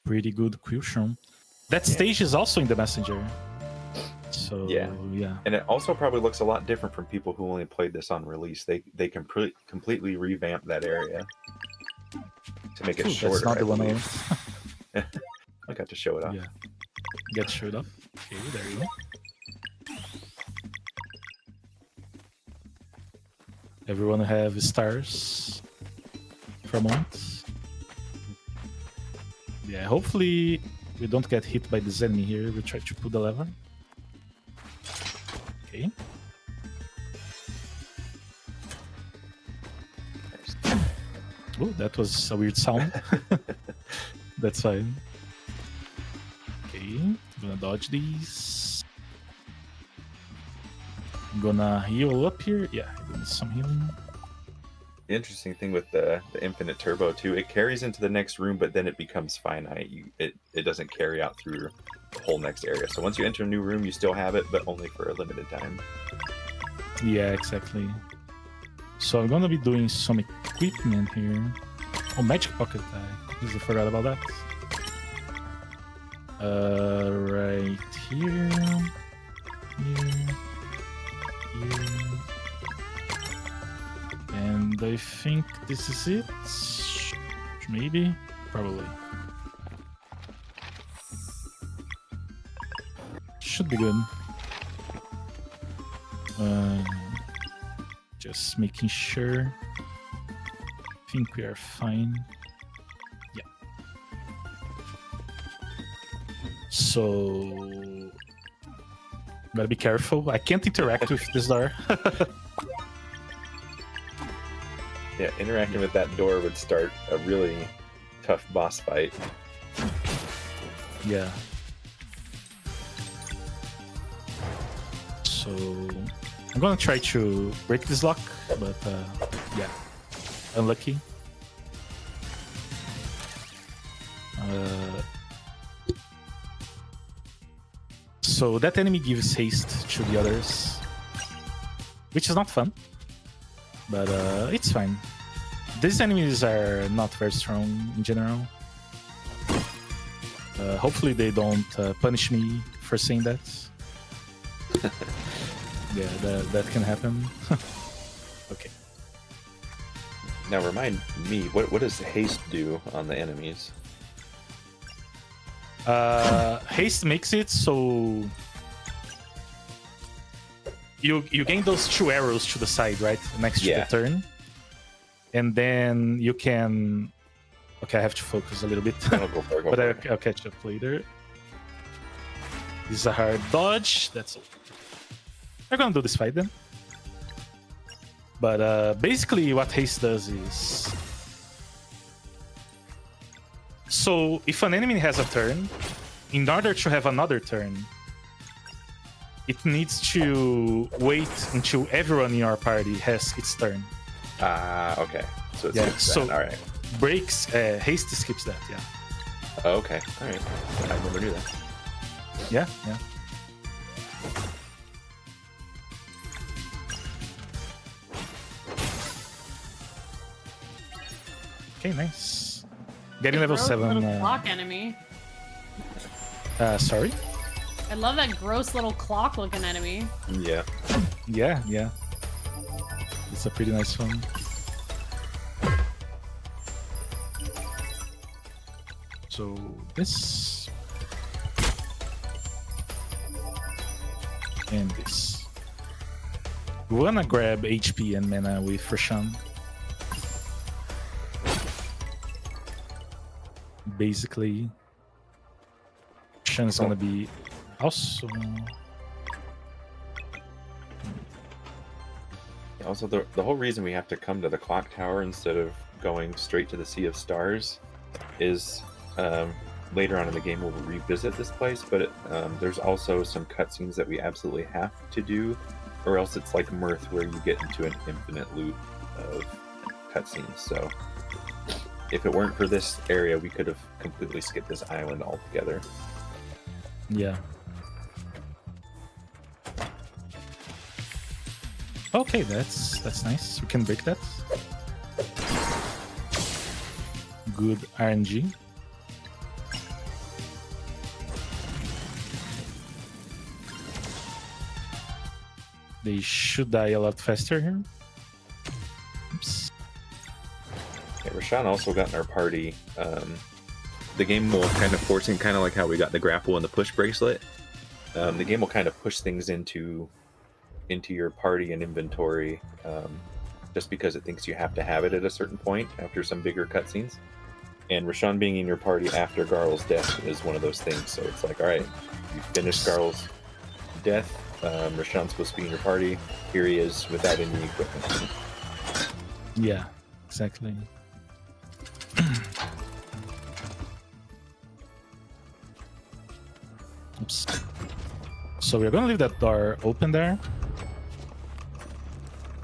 Pretty good cushion. That stage is also in the messenger. So yeah. And it also probably looks a lot different from people who only played this on release. They completely revamp that area to make it shorter. That's not the one I I got to show it off. Yeah. Get showed up. Okay, there you go. Everyone have stars for a moment. Yeah, hopefully we don't get hit by this enemy here, we try to pull the lever. Okay. Oh, that was a weird sound. That's fine. Okay, I'm gonna dodge these. I'm gonna heal up here. Yeah, some healing. The interesting thing with the infinite turbo too, it carries into the next room, but then it becomes finite. It doesn't carry out through the whole next area. So once you enter a new room, you still have it, but only for a limited time. Yeah, exactly. So I'm gonna be doing some equipment here. Oh, magic pocket! I completely forgot about that. Right here, here. And I think this is it. Maybe, probably. Should be good. Just making sure. I think we are fine. Yeah. So gotta be careful. I can't interact with this door. Yeah, interacting with that door would start a really tough boss fight. Yeah. So I'm gonna try to break this lock, but yeah, unlucky. So that enemy gives haste to the others, which is not fun, but it's fine. These enemies are not very strong in general. Hopefully they don't punish me for saying that. Yeah, that can happen. Okay. Now remind me, what does haste do on the enemies? Haste makes it so you gain those 2 arrows to the side, right, next to the turn, and then you can. Okay, I have to focus a little bit, but I'll catch up later. This is a hard dodge. That's all. We're gonna do this fight then. But basically, what haste does is. So, if an enemy has a turn, in order to have another turn, it needs to wait until everyone in your party has its turn. Okay. So it skips so that. All right. Breaks, haste skips that, yeah. Oh, okay. All right. I never knew that. Yeah, yeah. Okay, nice. Getting level 7. Little clock enemy. Sorry? I love that gross little clock-looking enemy. Yeah. Yeah. It's a pretty nice one. So this and this. We wanna grab HP and mana with Rashan. Basically, Rashan's gonna be also. Also, the whole reason we have to come to the clock tower instead of going straight to the Sea of Stars is later on in the game we'll revisit this place, but there's also some cutscenes that we absolutely have to do, or else it's like Mirth where you get into an infinite loop of cutscenes. So if it weren't for this area, we could have completely skipped this island altogether. Yeah. Okay, that's nice. We can break that. Good RNG. They should die a lot faster here. Oops. Yeah, Rashan also got in our party. The game will kind of forcing, kind of like how we got the grapple and the push bracelet. The game will kind of push things into your party and inventory, just because it thinks you have to have it at a certain point after some bigger cutscenes. And Rashawn being in your party after Garl's death is one of those things. So it's like, all right, you finished Garl's death. Rashawn's supposed to be in your party. Here he is without any equipment. Yeah, exactly. Oops. So we're gonna leave that door open there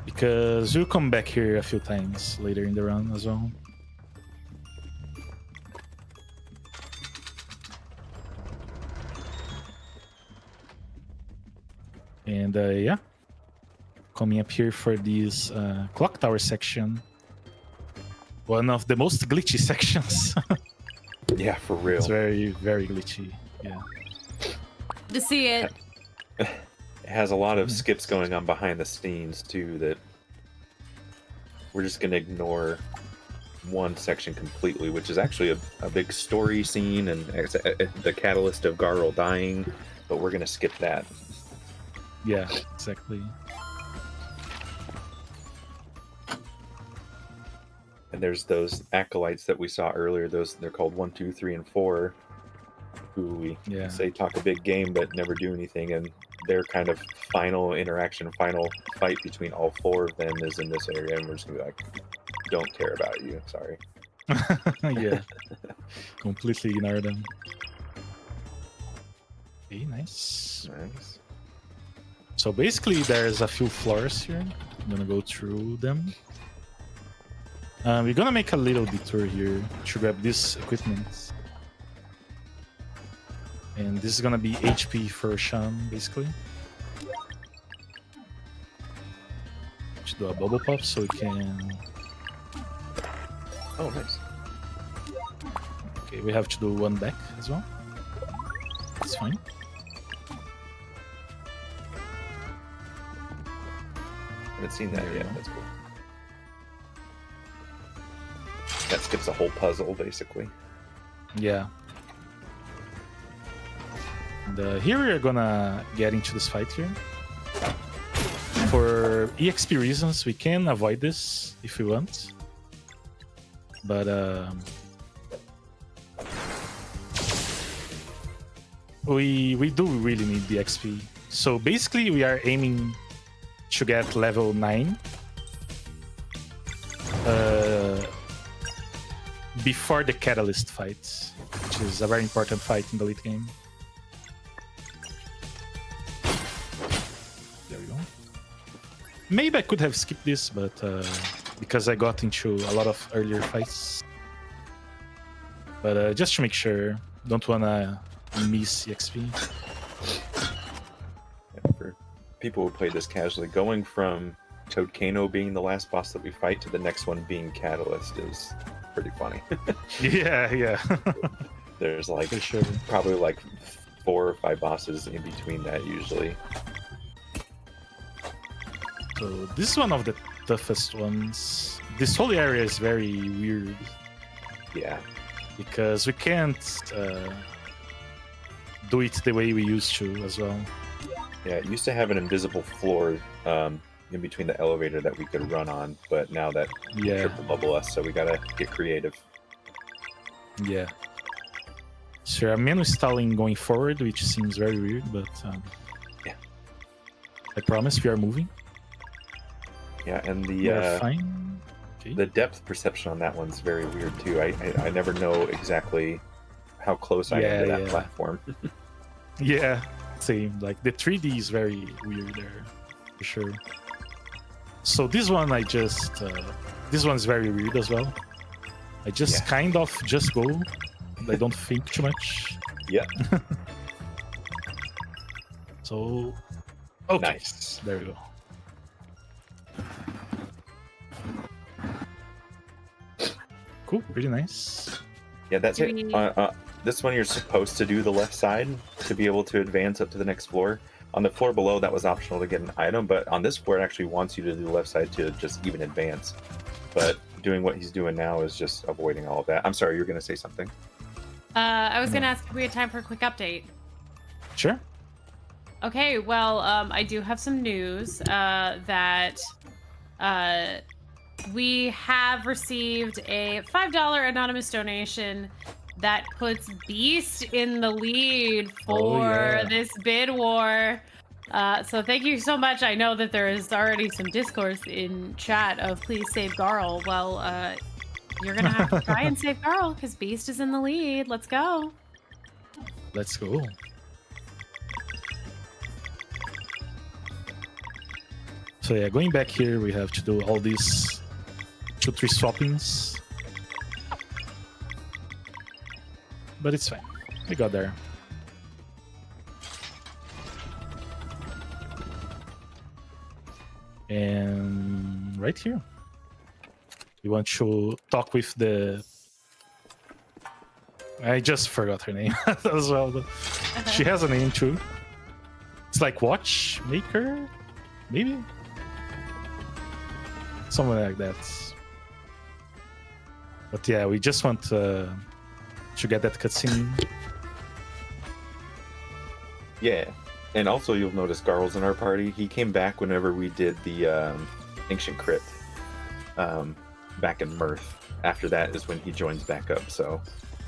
because we'll come back here a few times later in the run as well. And yeah, coming up here for this clock tower section. One of the most glitchy sections. Yeah, for real. It's very, very glitchy. Yeah. To see it. It has a lot of skips going on behind the scenes too that we're just going to ignore one section completely, which is actually a big story scene and the catalyst of Garl dying, but we're going to skip that. Yeah, exactly. And there's those acolytes that we saw earlier. They're called 1, 2, 3, and 4, who we say talk a big game but never do anything. And their kind of final interaction, final fight between all 4 of them is in this area, and we're just gonna be like, "Don't care about you. Sorry." Yeah, completely ignore them. Okay, nice. Nice. So basically, there's a few floors here. I'm gonna go through them. We're gonna make a little detour here to grab this equipment. And this is gonna be HP for Sean, basically. Let's do a bubble pop so we can... Oh, nice. Okay, we have to do one back as well. That's fine. Haven't seen that yet. That's cool. That skips a whole puzzle, basically. Yeah. And here we are gonna get into this fight here. For EXP reasons, we can avoid this if we want. But we do really need the XP. So basically, we are aiming to get level 9. Before the Catalyst fight, which is a very important fight in the late game. There we go. Maybe I could have skipped this, but because I got into a lot of earlier fights. But just to make sure, don't wanna miss EXP. Yeah, for people who play this casually, going from Toadcano being the last boss that we fight to the next one being Catalyst is pretty funny. Yeah. There's like For sure. probably like 4 or 5 bosses in between that usually. So this is one of the toughest ones. This whole area is very weird Yeah. because we can't do it the way we used to as well. Yeah, it used to have an invisible floor in between the elevator that we could run on, but now that triple bubble us, so we gotta get creative. Yeah. So I'm installing going forward, which seems very weird, but yeah. I promise we are moving. Yeah, and We are fine. Okay. the depth perception on that one's very weird too. I never know exactly how close I am to that platform. Yeah, same. Like the 3D is very weird there, for sure. So this one this one's very weird as well. I just kind of just go. I don't think too much. Yeah. So, okay. Nice. There we go. Cool, pretty nice. Yeah, that's it. This one you're supposed to do the left side to be able to advance up to the next floor. On the floor below, that was optional to get an item, but on this floor, it actually wants you to do the left side to just even advance. But doing what he's doing now is just avoiding all of that. I'm sorry, you were going to say something. I was going to ask if we had time for a quick update. Sure. Okay, well, I do have some news that we have received a $5 anonymous donation that puts Beast in the lead for this bid war. So thank you so much. I know that there is already some discourse in chat of please save Garl. Well, you're gonna have to try and save Garl because Beast is in the lead. Let's go. Let's go. So yeah, going back here, we have to do all these 2-3 swappings. But it's fine. We got there. And right here, we want to talk with the... I just forgot her name as well. But she has a name too. It's like Watchmaker, maybe? Something like that. But yeah, we just want to get that cutscene. Yeah, and also you'll notice Garl's in our party. He came back whenever we did the Ancient Crypt back in Mirth. After that is when he joins back up. So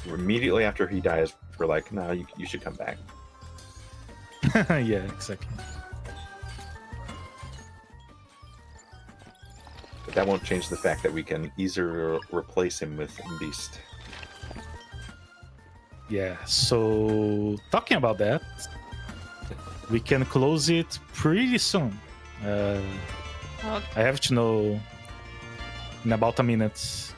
immediately after he dies, we're like, no, you should come back. Yeah, exactly. But that won't change the fact that we can easily replace him with Beast. Yeah, so talking about that, we can close it pretty soon. I have to know in about a minute.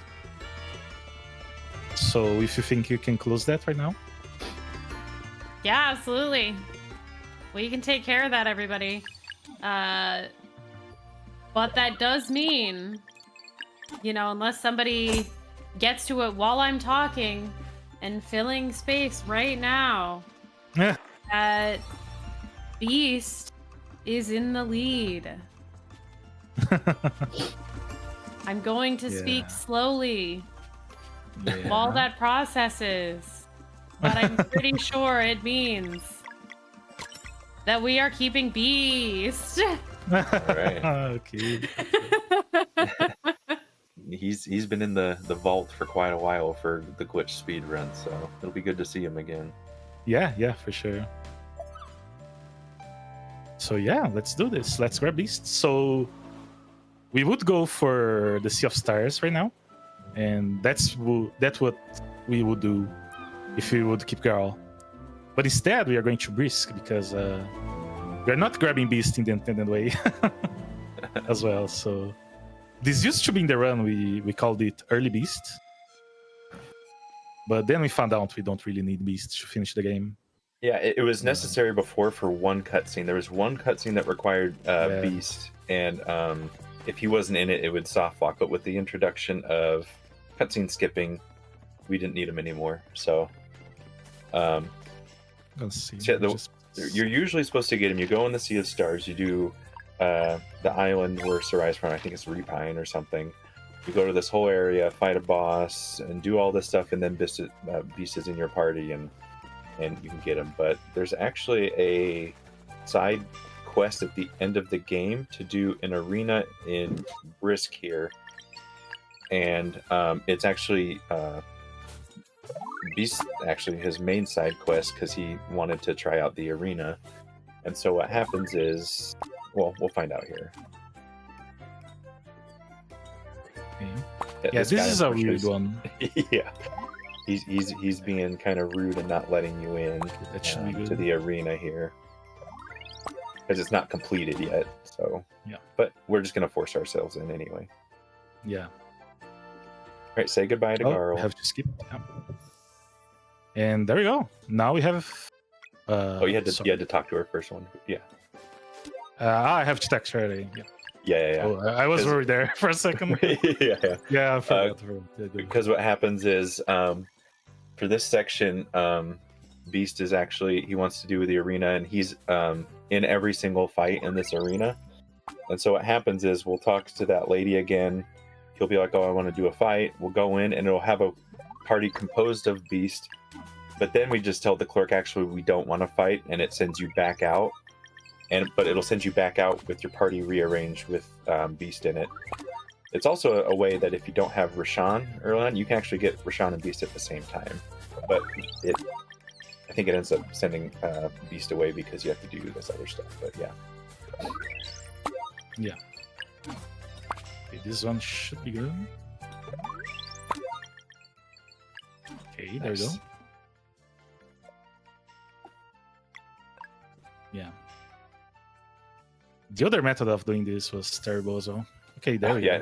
So if you think you can close that right now? Yeah, absolutely. We can take care of that, everybody. But that does mean, unless somebody gets to it while I'm talking and filling space right now, Yeah. that Beast is in the lead. I'm going to speak slowly while that processes, but I'm pretty sure it means that we are keeping Beast. All right. Okay. He's been in the vault for quite a while for the glitch speed run, so it'll be good to see him again. Yeah, for sure. So yeah, let's do this. Let's grab Beast. So we would go for the Sea of Stars right now, and that's what we would do if we would keep Garl. But instead, we are going to Brisk because we are not grabbing Beast in the intended way as well. So this used to be in the run. We called it Early Beast, but then we found out we don't really need Beast to finish the game. Yeah, it was necessary before for one cutscene. There was one cutscene that required Beast, and if he wasn't in it, it would soft lock. But with the introduction of cutscene skipping, we didn't need him anymore. So, Let's see. You're usually supposed to get him. You go in the Sea of Stars. You do the island where Sarai's from. I think it's Repine or something. You go to this whole area, fight a boss, and do all this stuff, and then Beast is in your party, and you can get him. But there's actually a side quest at the end of the game to do an arena in Brisk here, and it's actually Beast actually his main side quest because he wanted to try out the arena. And so what happens is, well, we'll find out here. Okay. Yeah, this is a weird one. Yeah. He's being kind of rude and not letting you in to the arena here because it's not completed yet. So yeah, but we're just gonna force ourselves in anyway. Yeah. All right, say goodbye to Garl. I have to skip. Yeah. And there we go. Now we have. You had to talk to her first one. Yeah. I have to text her already. Yeah. Yeah. Oh, I was worried there for a second. Yeah. I forgot because what happens is, for this section, Beast is actually he wants to do the arena, and he's in every single fight in this arena. And so what happens is we'll talk to that lady again. He'll be like, "Oh, I want to do a fight." We'll go in, and it'll have a party composed of Beast. But then we just tell the clerk, actually, we don't want to fight, and it sends you back out. But it'll send you back out with your party rearranged with Beast in it. It's also a way that if you don't have Rashawn early on, you can actually get Rashawn and Beast at the same time. But I think it ends up sending Beast away because you have to do this other stuff. But yeah. Yeah. Okay, this one should be good. Okay, there we go. Yeah. The other method of doing this was terrible as well. Okay, there we go.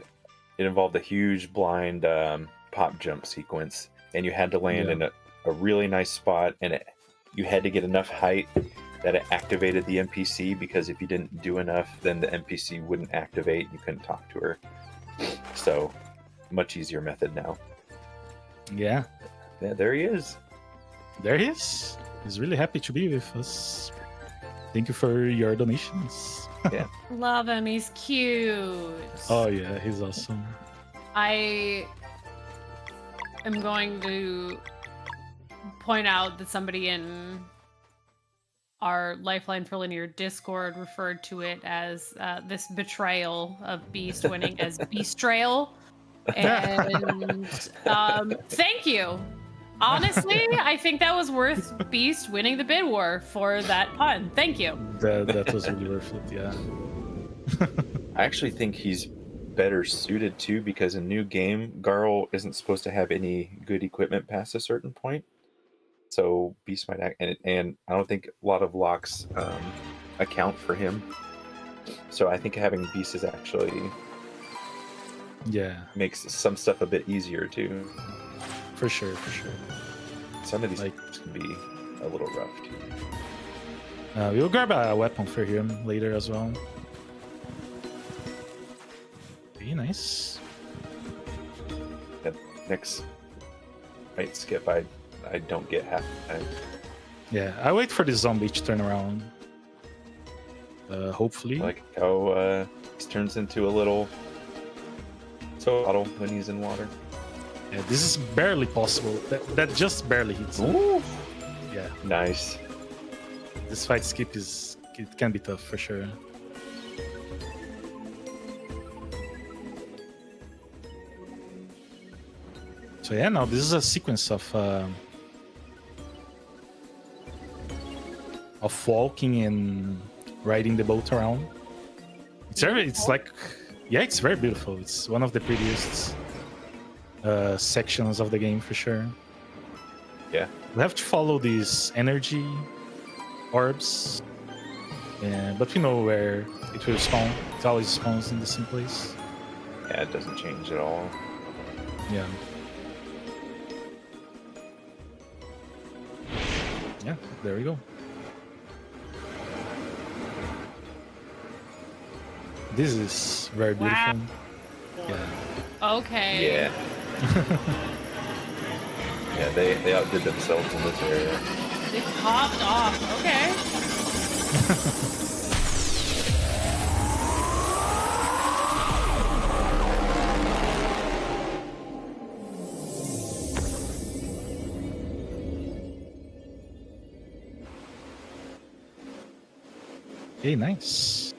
It involved a huge blind pop jump sequence, and you had to land in a really nice spot, and you had to get enough height that it activated the NPC, because if you didn't do enough, then the NPC wouldn't activate, you couldn't talk to her. So, much easier method now. Yeah. Yeah, there he is. There he is. He's really happy to be with us. Thank you for your donations. Yeah. Love him. He's cute. Oh yeah, he's awesome. I am going to point out that somebody in our Lifeline for Linear Discord referred to it as this betrayal of Beast winning as Beastrail. And thank you. Honestly, I think that was worth Beast winning the bid war for that pun. Thank you. That was really worth it, yeah. I actually think he's better suited too, because in new game, Garl isn't supposed to have any good equipment past a certain point. So Beast might act, and I don't think a lot of locks account for him. So I think having Beast is actually makes some stuff a bit easier too. For sure, for sure. Some of these can be a little rough too. We'll grab a weapon for him later as well. Okay, nice. That next right skip, I don't get half the time. Yeah, I wait for the zombie to turn around. Hopefully. Like how he turns into a little bottle when he's in water. Yeah, this is barely possible. That just barely hits. Ooh. Yeah. Nice. This fight skip can be tough for sure. So yeah, now this is a sequence of walking and riding the boat around. It's very beautiful. It's one of the prettiest sections of the game for sure. Yeah. We have to follow these energy orbs, but we know where it will spawn. It always spawns in the same place. Yeah, it doesn't change at all. Yeah. Yeah, there we go. This is very beautiful. Wow. Yeah. Okay. Yeah. Yeah, they outdid themselves in this area. They popped off. Okay. Okay, nice.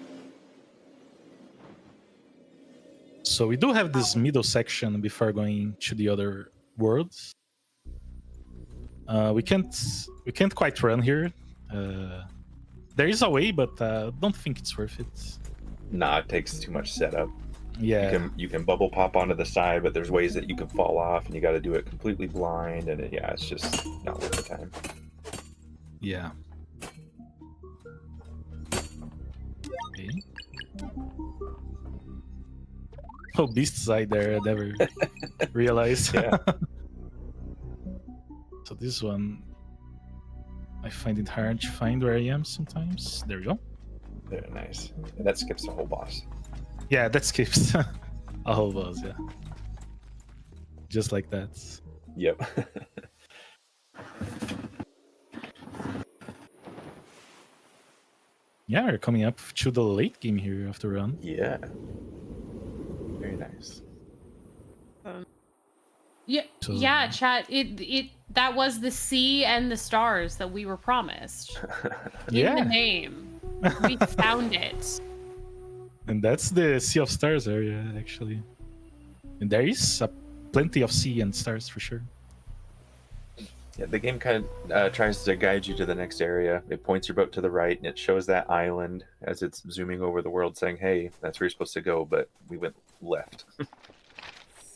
So we do have this middle section before going to the other worlds. We can't quite run here. There is a way, but don't think it's worth it. Nah, it takes too much setup. Yeah. You can bubble pop onto the side, but there's ways that you can fall off, and you got to do it completely blind, and it's just not worth the time. Yeah. Okay. Oh, Beast side there, I never realized. Yeah. So this one, I find it hard to find where I am sometimes. There we go. Very nice. And that skips the whole boss. Yeah, that skips a whole boss, yeah. Just like that. Yep. Yeah, we're coming up to the late game here of the run. Yeah. Very nice. Yeah, So- yeah, chat. It that was the sea and the stars that we were promised. In Yeah. the name. We found it. And that's the Sea of Stars area, actually. And there is plenty of sea and stars for sure. Yeah, the game kind of tries to guide you to the next area. It points your boat to the right, and it shows that island as it's zooming over the world, saying, "Hey, that's where you're supposed to go." But we went left.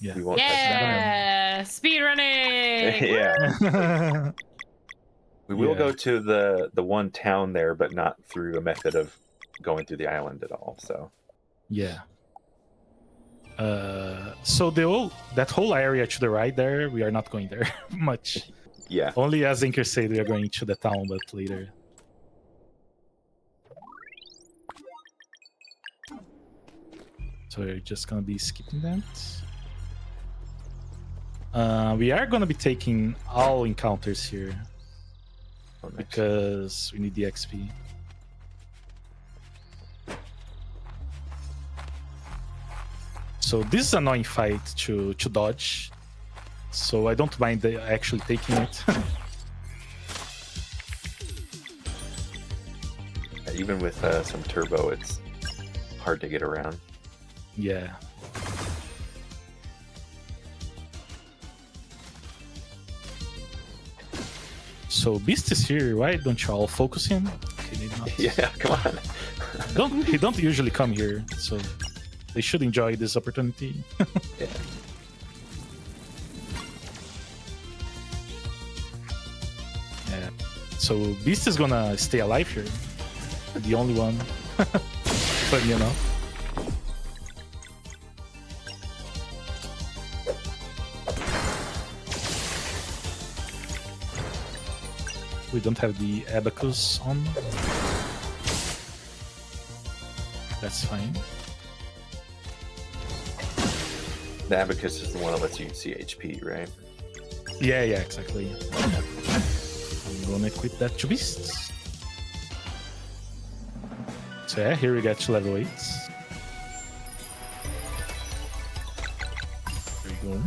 Yeah. We won't touch that. Yeah, speed running. Yeah. We will Yeah. go to the one town there, but not through a method of going through the island at all. So Yeah. So that whole area to the right there, we are not going there much. yeah, Only as Inker said, we are going to the town, but later. So we're just gonna be skipping that. We are gonna be taking all encounters here oh, nice. because we need the XP. So this is an annoying fight to dodge. So I don't mind actually taking it. Even with some turbo, it's hard to get around. Yeah. So Beast is here. Why don't you all focus him? Okay, maybe not. Yeah, come on. He don't usually come here, so they should enjoy this opportunity. Yeah. Yeah. So Beast is gonna stay alive here. The only one. Funny enough. We don't have the abacus on. That's fine. The abacus is the one that lets you see HP, right? Yeah, exactly. I'm gonna equip that to Beast. So yeah, here we get to level 8. There we go.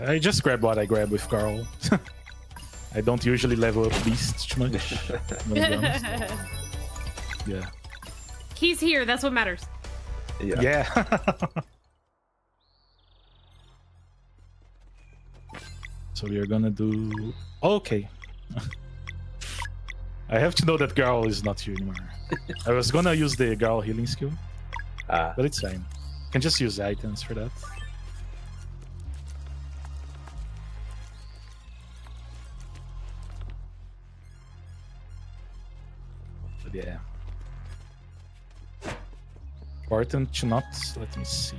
I just grab what I grab with Carl. I don't usually level up Beast too much. I'm gonna be honest. Yeah. He's here. That's what matters. Yeah. So we are gonna do... Okay. I have to know that Garl is not here anymore. I was gonna use the Garl healing skill, but it's fine. I can just use items for that. But yeah. Important to not... Let me see.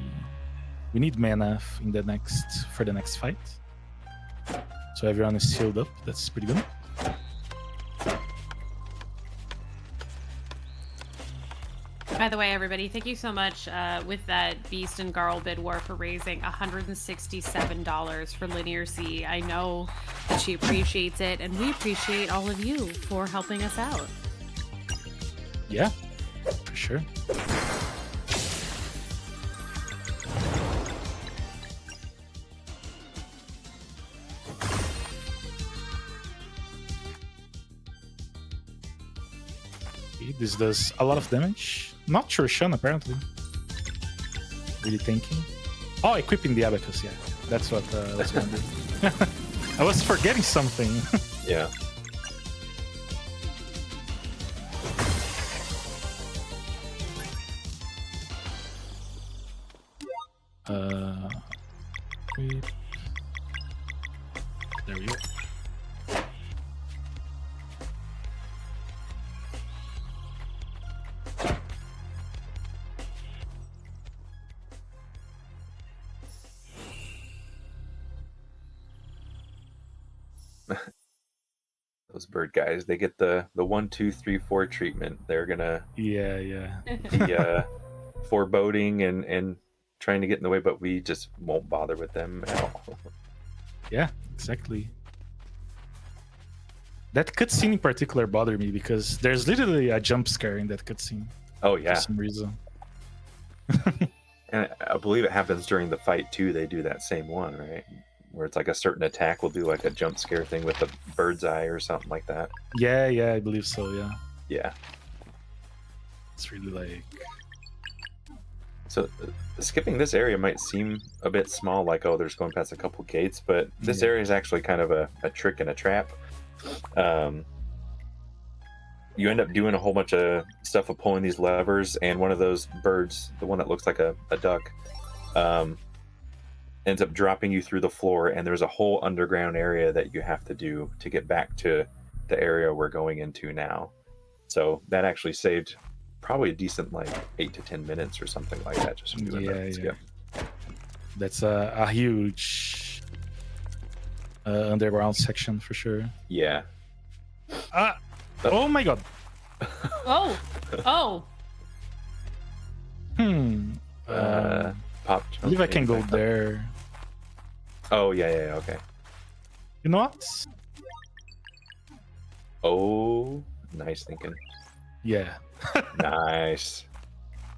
We need mana for the next fight. So everyone is healed up. That's pretty good. By the way, everybody, thank you so much with that Beast and Garl bid war for raising $167 for LinearC. I know that she appreciates it, and we appreciate all of you for helping us out. Yeah, for sure. This does a lot of damage. Not sure Shun, apparently. Really thinking. Oh, equipping the abacus, yeah. That's what I was gonna do. I was forgetting something. Yeah. Equip. There we go. Those bird guys, they get the 1, 2, 3, 4 treatment. They're gonna Yeah. be foreboding and trying to get in the way, but we just won't bother with them at all. Yeah, exactly. That cutscene in particular bothered me because there's literally a jump scare in that cutscene Oh for yeah, some reason. and I believe it happens during the fight too. They do that same one, right? where it's like a certain attack will do like a jump scare thing with a bird's eye or something like that. Yeah, I believe so. Yeah, Yeah. it's really like. So skipping this area might seem a bit small, like, oh, there's going past a couple gates, but this area is actually kind of a trick and a trap. You end up doing a whole bunch of stuff of pulling these levers, and one of those birds, the one that looks like a duck, ends up dropping you through the floor, and there's a whole underground area that you have to do to get back to the area we're going into now. So that actually saved probably a decent like 8 to 10 minutes or something like that just from doing that skip. That's a huge underground section for sure. Yeah. Oh my god. Oh. Pop. I believe I can go there. Oh yeah, okay. You know what? Oh, nice thinking. Yeah. Nice.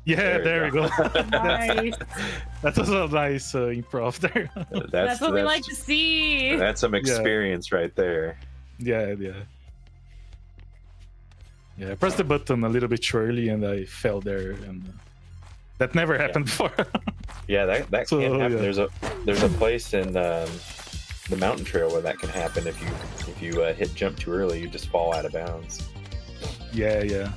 Yeah, there we go. Nice. That was a nice improv there. That's what we like to see. That's some experience right there. Yeah. I pressed the button a little bit too early and I fell there, and that never happened before. Yeah, that So, can happen. yeah. There's a place in the mountain trail where that can happen if you hit jump too early, you just fall out of bounds. Yeah. Okay.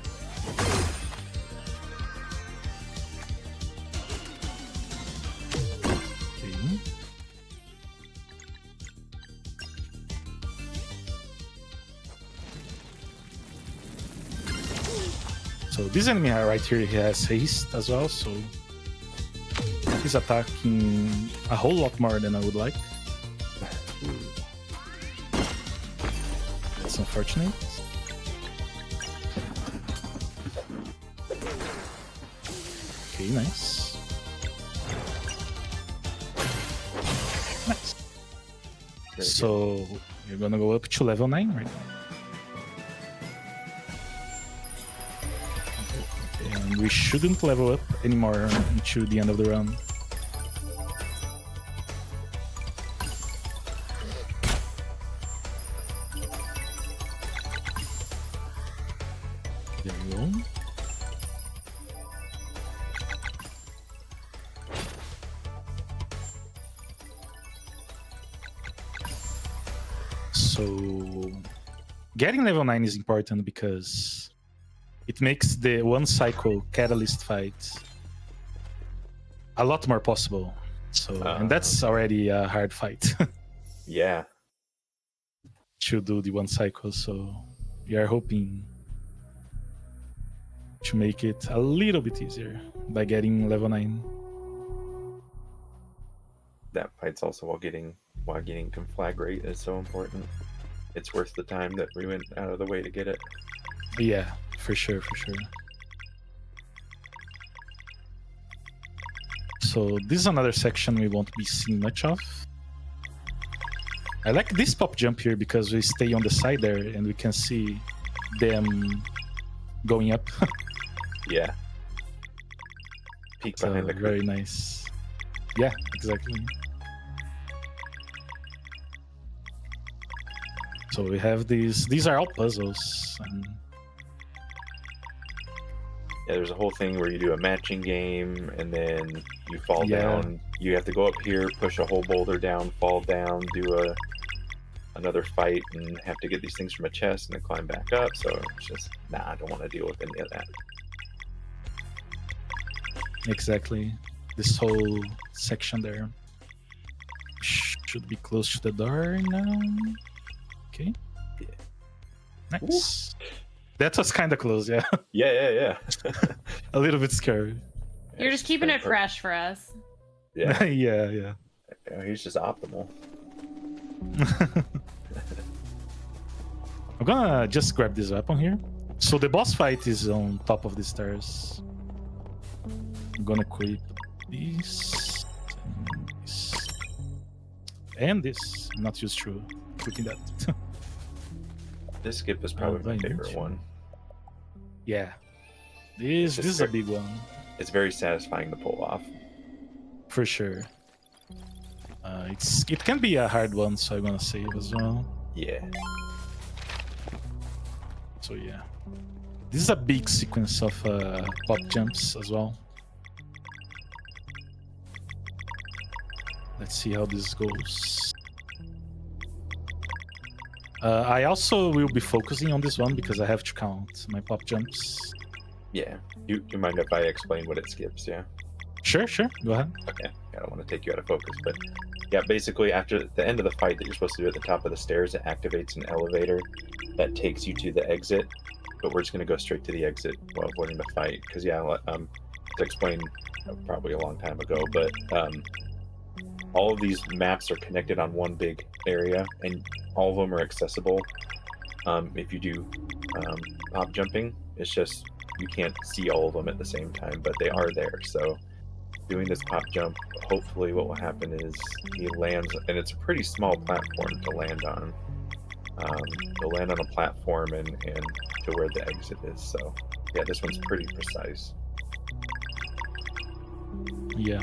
So this enemy right here, he has haste as well, so he's attacking a whole lot more than I would like. That's unfortunate. Okay, nice. Nice. So you're gonna go up to level 9 right now. And we shouldn't level up anymore until the end of the run. There we go. So getting level 9 is important because it makes the one cycle catalyst fight a lot more possible. So and that's already a hard fight. Yeah. To do the one cycle, so we are hoping to make it a little bit easier by getting level 9. That fight's also while getting conflagrate is so important. It's worth the time that we went out of the way to get it. Yeah, for sure. So this is another section we won't be seeing much of. I like this pop jump here because we stay on the side there and we can see them going up. Yeah. Peek So behind the very curtain. nice. Yeah, exactly. So we have these are all puzzles. And Yeah, there's a whole thing where you do a matching game and then you fall Yeah. down. You have to go up here, push a whole boulder down, fall down, do another fight, and have to get these things from a chest and then climb back up. So it's just, I don't want to deal with any of that. exactly. This whole section there. Should be close to the door now. Okay. Yeah. Nice. That was kind of close, yeah. Yeah. A little bit scary. You're just keeping it fresh for us. Yeah. Yeah. He's just optimal. I'm gonna just grab this weapon here. So the boss fight is on top of the stairs. I'm gonna equip this and this. I'm not used to equipping that. This skip is probably my favorite one. Yeah. This is a big one. It's very satisfying to pull off. For sure. It can be a hard one, so I'm gonna save as well. Yeah. So yeah, this is a big sequence of pop jumps as well. Let's see how this goes. I also will be focusing on this one because I have to count my pop jumps. Yeah. You mind if I explain what it skips? Yeah. Sure, go ahead. Okay. I don't want to take you out of focus, but yeah, basically after the end of the fight that you're supposed to do at the top of the stairs, it activates an elevator that takes you to the exit. But we're just going to go straight to the exit while avoiding the fight. Because yeah, to explain probably a long time ago, but all of these maps are connected on one big area, and all of them are accessible. If you do pop jumping, it's just you can't see all of them at the same time, but they are there. So doing this pop jump, hopefully what will happen is he lands, and it's a pretty small platform to land on. He'll land on a platform and to where the exit is. So yeah, this one's pretty precise. Yeah.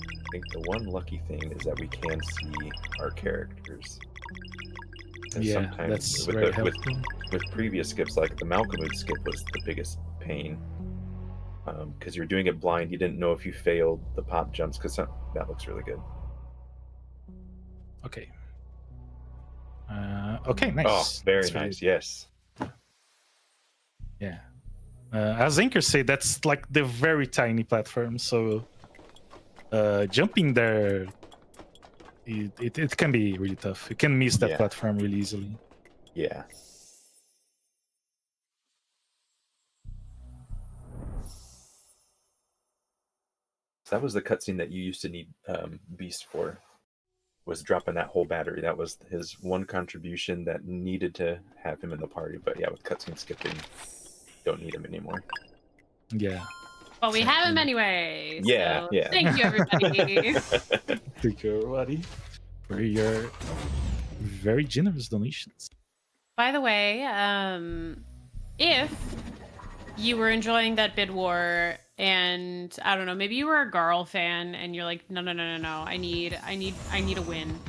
I think the one lucky thing is that we can see our characters. And Yeah, sometimes that's with very the- helpful. with previous skips, like the Malcolm skip was the biggest pain. Because you're doing it blind, you didn't know if you failed the pop jumps, because that looks really good. Okay. Okay, nice. Oh, very That's really- nice, yes. Yeah. As Anchor said, that's like the very tiny platform, so jumping there, it can be really tough. You can miss that Yeah. platform really easily. Yeah. So that was the cutscene that you used to need Beast for, was dropping that whole battery. That was his one contribution that needed to have him in the party. But yeah, with cutscene skipping, don't need him anymore. Yeah. Well, we have him Exactly. anyway. Yeah, so yeah. Thank you, everybody. Thank you, everybody, for your very generous donations. By the way, if you were enjoying that bid war and I don't know, maybe you were a Garl fan and you're like, no, I need a win.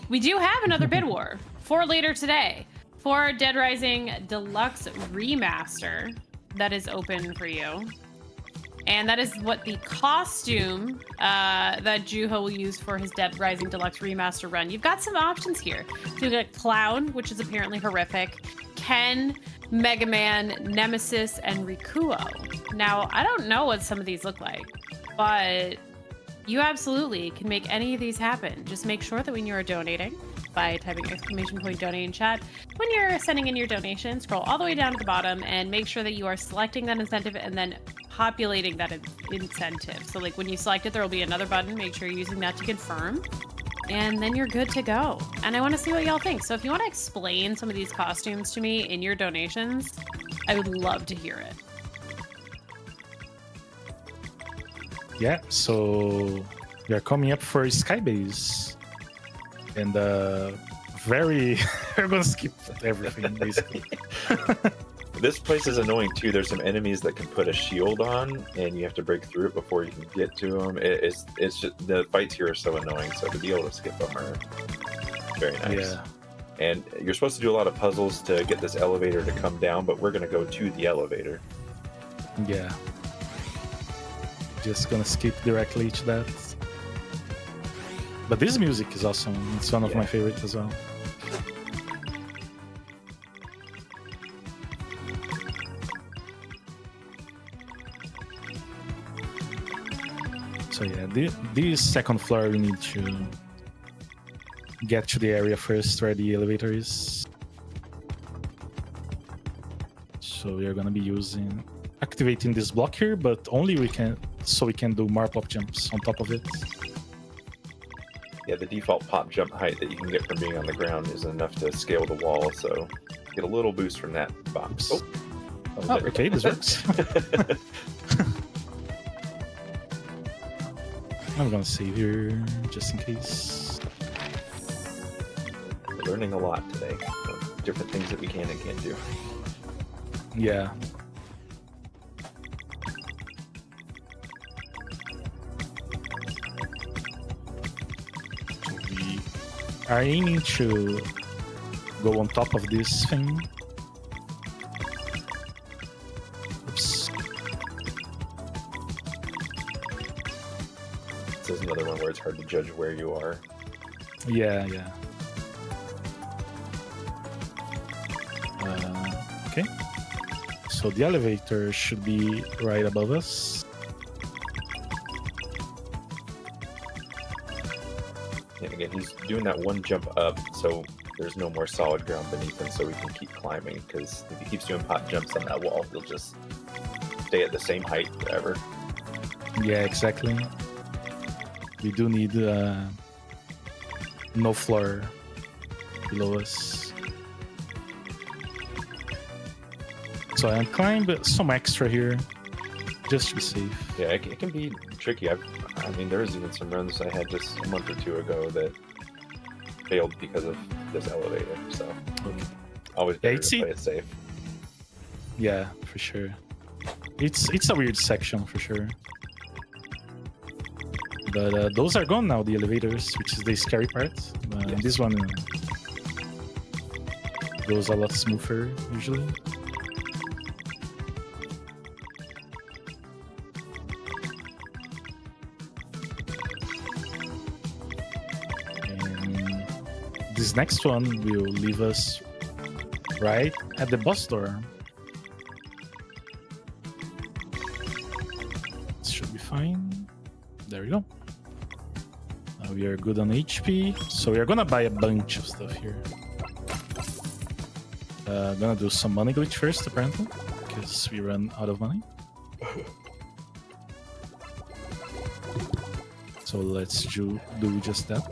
We do have another bid war for later today for Dead Rising Deluxe Remaster that is open for you. And that is what the costume that Juho will use for his Dead Rising Deluxe Remaster run. You've got some options here. So you've got Clown, which is apparently horrific, Ken, Mega Man, Nemesis, and Rikuo. Now, I don't know what some of these look like, but you absolutely can make any of these happen. Just make sure that when you are donating, by typing !donate in chat, when you're sending in your donation, scroll all the way down to the bottom and make sure that you are selecting that incentive and then populating that incentive. So like when you select it, there will be another button. Make sure you're using that to confirm. And then you're good to go. And I want to see what y'all think. So if you want to explain some of these costumes to me in your donations, I would love to hear it. Yeah, so we are coming up for Skybase. And we're gonna skip everything basically. This place is annoying too. There's some enemies that can put a shield on, and you have to break through it before you can get to them. It's just the fights here are so annoying. So to be able to skip them are very nice. Yeah. And you're supposed to do a lot of puzzles to get this elevator to come down, but we're gonna go to the elevator. Yeah. Just gonna skip directly to that. But this music is awesome. It's one of my favorites as well. So yeah, this second floor we need to get to the area first where the elevator is. So we are gonna be activating this block here, but only we can do more pop jumps on top of it. Yeah, the default pop jump height that you can get from being on the ground isn't enough to scale the wall, so get a little boost from that box. Oops. Oh, okay, this works. I'm gonna save here just in case. learning a lot today. Different things that we can and can't do. Yeah. We are aiming to go on top of this thing. Oops. This is another one where it's hard to judge where you are. Yeah. Okay. So the elevator should be right above us. And again, he's doing that one jump up, so there's no more solid ground beneath him, so we can keep climbing. Because if he keeps doing pot jumps on that wall, he'll just stay at the same height forever. Yeah, exactly. We do need no floor below us. So I'm climbing some extra here, just to be safe. Yeah, it can be tricky. I mean, there was even some runs I had just a month or two ago that failed because of this elevator. So always better to play it safe. Yeah, for sure. It's a weird section for sure. But those are gone now, the elevators, which is the scary part. Yes. This one goes a lot smoother usually. And this next one will leave us right at the boss door. It should be fine. There we go. Now we are good on HP, so we are gonna buy a bunch of stuff here. Gonna do some money glitch first, apparently, because we run out of money. So let's do just that.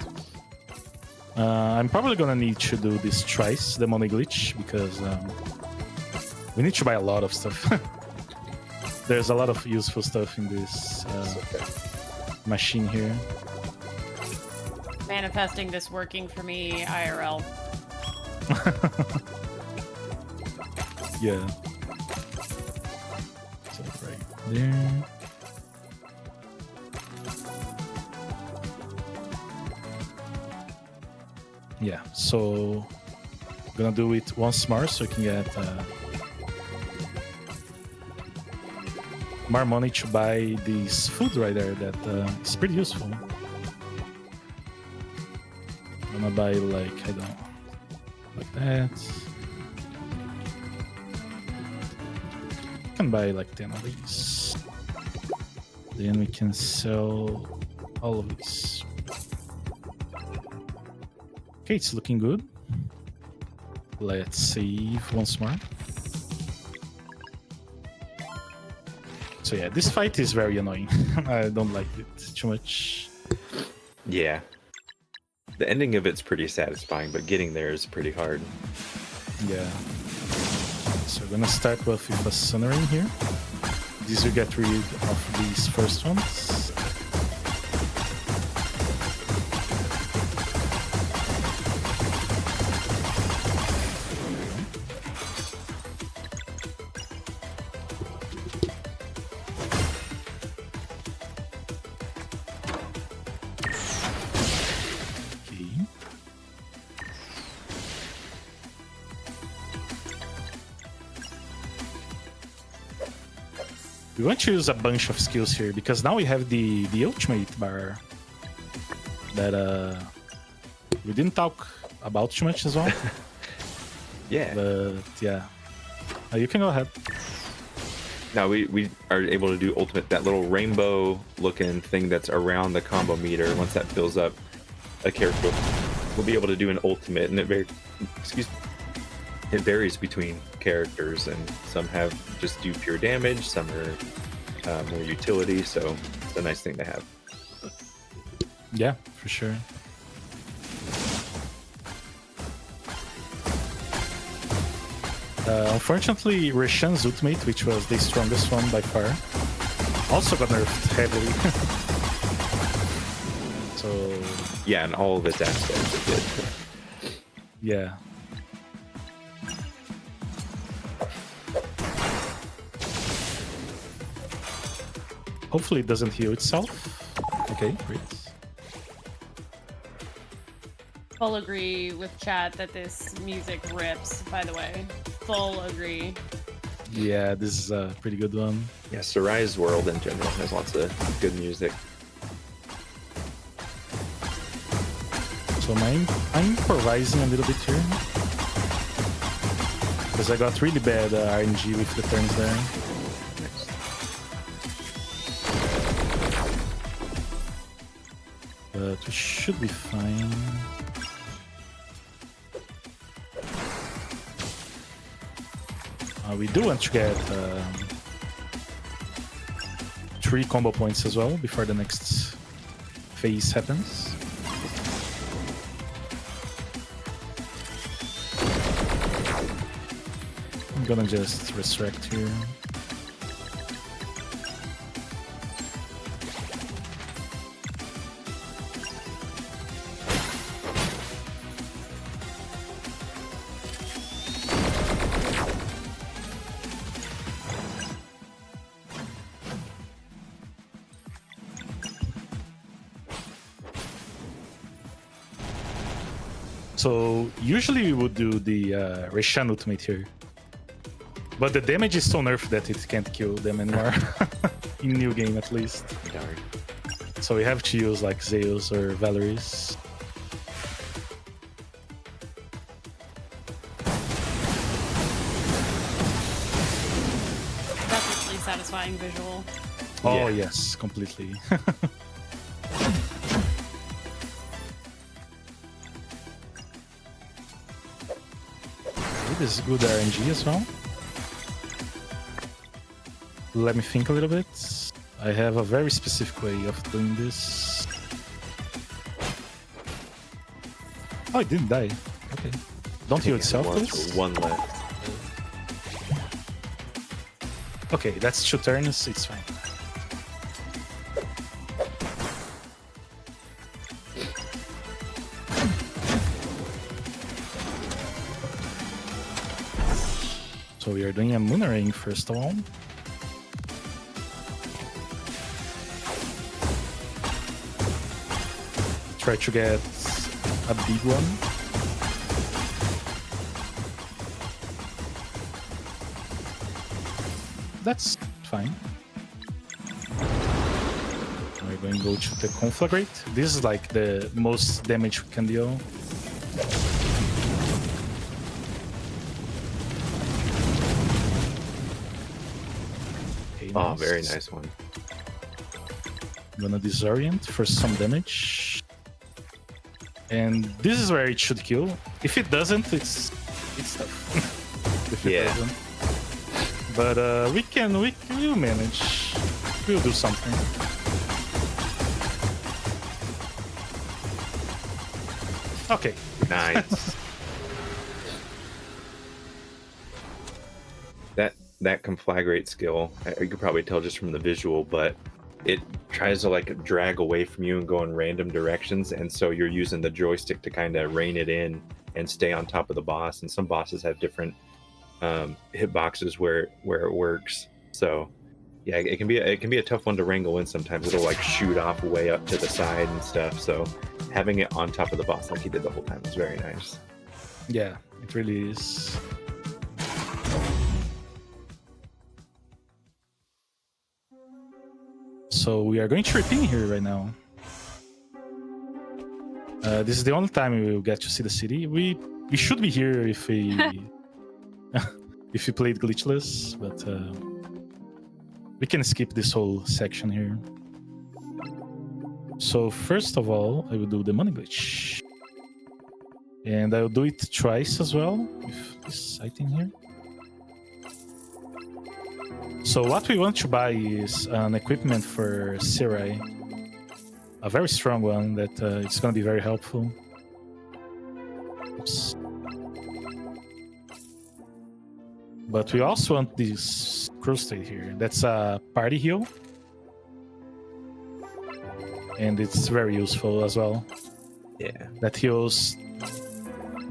I'm probably gonna need to do this twice, the money glitch, because we need to buy a lot of stuff. There's a lot of useful stuff in this machine here. Manifesting this working for me IRL. Yeah. So right there. Yeah, so I'm gonna do it once more so I can get more money to buy this food right there that is pretty useful. I'm gonna buy like, I don't know, like that. I can buy like 10 of these. Then we can sell all of these. Okay, it's looking good. Let's save once more. So yeah, this fight is very annoying. I don't like it too much. Yeah. The ending of it's pretty satisfying, but getting there is pretty hard. Yeah. So we're gonna start with a Sunnering here. These will get rid of these first ones. We want to use a bunch of skills here because now we have the ultimate bar that we didn't talk about too much as well. Yeah. But yeah, you can go ahead. Now we are able to do ultimate, that little rainbow looking thing that's around the combo meter. Once that fills up, a character will be able to do an ultimate, and it varies between characters, and some have just do pure damage, some are more utility, so it's a nice thing to have. Yeah, for sure. Unfortunately, Roshan's ultimate, which was the strongest one by far, also got nerfed heavily. So yeah, and all of its aspects it did. Yeah. Hopefully it doesn't heal itself. Okay, great. Full agree with chat that this music rips, by the way. Full agree. Yeah, this is a pretty good one. Yeah, Sarai's world in general has lots of good music. So I'm improvising a little bit here. Because I got really bad RNG with the turns there. But we should be fine. We do want to get 3 combo points as well before the next phase happens. I'm gonna just resurrect here. So usually we would do the Reshan ultimate here. But the damage is so nerfed that it can't kill them anymore. In new game at least. Darn. So we have to use like Zeus or Valeries. Definitely satisfying visual. Oh Yeah. yes, completely. This is good RNG as well. Let me think a little bit. I have a very specific way of doing this. Oh, it didn't die. Okay. Don't heal itself, please. One left. Okay, that's 2 turns. It's fine. So we are doing a Moon Ring first of all. Try to get a big one. That's fine. We're going to go to the Conflagrate. This is like the most damage we can deal. Okay, Oh, nice. very nice one. I'm gonna disorient for some damage. And this is where it should kill. If it doesn't, it's tough. If it Yeah. doesn't. But we'll manage. We'll do something. Okay. Nice. that conflagrate skill, you could probably tell just from the visual, but it tries to like drag away from you and go in random directions, and so you're using the joystick to kind of rein it in and stay on top of the boss. And some bosses have different hitboxes where it works. So yeah, it can be a tough one to wrangle in sometimes. It'll like shoot off way up to the side and stuff. So having it on top of the boss like he did the whole time is very nice. Yeah, it really is. So we are going to repeat here right now. This is the only time we will get to see the city. We should be here if we if we played glitchless, but we can skip this whole section here. So first of all, I will do the money glitch, and I will do it twice as well with this item here. So what we want to buy is an equipment for Sirai, a very strong one that it's going to be very helpful. Oops. But we also want this crusade here. That's a party heal, and it's very useful as well. Yeah. That heals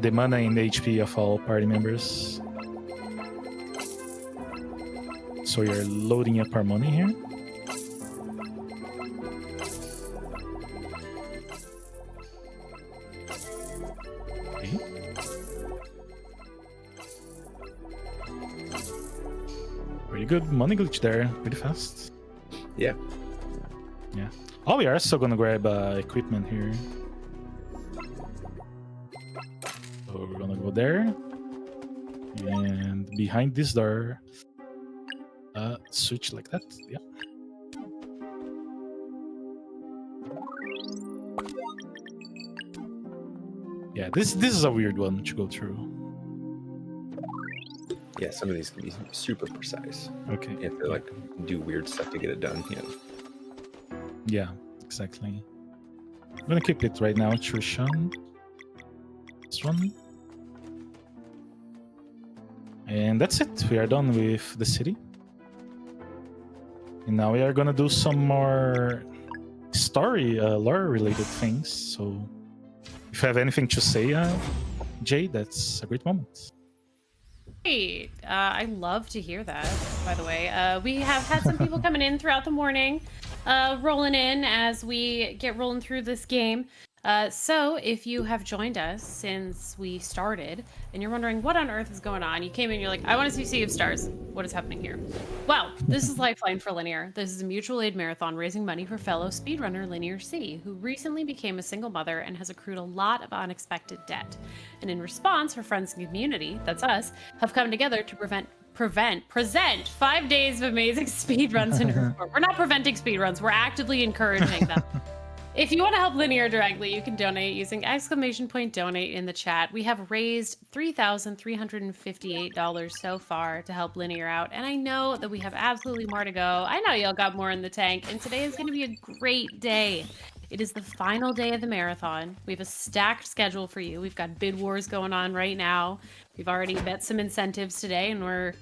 the mana and HP of all party members. So we are loading up our money here. Okay. Pretty good money glitch there, pretty fast. Yeah. Yeah. Oh, we are also gonna grab equipment here. So we're gonna go there. And behind this door, switch like that. Yeah. Yeah, this is a weird one to go through. Yeah, some of these can be super precise. Okay. You have to like do weird stuff to get it done. Yeah. Yeah, exactly. I'm gonna keep it right now, Trishan. This one. And that's it. We are done with the city. And now we are gonna do some more story, lore-related things. So, if you have anything to say, Jay, that's a great moment. Great. I love to hear that, by the way. We have had some people coming in throughout the morning, rolling in as we get rolling through this game. So if you have joined us since we started and you're wondering what on earth is going on, you came in, you're like, I want to see Sea of Stars. What is happening here? Well, this is Lifeline for Linear. This is a mutual aid marathon raising money for fellow speedrunner LinearC, who recently became a single mother and has accrued a lot of unexpected debt. And in response, her friends and community, that's us, have come together to present 5 days of amazing speedruns in her support. We're not preventing speedruns, we're actively encouraging them. If you want to help Linear directly, you can donate using !donate in the chat. We have raised $3,358 so far to help Linear out, and I know that we have absolutely more to go. I know y'all got more in the tank, and today is going to be a great day. It is the final day of the marathon. We have a stacked schedule for you. We've got bid wars going on right now. We've already bet some incentives today, and we're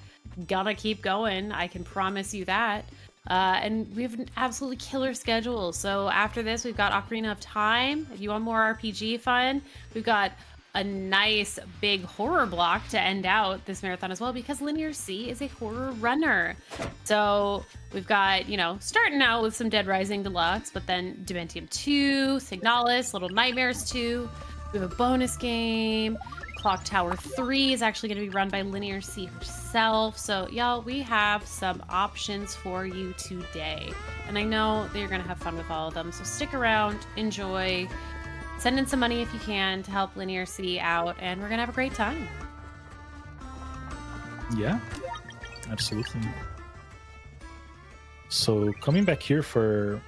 gonna keep going. I can promise you that. And we have an absolutely killer schedule. So after this, we've got Ocarina of Time. If you want more RPG fun, we've got a nice big horror block to end out this marathon as well, because LinearC is a horror runner. So we've got, starting out with some Dead Rising Deluxe, but then Dementium 2, Signalis, Little Nightmares 2. We have a bonus game. Clock Tower 3 is actually going to be run by LinearC herself. So, y'all, we have some options for you today. And I know that you're going to have fun with all of them. So stick around, enjoy, send in some money if you can to help LinearC out, and we're going to have a great time. Yeah, absolutely. So, coming back here for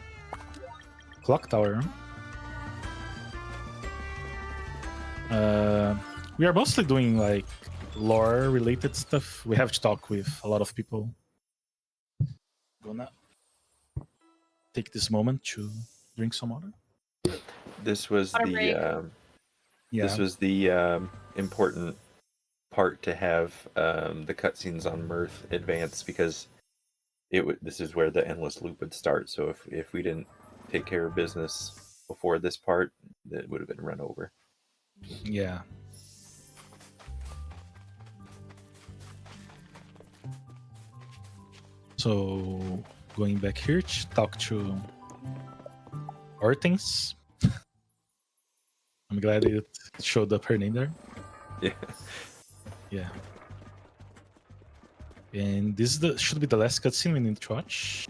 Clock Tower. We are mostly doing like lore related stuff. We have to talk with a lot of people. Gonna take this moment to drink some water. This was the Yeah. this was the important part to have the cutscenes on Mirth advance, because this is where the endless loop would start. So if we didn't take care of business before this part, that would have been run over. Yeah. So going back here to talk to Hortense. I'm glad it showed up her name there. Yeah. Yeah. And this is should be the last cutscene we need to watch.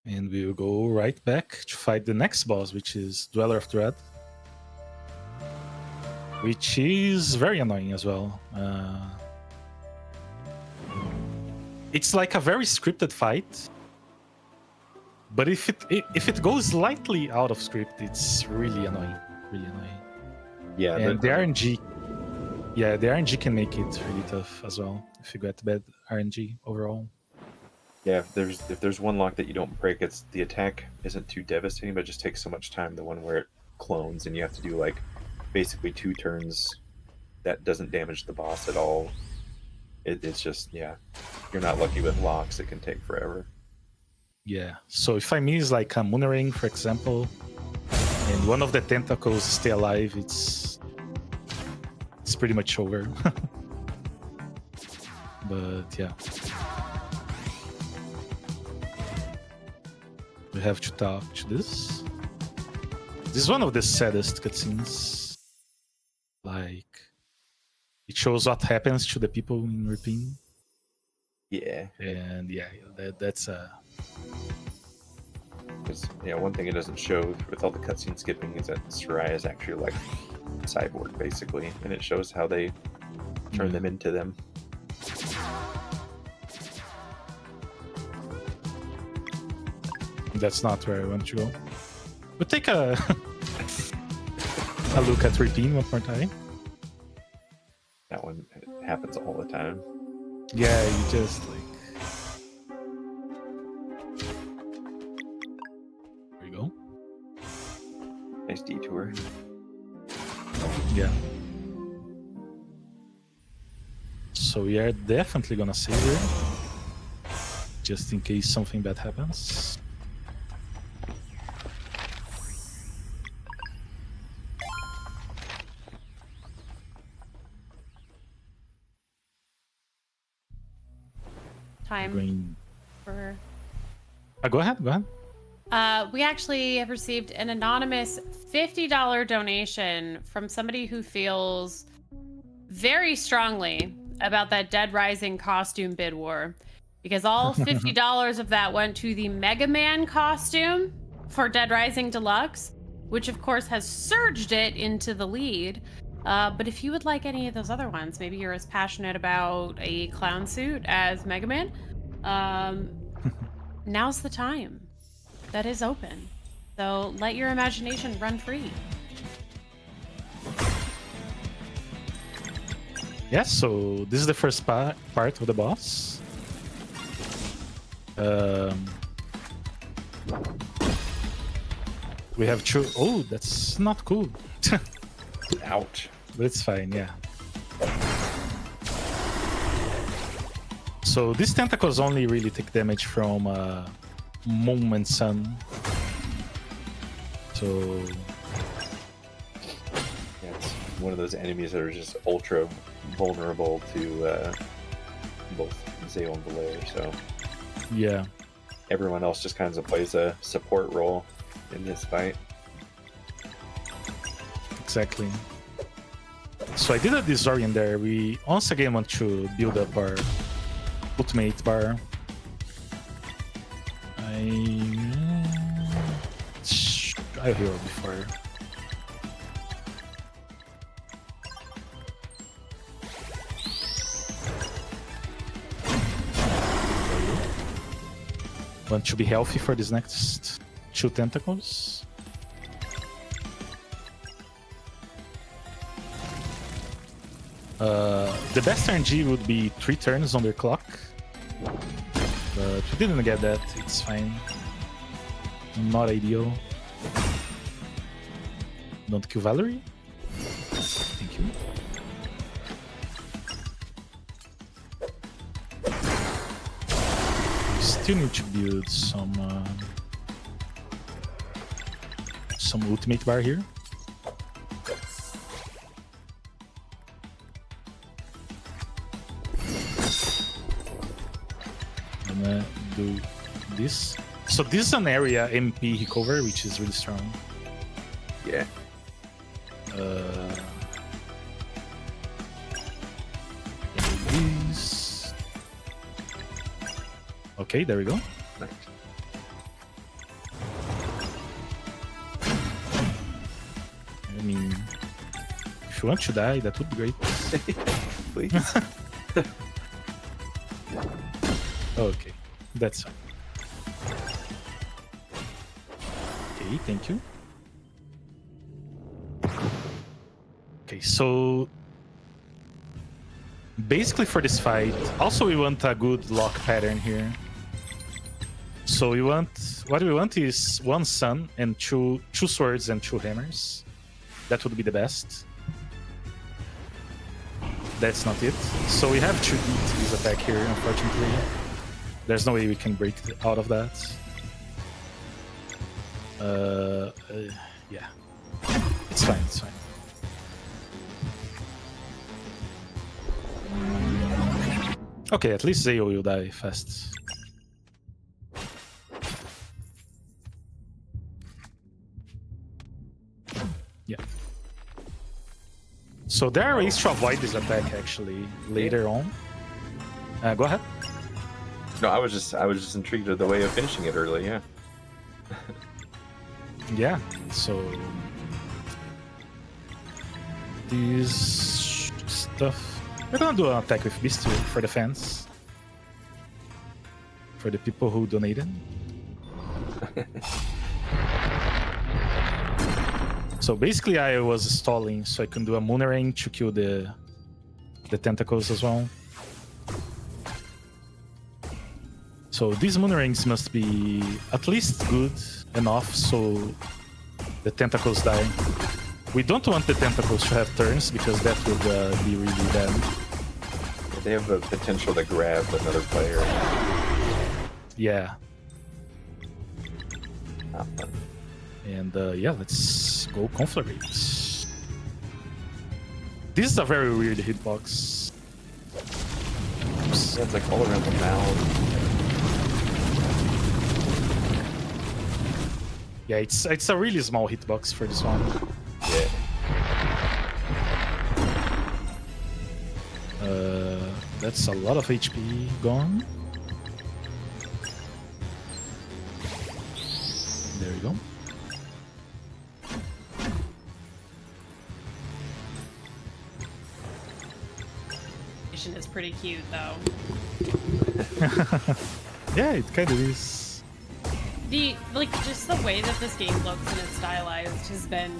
And we will go right back to fight the next boss, which is Dweller of Dread. Which is very annoying as well. It's like a very scripted fight. But if it goes slightly out of script, it's really annoying. Really annoying. Yeah, and the RNG... Yeah, the RNG can make it really tough as well, if you get bad RNG overall. Yeah, if there's one lock that you don't break, it's the attack isn't too devastating, but it just takes so much time. The one where it clones and you have to do like basically 2 turns that doesn't damage the boss at all. It's just, yeah, you're not lucky with locks. It can take forever. Yeah, so if I miss like a Moonerang, for example, and one of the tentacles stay alive, it's pretty much over. But yeah, we have to talk to this. This is one of the saddest cutscenes. Like, it shows what happens to the people in Ripin. Yeah. And yeah, that's Because one thing it doesn't show with all the cutscene skipping is that Soraya is actually like a cyborg, basically, and it shows how they turn them into them. That's not where I want to go. But take a a look at Ripin one more time. That one happens all the time. Yeah, you just like. There you go. Nice detour. Yeah. So we are definitely gonna save her, just in case something bad happens. Time Going. for... Go ahead. Go ahead. We actually have received an anonymous $50 donation from somebody who feels very strongly about that Dead Rising costume bid war, because all $50 of that went to the Mega Man costume for Dead Rising Deluxe, which of course has surged it into the lead. But if you would like any of those other ones, maybe you're as passionate about a clown suit as Mega Man, now's the time. That is open. So let your imagination run free. Yeah, so this is the first part of the boss. We have two. Oh, that's not cool. Ouch. But it's fine, yeah. So these tentacles only really take damage from Moon and Sun. So Yeah, it's one of those enemies that are just ultra vulnerable to both Zale and Valair, so yeah, everyone else just kind of plays a support role in this fight. exactly. So I did a disorient there. We once again want to build up our ultimate bar. I heal before. Want to be healthy for these next two tentacles. The best RNG would be 3 turns on their clock, but we didn't get that. It's fine. Not ideal. Don't kill Valerie. Thank you. We still need to build some ultimate bar here. I'm gonna do this. So this is an area MP recover, which is really strong. Yeah. This. Okay, there we go. Nice. I mean, if you want to die, that would be great. Please. Okay, that's fine. Okay, thank you. Okay, so basically for this fight, also we want a good lock pattern here. So we want, what we want is 1 sun and two swords and 2 hammers. That would be the best. That's not it. So we have to eat this attack here, unfortunately. There's no way we can break out of that. Yeah. fine, it's fine. Okay, at least Zeo will die fast. Yeah. So there are ways to avoid this attack actually later on. Go ahead. No, I was just intrigued with the way of finishing it early. Yeah. Yeah. So this stuff. We're gonna do an attack with Beast here for the fans. For the people who donated. So basically I was stalling so I can do a Moonerang to kill the tentacles as well. So these Moonerangs must be at least good enough so the tentacles die. We don't want the tentacles to have turns because that would be really bad. They have the potential to grab another player. Yeah. Not fun. And yeah, let's go Conflagrate. This is a very weird hitbox. Yeah, it's like all around the mouth. Yeah, it's a really small hitbox for this one. Yeah. That's a lot of HP gone. There we go. Is pretty cute though. Yeah, it kind of is. Just the way that this game looks and it's stylized has been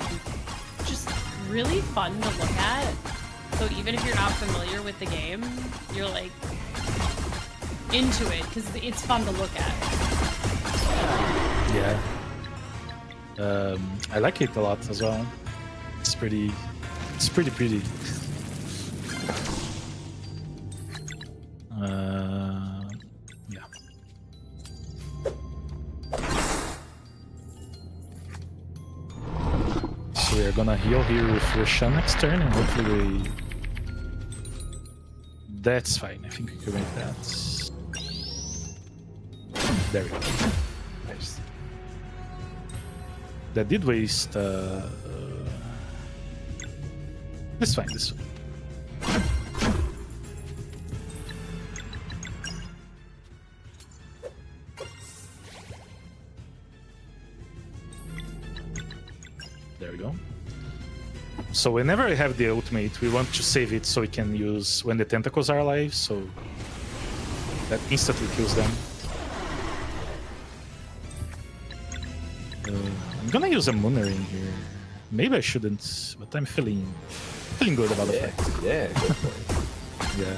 just really fun to look at. So even if you're not familiar with the game, you're like into it because it's fun to look at. Yeah. I like it a lot as well. It's pretty pretty. Yeah. So we are gonna heal here with Roshan next turn, and hopefully we... That's fine, I think we can make that. There we go. Nice. That did waste... This is fine, this is fine. There we go. So whenever I have the ultimate, we want to save it so we can use when the tentacles are alive, so that instantly kills them. I'm gonna use a Moonerang here. Maybe I shouldn't, but I'm feeling good about the fight. Yeah, go for it. Yeah.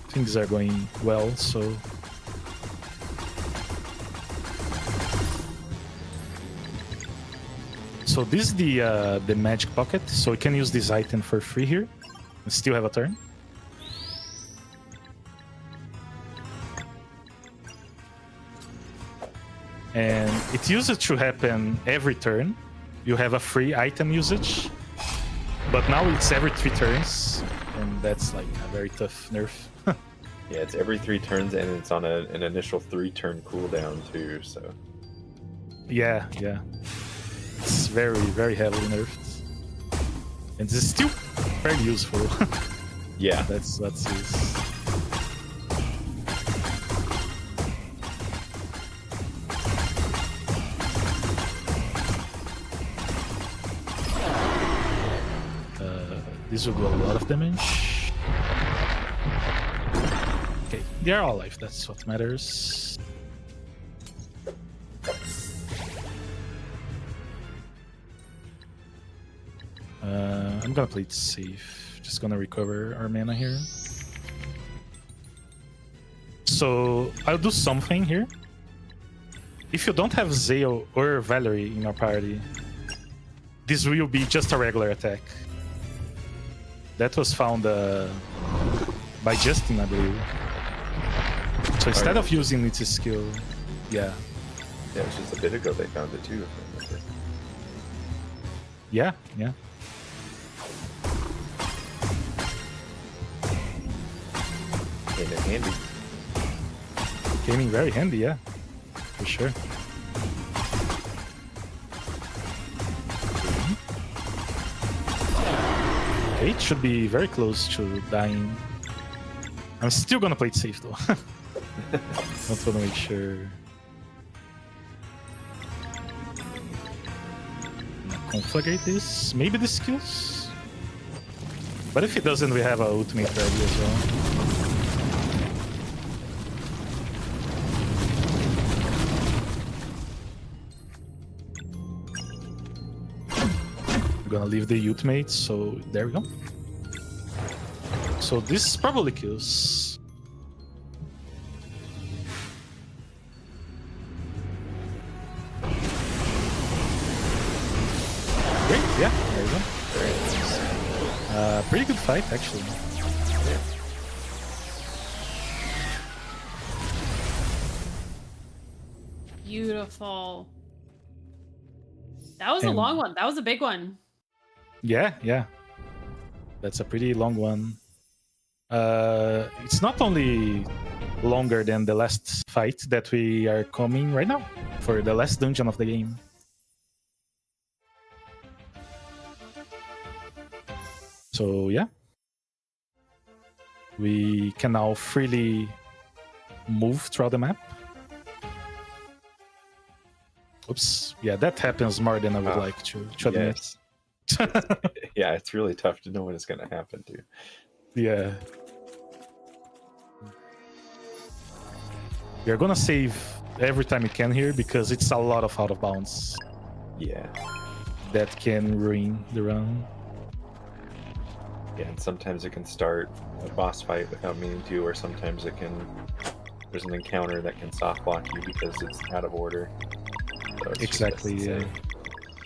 Things are going well, so... So this is the magic pocket, so we can use this item for free here. We still have a turn. And it used to happen every turn. You have a free item usage, but now it's every 3 turns, and that's like a very tough nerf. Yeah, it's every 3 turns, and it's on an initial 3-turn cooldown too. So Yeah. It's very, very heavily nerfed. And this is still very useful. yeah, That's his. This will do a lot of damage. Okay, they are all alive, that's what matters. I'm gonna play it safe. Just gonna recover our mana here. So I'll do something here. If you don't have Zeo or Valerie in our party, this will be just a regular attack. That was found by Justin, I believe. So instead of using its skill, yeah. Yeah, it was just a bit ago they found it too, if I remember. Yeah, yeah. Came in handy. Came in very handy, yeah. For sure. Okay, it should be very close to dying. I'm still gonna play it safe though. Not gonna make sure. Conflagrate this. Maybe this kills. But if it doesn't, we have our ultimate ready as well. We're gonna leave the ultimate, so there we go. So this probably kills. Great, yeah, there you go. Pretty good fight, actually. Beautiful. That was a And- long one. That was a big one. Yeah, yeah. That's a pretty long one. It's not only longer than the last fight that we are coming right now for the last dungeon of the game. So yeah, we can now freely move throughout the map. Oops, yeah, that happens more than I would like to admit. Yes. Yeah, it's really tough to know when it's going to happen too. Yeah. We are gonna save every time we can here because it's a lot of out of bounds Yeah. that can ruin the run. Yeah, and sometimes it can start a boss fight without meaning to, or sometimes it can. There's an encounter that can soft block you because it's out of order. So it's Exactly, just, yeah.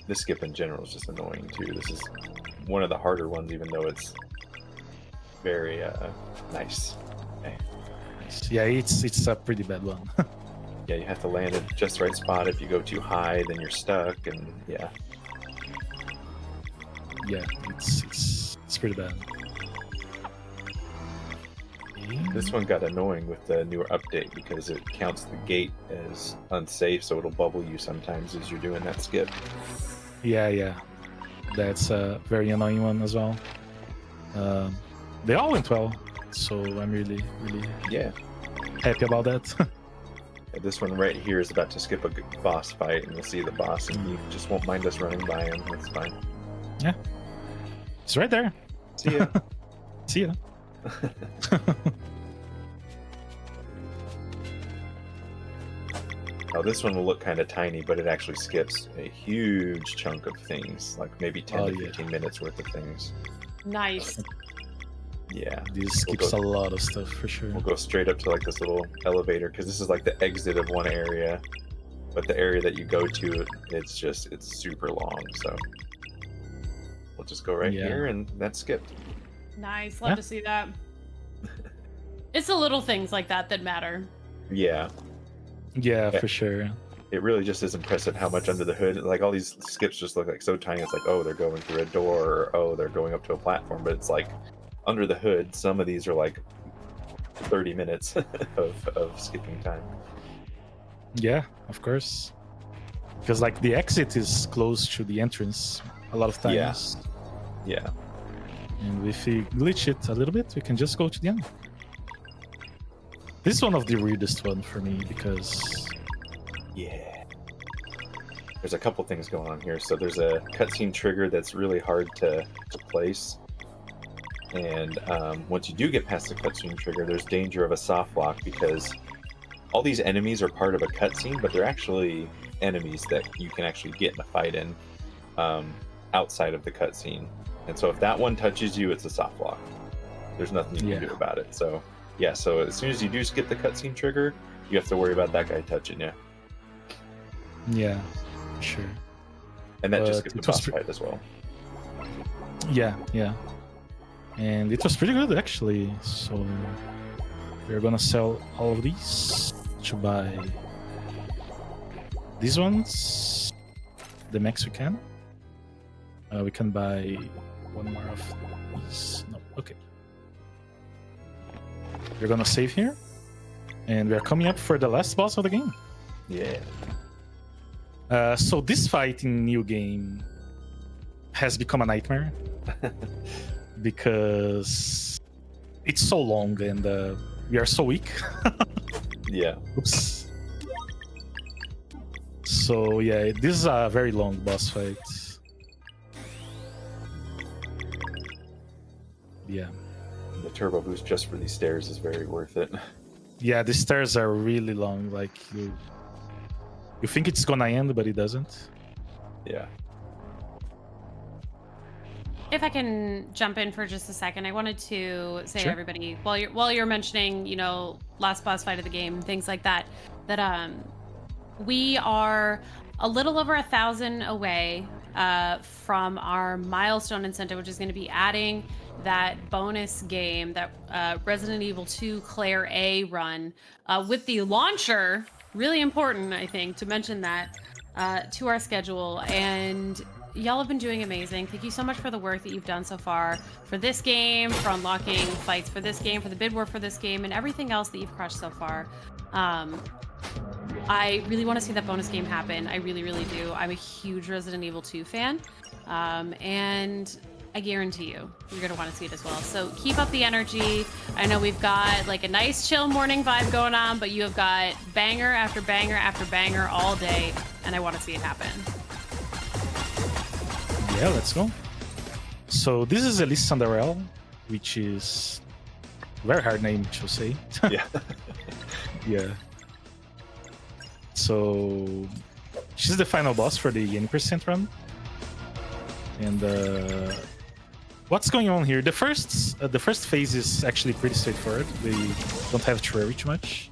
This skip in general is just annoying too. This is one of the harder ones, even though it's very nice. Okay. Yeah, it's a pretty bad one. Yeah, you have to land at just the right spot. If you go too high, then you're stuck, and yeah. Yeah, it's pretty bad. This one got annoying with the newer update because it counts the gate as unsafe, so it'll bubble you sometimes as you're doing that skip. Yeah, that's a very annoying one as well. They all went well, so I'm really Yeah. happy about that. This one right here is about to skip a good boss fight, and you'll see the boss, and he just won't mind us running by him. That's fine. Yeah, it's right there. See ya. See ya. Oh, this one will look kind of tiny, but it actually skips a huge chunk of things, like maybe 10 Oh, to yeah. 15 minutes worth of things. Nice. Yeah. This We'll skips go- a lot of stuff for sure. We'll go straight up to like this little elevator because this is like the exit of one area, but the area that you go to, it's super long. So we'll just go right Yeah. here, and that's skipped. Nice. Love Yeah. to see that. It's the little things like that that matter. Yeah, Yeah, Yeah. for sure. it really just is impressive how much under the hood. Like all these skips just look like so tiny. It's like, oh, they're going through a door, or oh, they're going up to a platform. But it's like under the hood, some of these are like 30 minutes of skipping time. Yeah, of course. Because like the exit is close to the entrance a lot of Yeah. times. Yeah. And if we glitch it a little bit, we can just go to the end. This is one of the weirdest one for me because Yeah. There's a couple things going on here. So there's a cutscene trigger that's really hard to place. And once you do get past the cutscene trigger, there's danger of a soft lock because all these enemies are part of a cutscene, but they're actually enemies that you can actually get in a fight in outside of the cutscene. And so if that one touches you, it's a soft lock. There's nothing you can Yeah. do about it. So yeah, so as soon as you do skip the cutscene trigger, you have to worry about that guy touching you. yeah, sure. And that just But skipped the it was boss fight as well. Yeah. And it was pretty good actually. So we're gonna sell all of these to buy these ones the max we can. We can buy one more of these. No, okay. We're gonna save here, and we are coming up for the last boss of the game. Yeah. So this fight in new game has become a nightmare because it's so long and we are so weak. Yeah. Oops. So yeah, this is a very long boss fight. Yeah. The turbo boost just for these stairs is very worth it. Yeah, the stairs are really long. Like you think it's gonna end, but it doesn't. Yeah. If I can jump in for just a second, I wanted to say Sure. to everybody while you're mentioning, you know, last boss fight of the game, things like that, that we are a little over 1,000 away from our milestone incentive, which is going to be adding that bonus game, that Resident Evil 2 Claire A run with the launcher. Really important, I think, to mention that to our schedule. And y'all have been doing amazing. Thank you so much for the work that you've done so far for this game, for unlocking fights for this game, for the bid war for this game, and everything else that you've crushed so far. I really want to see that bonus game happen. I really, really do. I'm a huge Resident Evil 2 fan, and I guarantee you're going to want to see it as well. So keep up the energy. I know we've got like a nice chill morning vibe going on, but you have got banger after banger after banger all day, and I want to see it happen. Yeah, let's go. So this is Elise Sandarel, which is a very hard name to say. Yeah. Yeah. So she's the final boss for the 80% run. And what's going on here? The first phase is actually pretty straightforward. They don't have to worry too much.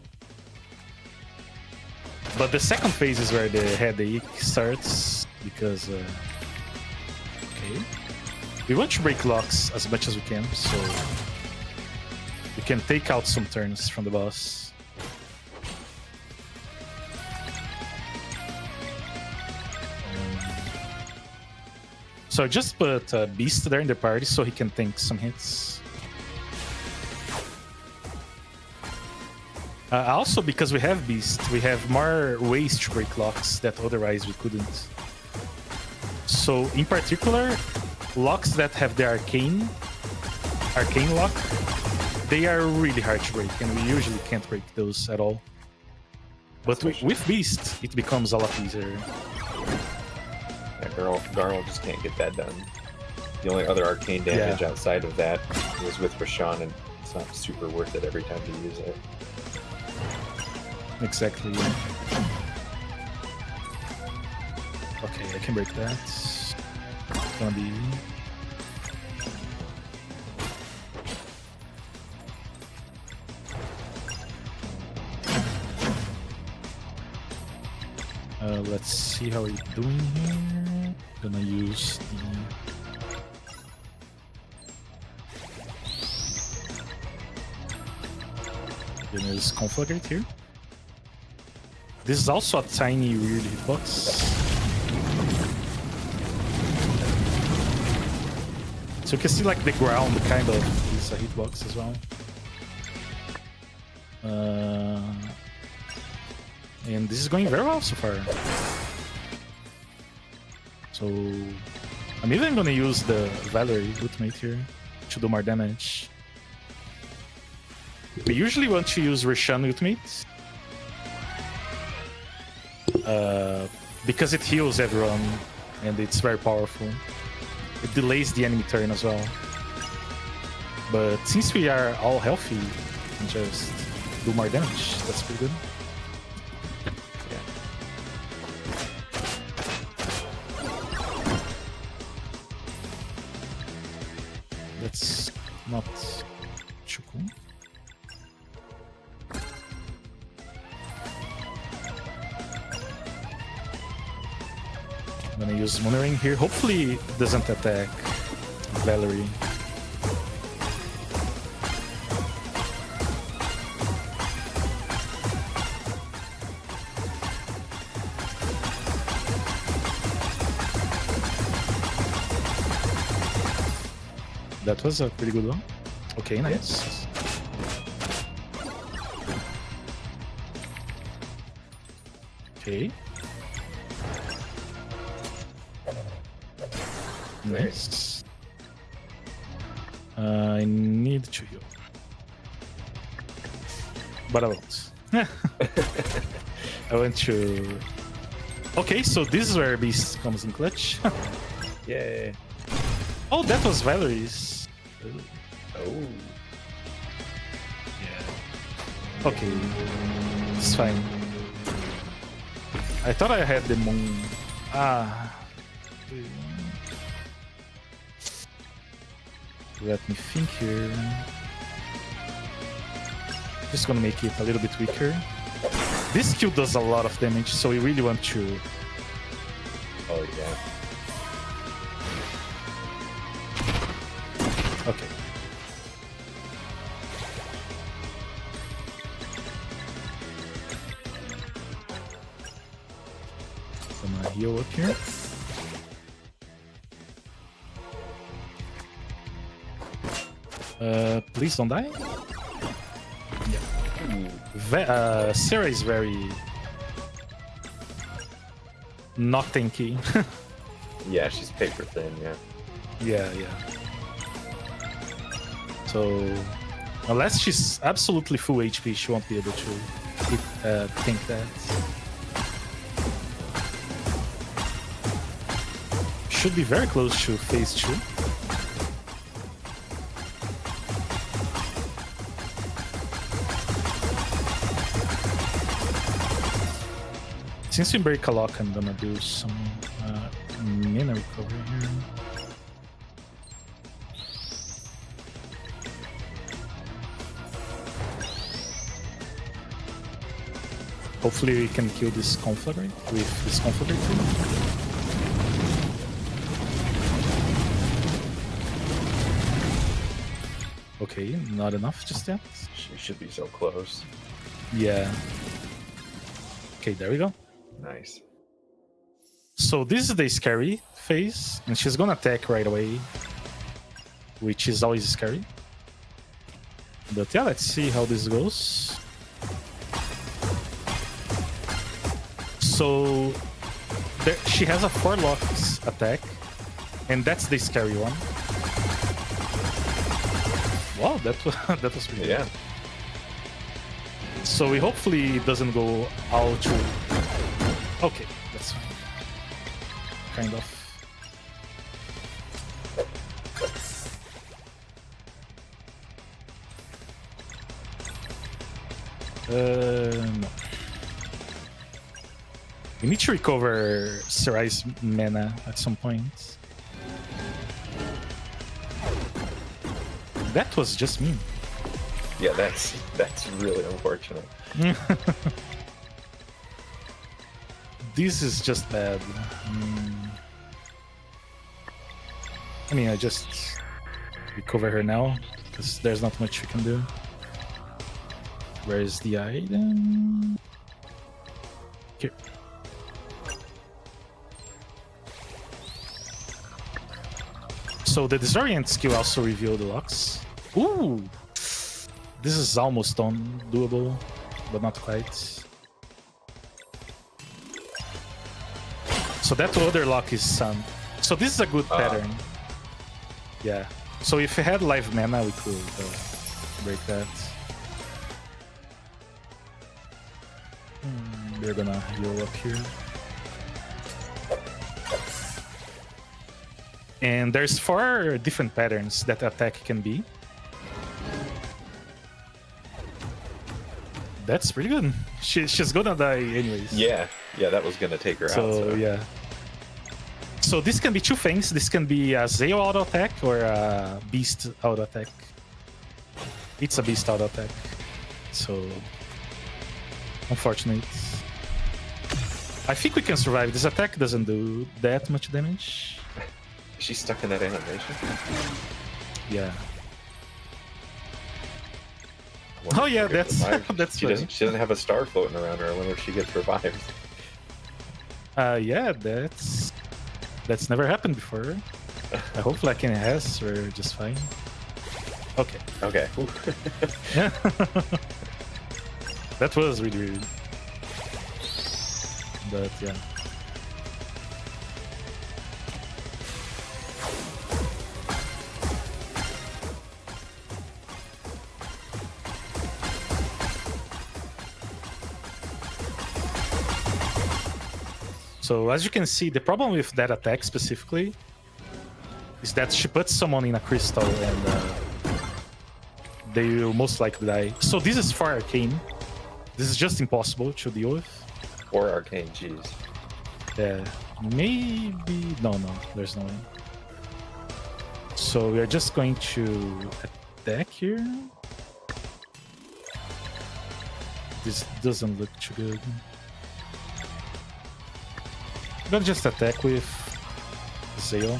But the second phase is where the headache starts because okay, we want to break locks as much as we can, so we can take out some turns from the boss. So I just put Beast there in the party so he can tank some hits. Also, because we have Beast, we have more ways to break locks that otherwise we couldn't. So in particular, locks that have the arcane lock, they are really hard to break, and we usually can't break those at all. But with Beast, it becomes a lot easier. Yeah, Garl just can't get that done. The only other arcane damage outside of that was with Rashawn, and it's not super worth it every time you use it. Exactly. Okay, I can break that. It's gonna be... let's see how we're doing here. Gonna use the... Gonna use Conflagrate here. This is also a tiny weird hitbox. So you can see like the ground kind of is a hitbox as well. And this is going very well so far. So I'm even gonna use the Valerie ultimate here to do more damage. We usually want to use Roshan ultimate because it heals everyone and it's very powerful. It delays the enemy turn as well. But since we are all healthy, we can just do more damage. That's pretty good. That's not too cool. I'm gonna use Moonring here. Hopefully it doesn't attack Valerie. That was a pretty good one. Okay, nice. Okay. Nice. I need to heal. But I won't. I want to... Okay, so this is where Beast comes in clutch. Yay. Oh, that was Valerie's. Oh. Yeah. Okay. It's fine. I thought I had the moon. Ah. Let me think here. Just gonna make it a little bit weaker. This skill does a lot of damage, so we really want to... Oh, yeah. Okay. I'm gonna heal up here. Please don't die. Yeah. Sarah is very not tanky. Yeah, she's paper thin, yeah. Yeah. So unless she's absolutely full HP, she won't be able to tank that. Should be very close to phase 2. Since we break a lock, I'm gonna do some mana recovery here. Hopefully we can kill this conflagrate with this conflagrate too. Okay, not enough just yet. She should be so close. Yeah. Okay, there we go. Nice. So this is the scary phase, and she's gonna attack right away, which is always scary. But yeah, let's see how this goes. So she has a 4 locks attack, and that's the scary one. Wow, that was pretty Yeah. good. So we hopefully it doesn't go out to... Okay, that's fine. Kind of. No. We need to recover Sarai's mana at some point. That was just mean. Yeah, that's really unfortunate. This is just bad. I mean, I just recover her now because there's not much we can do. Where is the item? Here. So the disorient skill also revealed the locks. Ooh! This is almost doable, but not quite. So that other lock is Sun. So this is a good pattern. Yeah. So if we had live mana, we could break that. They're gonna heal up here. And there's 4 different patterns that attack can be. That's pretty good. She's gonna die anyways. Yeah, that was gonna take her out. So yeah. So this can be 2 things. This can be a Zeo auto attack or a Beast auto attack. It's a Beast auto attack. So unfortunate. I think we can survive. This attack doesn't do that much damage. She's stuck in that animation. Yeah. Oh yeah, that's that's she doesn't have a star floating around her. I wonder if she gets revived. Yeah, that's never happened before. I hope Lakin has. We're just fine. Okay. Okay. Ooh. Yeah. That was really weird. But yeah. So as you can see, the problem with that attack specifically is that she puts someone in a crystal and they will most likely die. So this is for Arcane. This is just impossible to deal with. Or Arcane, jeez. Yeah, maybe... No, there's no way. So we are just going to attack here. This doesn't look too good. I'm gonna just attack with Zale.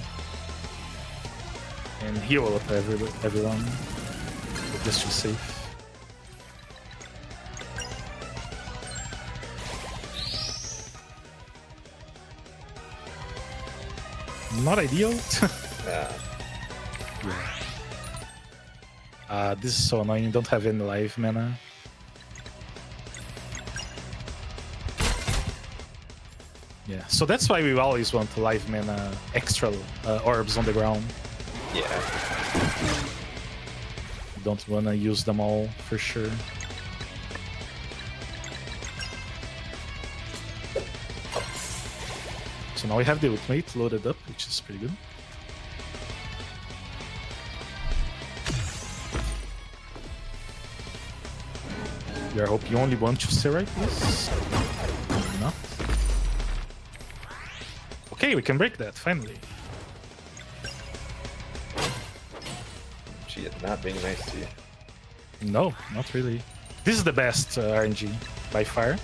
And heal up everyone. Just to be safe. Not ideal. Yeah. This is so annoying. Don't have any life mana. Yeah, so that's why we always want life mana extra orbs on the ground. Yeah. Don't want to use them all for sure. So now we have the ultimate loaded up, which is pretty good. We are hoping you only want to stay right, please. Not. Okay, we can break that, finally. She is not being nice to you. No, not really. This is the best RNG by far.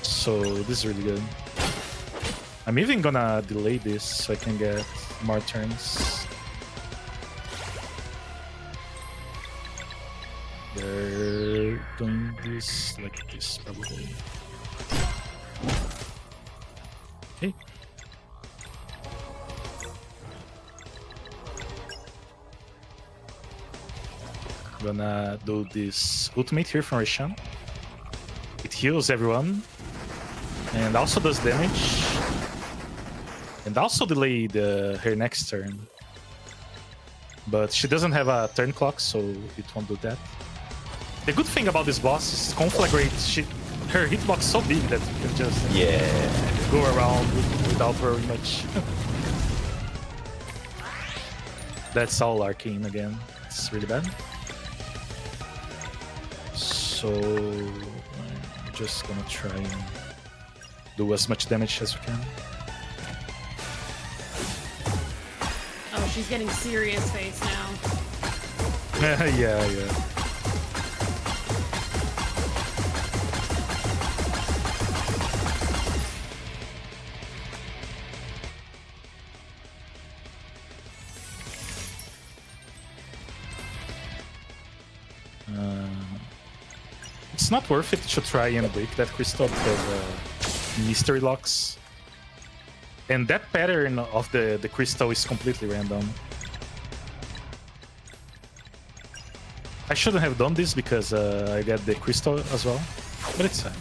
So this is really good. I'm even gonna delay this so I can get more turns. They're doing this like this probably. Okay. Gonna do this ultimate here from Rishon. It heals everyone and also does damage and also delayed her next turn, but she doesn't have a turn clock, so it won't do that. The good thing about this boss is Conflagrate. Her hitbox is so big that you can just go around without worrying much. That's all Arcane again. It's really bad. So I'm just gonna try and do as much damage as we can. Oh, she's getting serious face now. Yeah. It's not worth it to try and break that crystal because mystery locks. And that pattern of the crystal is completely random. I shouldn't have done this because I got the crystal as well, but it's fine.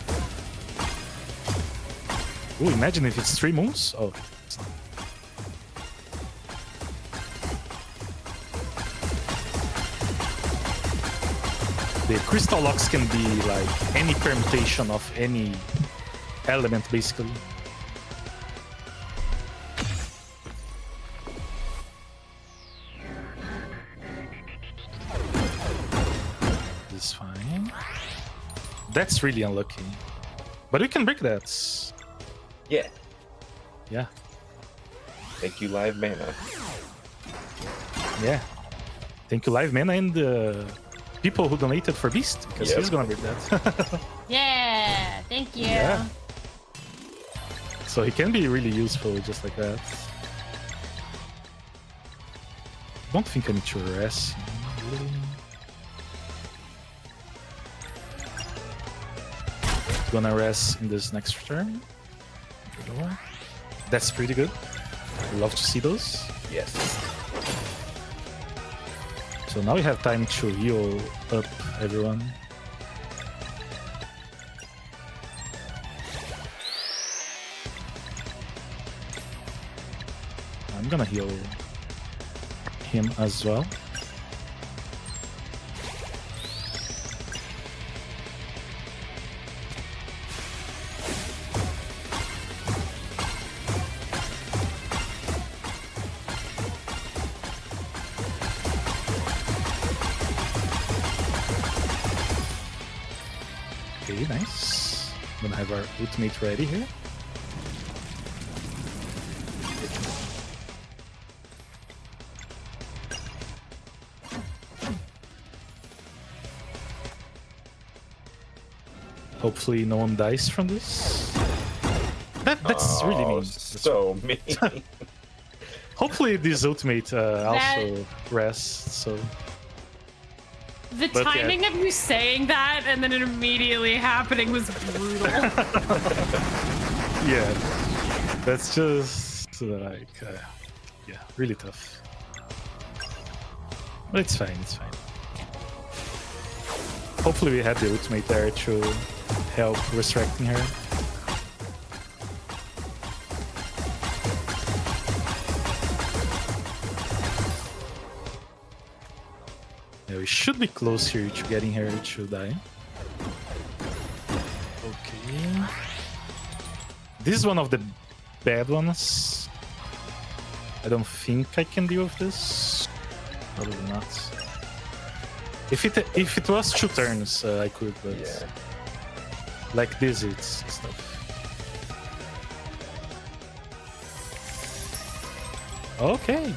Ooh, imagine if it's 3 moons? Oh, it's not. The crystal locks can be like any permutation of any element, basically. This is fine. That's really unlucky. But we can break that. Yeah. Yeah. Thank you, Live Mana. Yeah. Thank you, Live Mana, and people who donated for Beast, because he's gonna break that. Yeah, thank you. Yeah. So he can be really useful just like that. Don't think I need to rest. Really. Gonna rest in this next turn. That's pretty good. Love to see those. Yes. So now we have time to heal up everyone. I'm gonna heal him as well. Okay, nice. Gonna have our ultimate ready here. Hopefully no one dies from this. That's really mean. So mean. Hopefully this ultimate also rests, so... The But yeah. timing of you saying that and then it immediately happening was brutal. Yeah, that's just like, yeah, really tough. But it's fine, it's fine. Hopefully we had the ultimate there to help resurrecting her. Yeah, we should be close here to getting her to die. Okay. This is one of the bad ones. I don't think I can deal with this. Probably not. If it was 2 turns, I could, but Yeah. like this, it's stuff. Okay.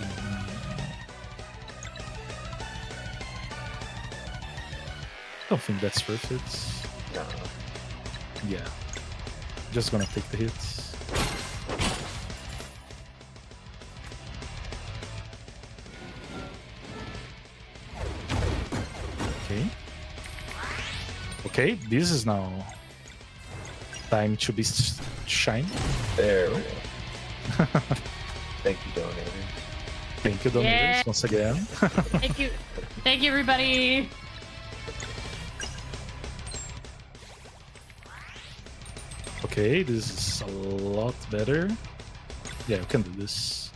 Don't think that's worth it. No. Yeah. Just gonna take the hits. Okay. Okay, this is now time to be shine. There we go. Thank you, donator. Thank you, donators, Yeah. once again. Thank you. Thank you, everybody. Okay, this is a lot better. Yeah, we can do this.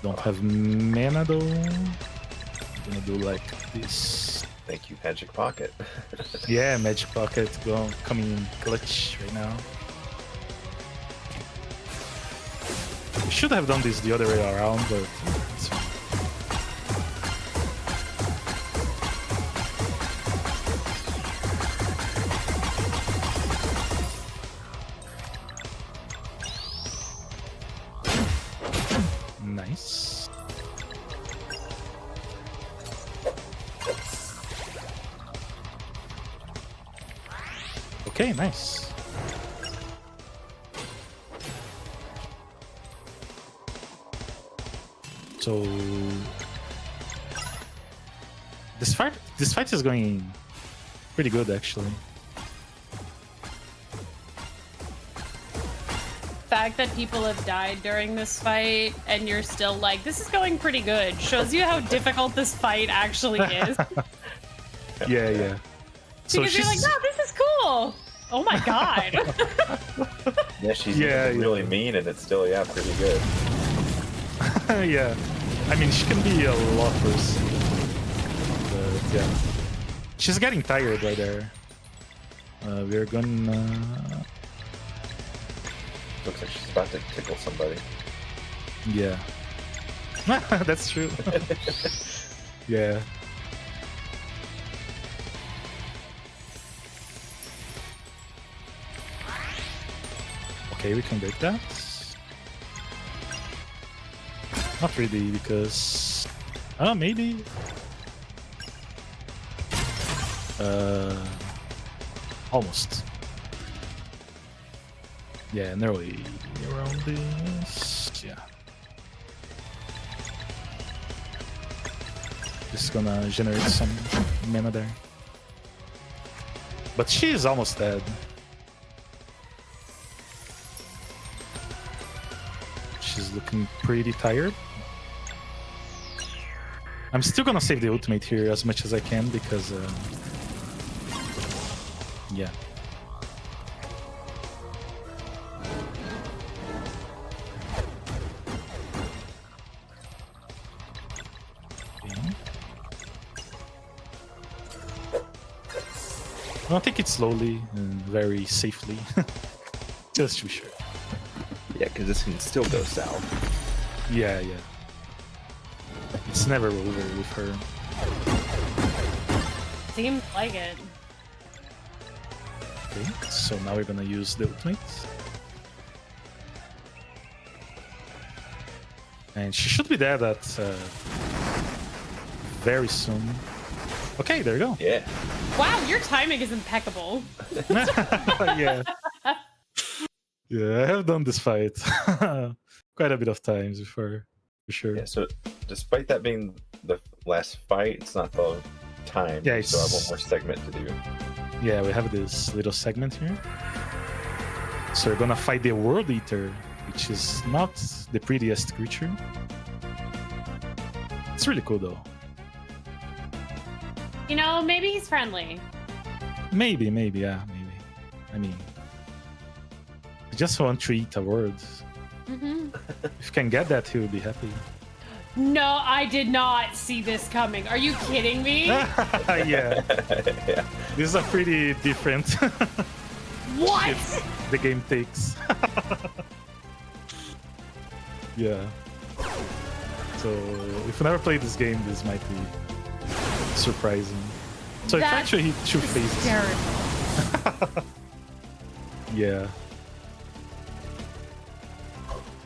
Don't have mana though. I'm gonna do like this. Thank you, Magic Pocket. Yeah, Magic Pocket coming in clutch right now. We should have done this the other way around, but it's fine. Nice. Okay, nice. So this fight is going pretty good actually. Fact that people have died during this fight and you're still like, this is going pretty good, shows you how difficult this fight actually is. Yeah, yeah. So Because you're like, no, this is cool. Oh my god. Yeah, she's Yeah, really mean, and it's still, yeah, pretty good. yeah. I mean, she can be a lot worse. But yeah. She's getting tired right there. We're gonna... Looks like she's about to tickle somebody. Yeah. That's true. Yeah. Okay, we can break that. Not really, because... Oh, maybe. Almost. Yeah, narrowly around this. Yeah. Just gonna generate some mana there. But she is almost dead. She's getting pretty tired. I'm still gonna save the ultimate here as much as I can because, yeah. I'll take it slowly and very safely, just to be sure. Yeah, because this can still go south. Yeah, yeah. It's never over with her. Seems like it. Okay, so now we're gonna use the ultimate. And she should be dead at very soon. Okay, there you go. Yeah. Wow, your timing is impeccable. Yeah. Yeah, I have done this fight quite a bit of times before, for sure. Yeah. So, despite that being the last fight, it's not the time. Yeah, We still have it's- one more segment to do. Yeah, we have this little segment here. So we're gonna fight the World Eater, which is not the prettiest creature. It's really cool though. You know, maybe he's friendly. Maybe, yeah, maybe. I mean, I just want to eat a world. Hmm. If you can get that, he will be happy. No, I did not see this coming. Are you kidding me? Yeah, Yeah. this is a pretty different What? shift the game takes. Yeah. So if you never played this game, this might be surprising. So it's That's actually hit two phases. Hysterical. Yeah.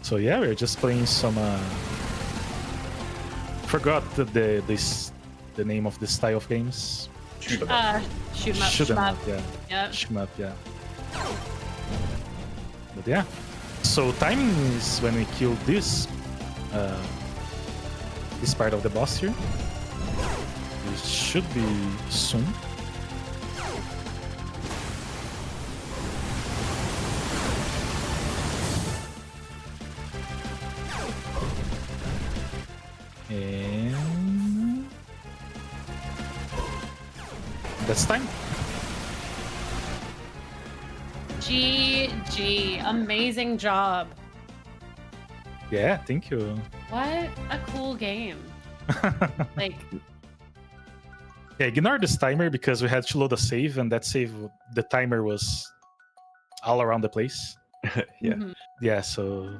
So yeah, we're just playing some. Forgot the name of this style of games. Shoot 'em up. Shoot 'em up. Shoot 'em up, yeah. Yep. Shoot 'em up, yeah. But yeah. So timing is when we kill this part of the boss here. It should be soon. And that's time. GG. Amazing job. Yeah, thank you. What a cool game. Like, Yeah, ignore this timer because we had to load a save, and that save, the timer was all around the place. Yeah. mhm. Yeah, so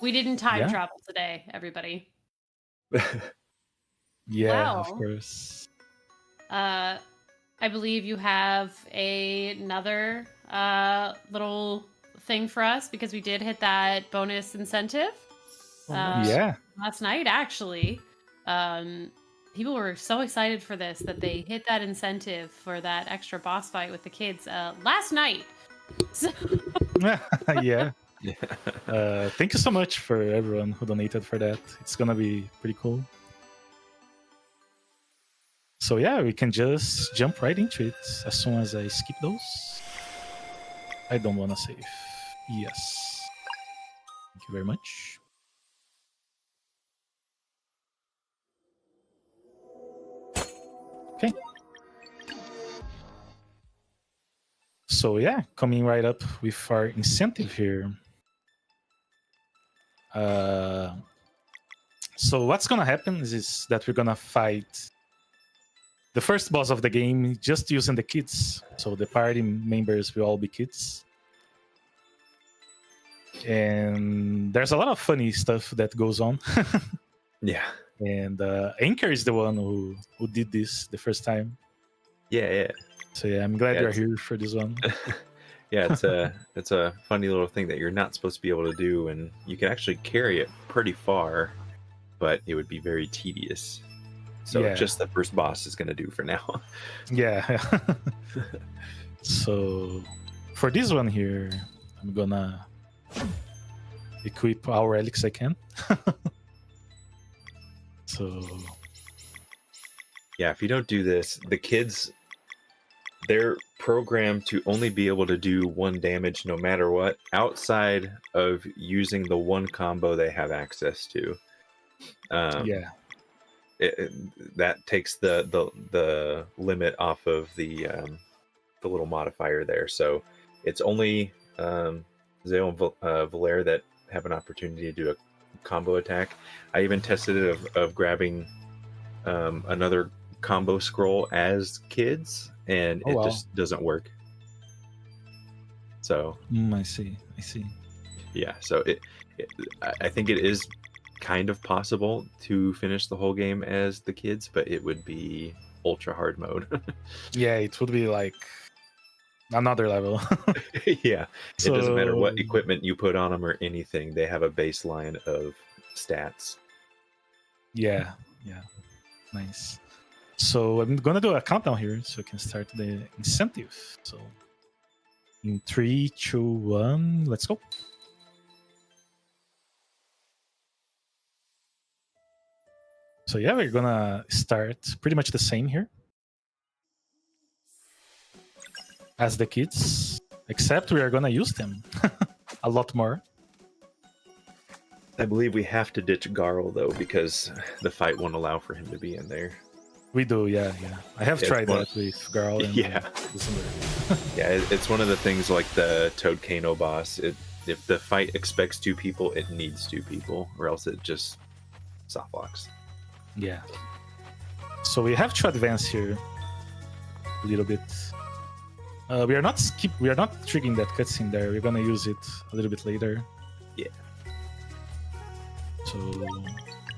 We didn't time Yeah. travel today, everybody. yeah, of Wow. course. I believe you have another little thing for us because we did hit that bonus incentive Yeah, last night, actually. People were so excited for this that they hit that incentive for that extra boss fight with the kids last night. So, yeah. Thank you so much for everyone who donated for that. It's gonna be pretty cool. So yeah, we can just jump right into it as soon as I skip those. I don't wanna save. Yes. Thank you very much. Okay. So yeah, coming right up with our incentive here. So what's gonna happen is that we're gonna fight the first boss of the game just using the kids. So the party members will all be kids. And there's a lot of funny stuff that goes on. Yeah. And Anchor is the one who did this the first time. Yeah. So yeah, I'm glad Yeah, you're it's- here for this one. Yeah, it's a funny little thing that you're not supposed to be able to do, and you can actually carry it pretty far, but it would be very tedious. So Yeah. just the first boss is going to do for now. Yeah. So for this one here, I'm gonna equip our relics I can. So Yeah, if you don't do this, the kids, they're programmed to only be able to do 1 damage no matter what, outside of using the one combo they have access to. Yeah. That takes the limit off of the little modifier there. So it's only Zeo and Valere that have an opportunity to do a combo attack. I even tested it of grabbing another combo scroll as kids, and it just doesn't work. So I see. yeah, so I think it is kind of possible to finish the whole game as the kids, but it would be ultra hard mode. Yeah, it would be like another level. Yeah, So- it doesn't matter what equipment you put on them or anything, they have a baseline of stats. Yeah. Nice. So I'm gonna do a countdown here so we can start the incentive. So in 3, 2, 1, let's go. So yeah, we're gonna start pretty much the same here as the kids, except we are gonna use them a lot more. I believe we have to ditch Garl though, because the fight won't allow for him to be in there. We do, yeah. I have Yeah, tried well, that with Girl and yeah. Yeah, it's one of the things like the Toad Kano boss. If the fight expects 2 people, it needs 2 people, or else it just soft locks. Yeah. So we have to advance here a little bit. We are not triggering that cutscene there. We're gonna use it a little bit later. Yeah. So I'm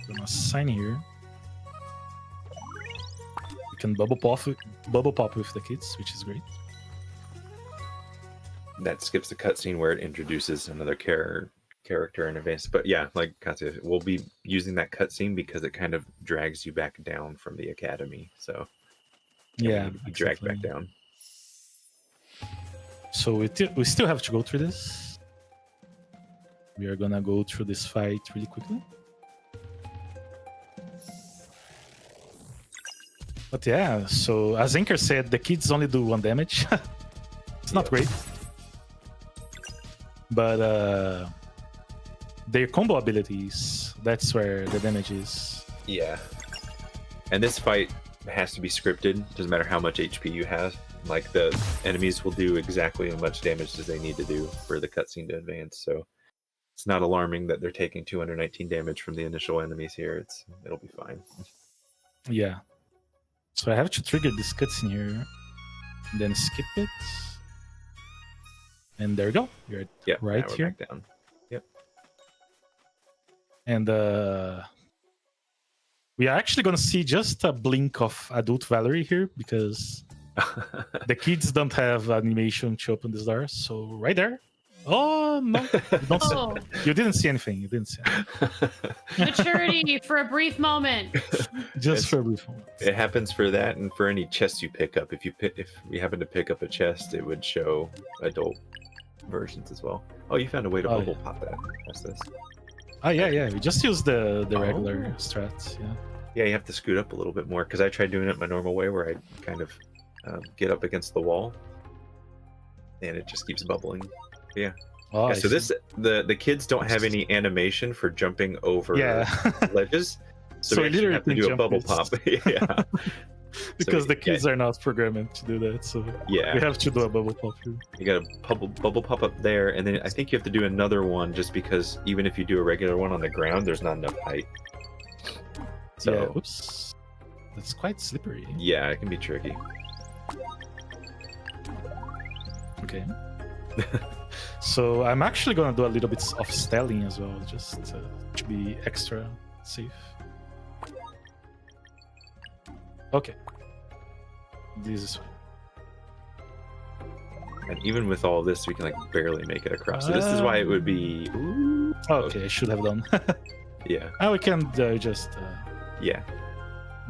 gonna assign here. We can bubble pop with the kids, which is great. That skips the cutscene where it introduces another character in advance. But yeah, like Katya, we'll be using that cutscene because it kind of drags you back down from the academy. So Yeah, you drag back exactly. down. So we still have to go through this. We are gonna go through this fight really quickly. But yeah, so as Inker said, the kids only do 1 damage. It's not great. But their combo abilities, that's where the damage is. Yeah. And this fight has to be scripted. Doesn't matter how much HP you have. Like, the enemies will do exactly as much damage as they need to do for the cutscene to advance. So it's not alarming that they're taking 219 damage from the initial enemies here. It'll be fine. Yeah. So I have to trigger this cutscene here, then skip it. And there we go. You're Yep, right now we're here. back down. Yep. And we are actually going to see just a blink of adult Valerie here because the kids don't have animation to open this door. So right there. Oh, no. You didn't see anything. You didn't see anything. Maturity for a brief moment. Just for a brief moment. It happens for that and for any chest you pick up. If you happen to pick up a chest, it would show adult versions as well. Oh, you found a way to bubble pop that. What's this? Oh, yeah. We just use the regular strats. Yeah. Yeah, you have to scoot up a little bit more because I tried doing it my normal way where I kind of get up against the wall and it just keeps bubbling. Yeah. Oh, Yeah, I so see. the kids don't have any animation for jumping over ledges. So, So we actually have to literally do a jump bubble this. pop. Yeah. Because So, the kids yeah. are not programmed to do that. So Yeah. we have to do a bubble pop here. You got a bubble pop up there, and then I think you have to do another one just because even if you do a regular one on the ground, there's not enough height. So Yeah. Oops. That's quite slippery. yeah, it can be tricky. Okay. So I'm actually gonna do a little bit of stelling as well, just to be extra safe. Okay. This is fine. And even with all this, we can like barely make it across. So this is why it would be. Ooh, Okay, I should have done. yeah, Now we can just yeah.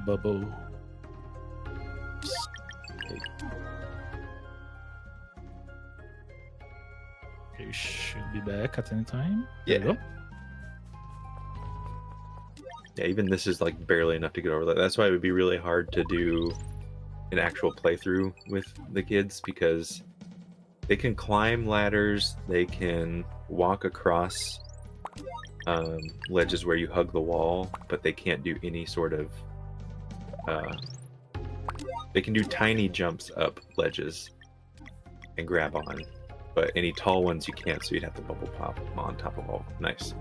bubble. Okay, should be back at any time. There we Yeah. go. Yeah, even this is like barely enough to get over that. That's why it would be really hard to do an actual playthrough with the kids because they can climb ladders, they can walk across ledges where you hug the wall, but they can't do any sort of they can do tiny jumps up ledges and grab on, but any tall ones you can't, so you'd have to bubble pop on top of all. Nice.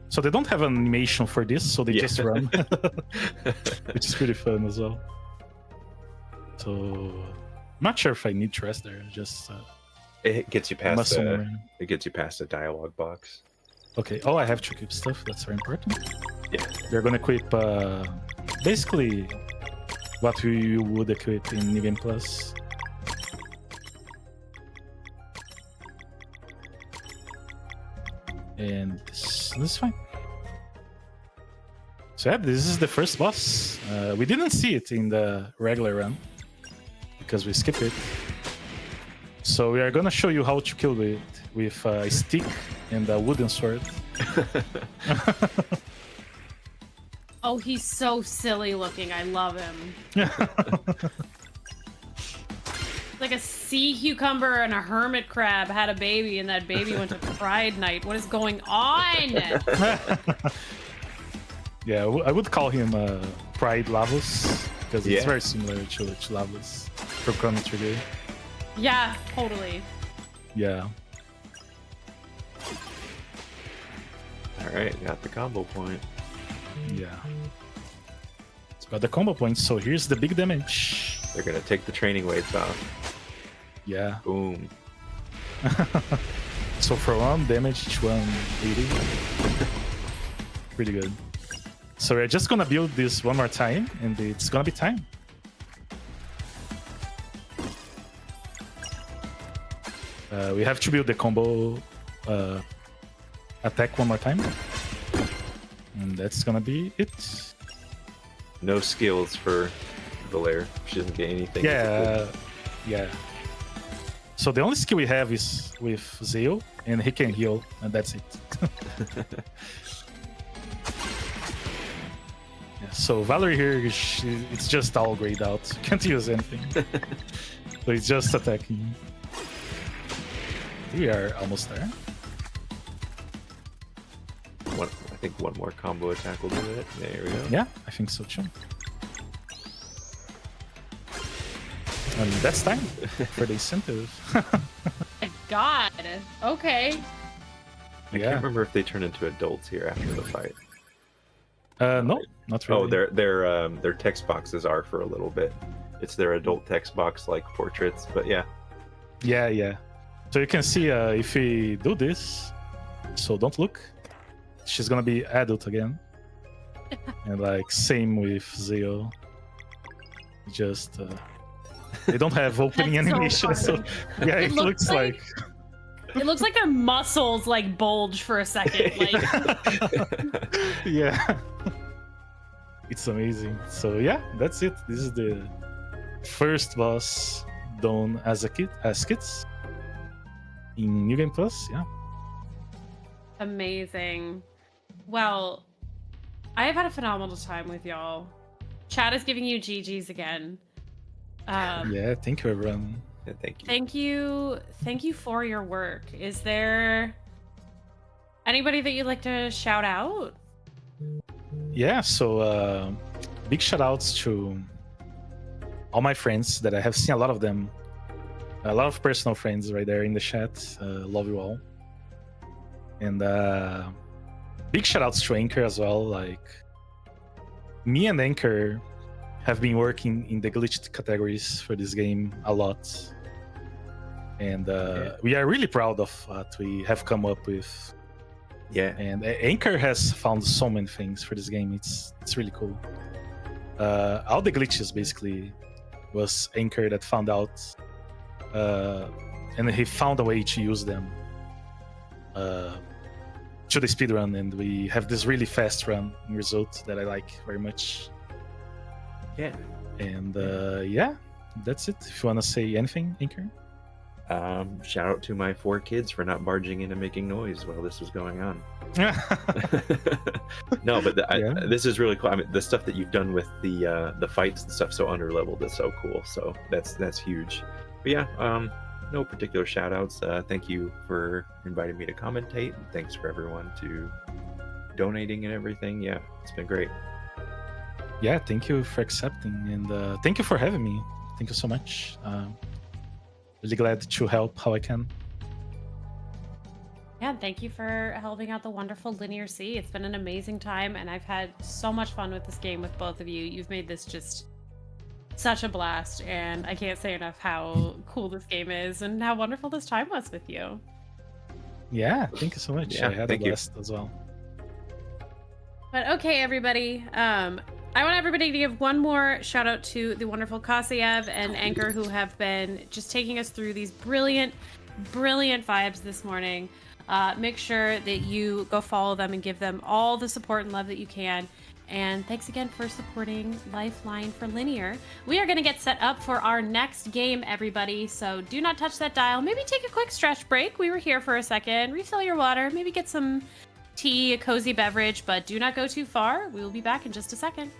So they don't have an animation for this, so they just run, which is pretty fun as well. So I'm not sure if I need to rest there. Just It gets you past muscle memory. it gets you past the dialogue box. Okay. Oh, I have to equip stuff. That's very important. Yeah. They're gonna equip basically what we would equip in New Game Plus. And this is fine. So yeah, this is the first boss. We didn't see it in the regular run because we skipped it. So we are gonna show you how to kill it with a stick and a wooden sword. Oh, he's so silly looking. I love him. Like a sea cucumber and a hermit crab had a baby, and that baby went to Pride Night. What is going on? Yeah, I would call him Pride Lavos because it's very similar to Lavos from Chrono Trigger. Yeah, totally. Yeah. All right, got the combo point. Yeah. It's got the combo points, so here's the big damage. They're gonna take the training weights off. Yeah. Boom. So for 1 damage, each 180. Pretty good. So we're just gonna build this one more time, and it's gonna be time. We have to build the combo attack one more time. And that's gonna be it. No skills for Valere. She doesn't get anything. Yeah. So the only skill we have is with Zeo, and he can heal, and that's it. Yeah, so Valerie here, it's just all grayed out. Can't use anything. So it's just attacking. We are almost there. I think one more combo attack will do it. There we go. Yeah, I think so too. And that's time for the incentive. My God. Okay. I can't remember if they turn into adults here after the fight. No, not really. Oh, their text boxes are for a little bit. It's their adult text box like portraits, but yeah. Yeah. So you can see if we do this, so don't look, she's gonna be adult again. And like same with Zeo. Just they don't have opening animation, so yeah, it looks like it looks like their muscles like bulge for a second. Like yeah. It's amazing. So yeah, that's it. This is the first boss done as kids in New Game Plus. Yeah. amazing. Well, I have had a phenomenal time with y'all. Chat is giving you GGs again. Yeah, thank you, everyone. Yeah, thank you. Thank you for your work. Is there anybody that you'd like to shout out? Yeah, so big shout outs to all my friends that I have seen a lot of them. A lot of personal friends right there in the chat. Love you all. And big shout outs to Anchor as well. Like, me and Anchor have been working in the glitched categories for this game a lot. And we are really proud of what we have come up with. Yeah. And Anchor has found so many things for this game. It's really cool. All the glitches basically was Anchor that found out, and he found a way to use them to the speedrun, and we have this really fast run result that I like very much. Yeah. And yeah, that's it. If you want to say anything, Anchor. Shout out to my 4 kids for not barging in and making noise while this was going on. No, but this is really cool. I mean, the stuff that you've done with the fights and stuff so underleveled is so cool. So that's huge. But yeah, no particular shout outs. Thank you for inviting me to commentate, and thanks for everyone to donating and everything. Yeah, it's been great. Yeah, thank you for accepting, and thank you for having me. Thank you so much. Really glad to help how I can. Yeah, thank you for helping out the wonderful LinearC. It's been an amazing time, and I've had so much fun with this game with both of you. You've made this just such a blast, and I can't say enough how cool this game is and how wonderful this time was with you. Yeah, thank you so much. Yeah, I had a thank you. blast as well. But okay, everybody. I want everybody to give one more shout out to the wonderful Kasayev and Anchor, who have been just taking us through these brilliant vibes this morning. Make sure that you go follow them and give them all the support and love that you can. And thanks again for supporting Lifeline for Linear. We are going to get set up for our next game, everybody. So do not touch that dial. Maybe take a quick stretch break. We were here for a second. Refill your water. Maybe get some tea, a cozy beverage, but do not go too far. We will be back in just a second.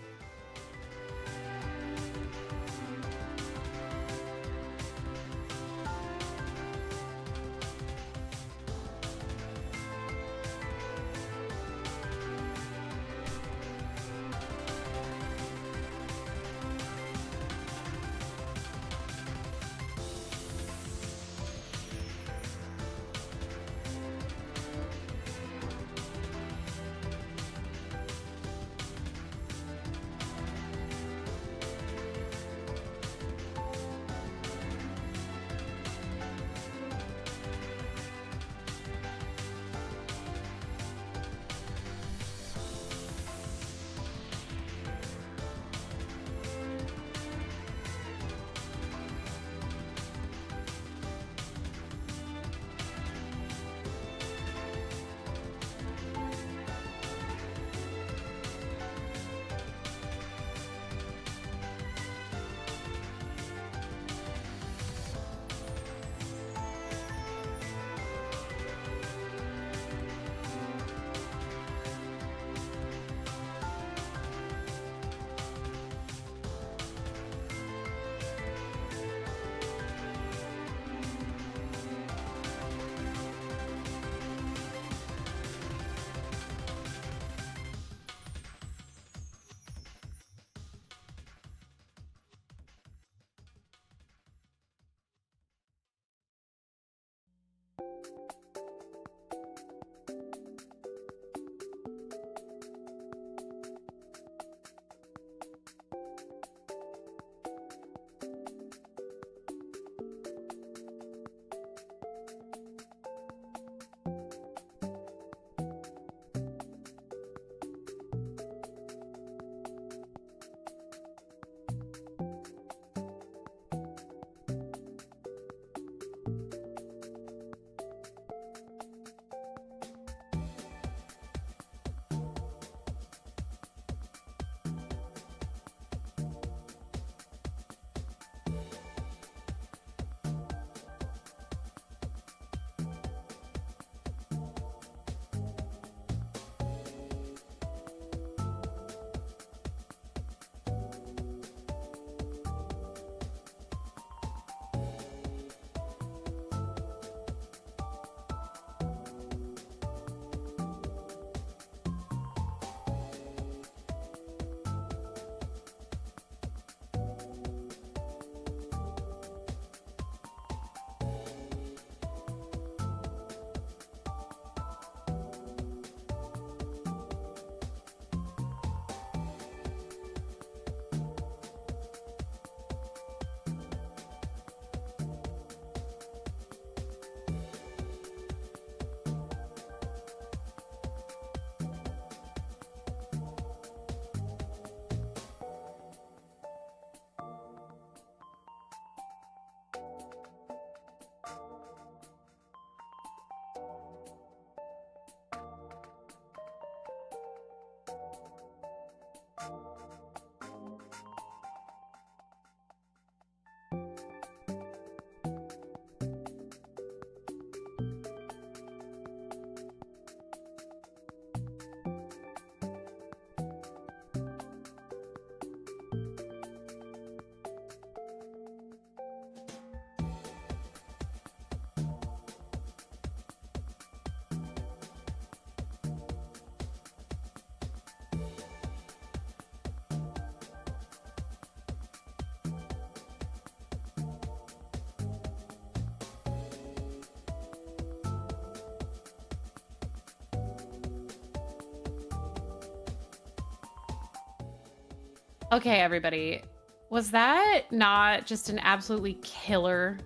Okay, everybody. Was that not just an absolutely killer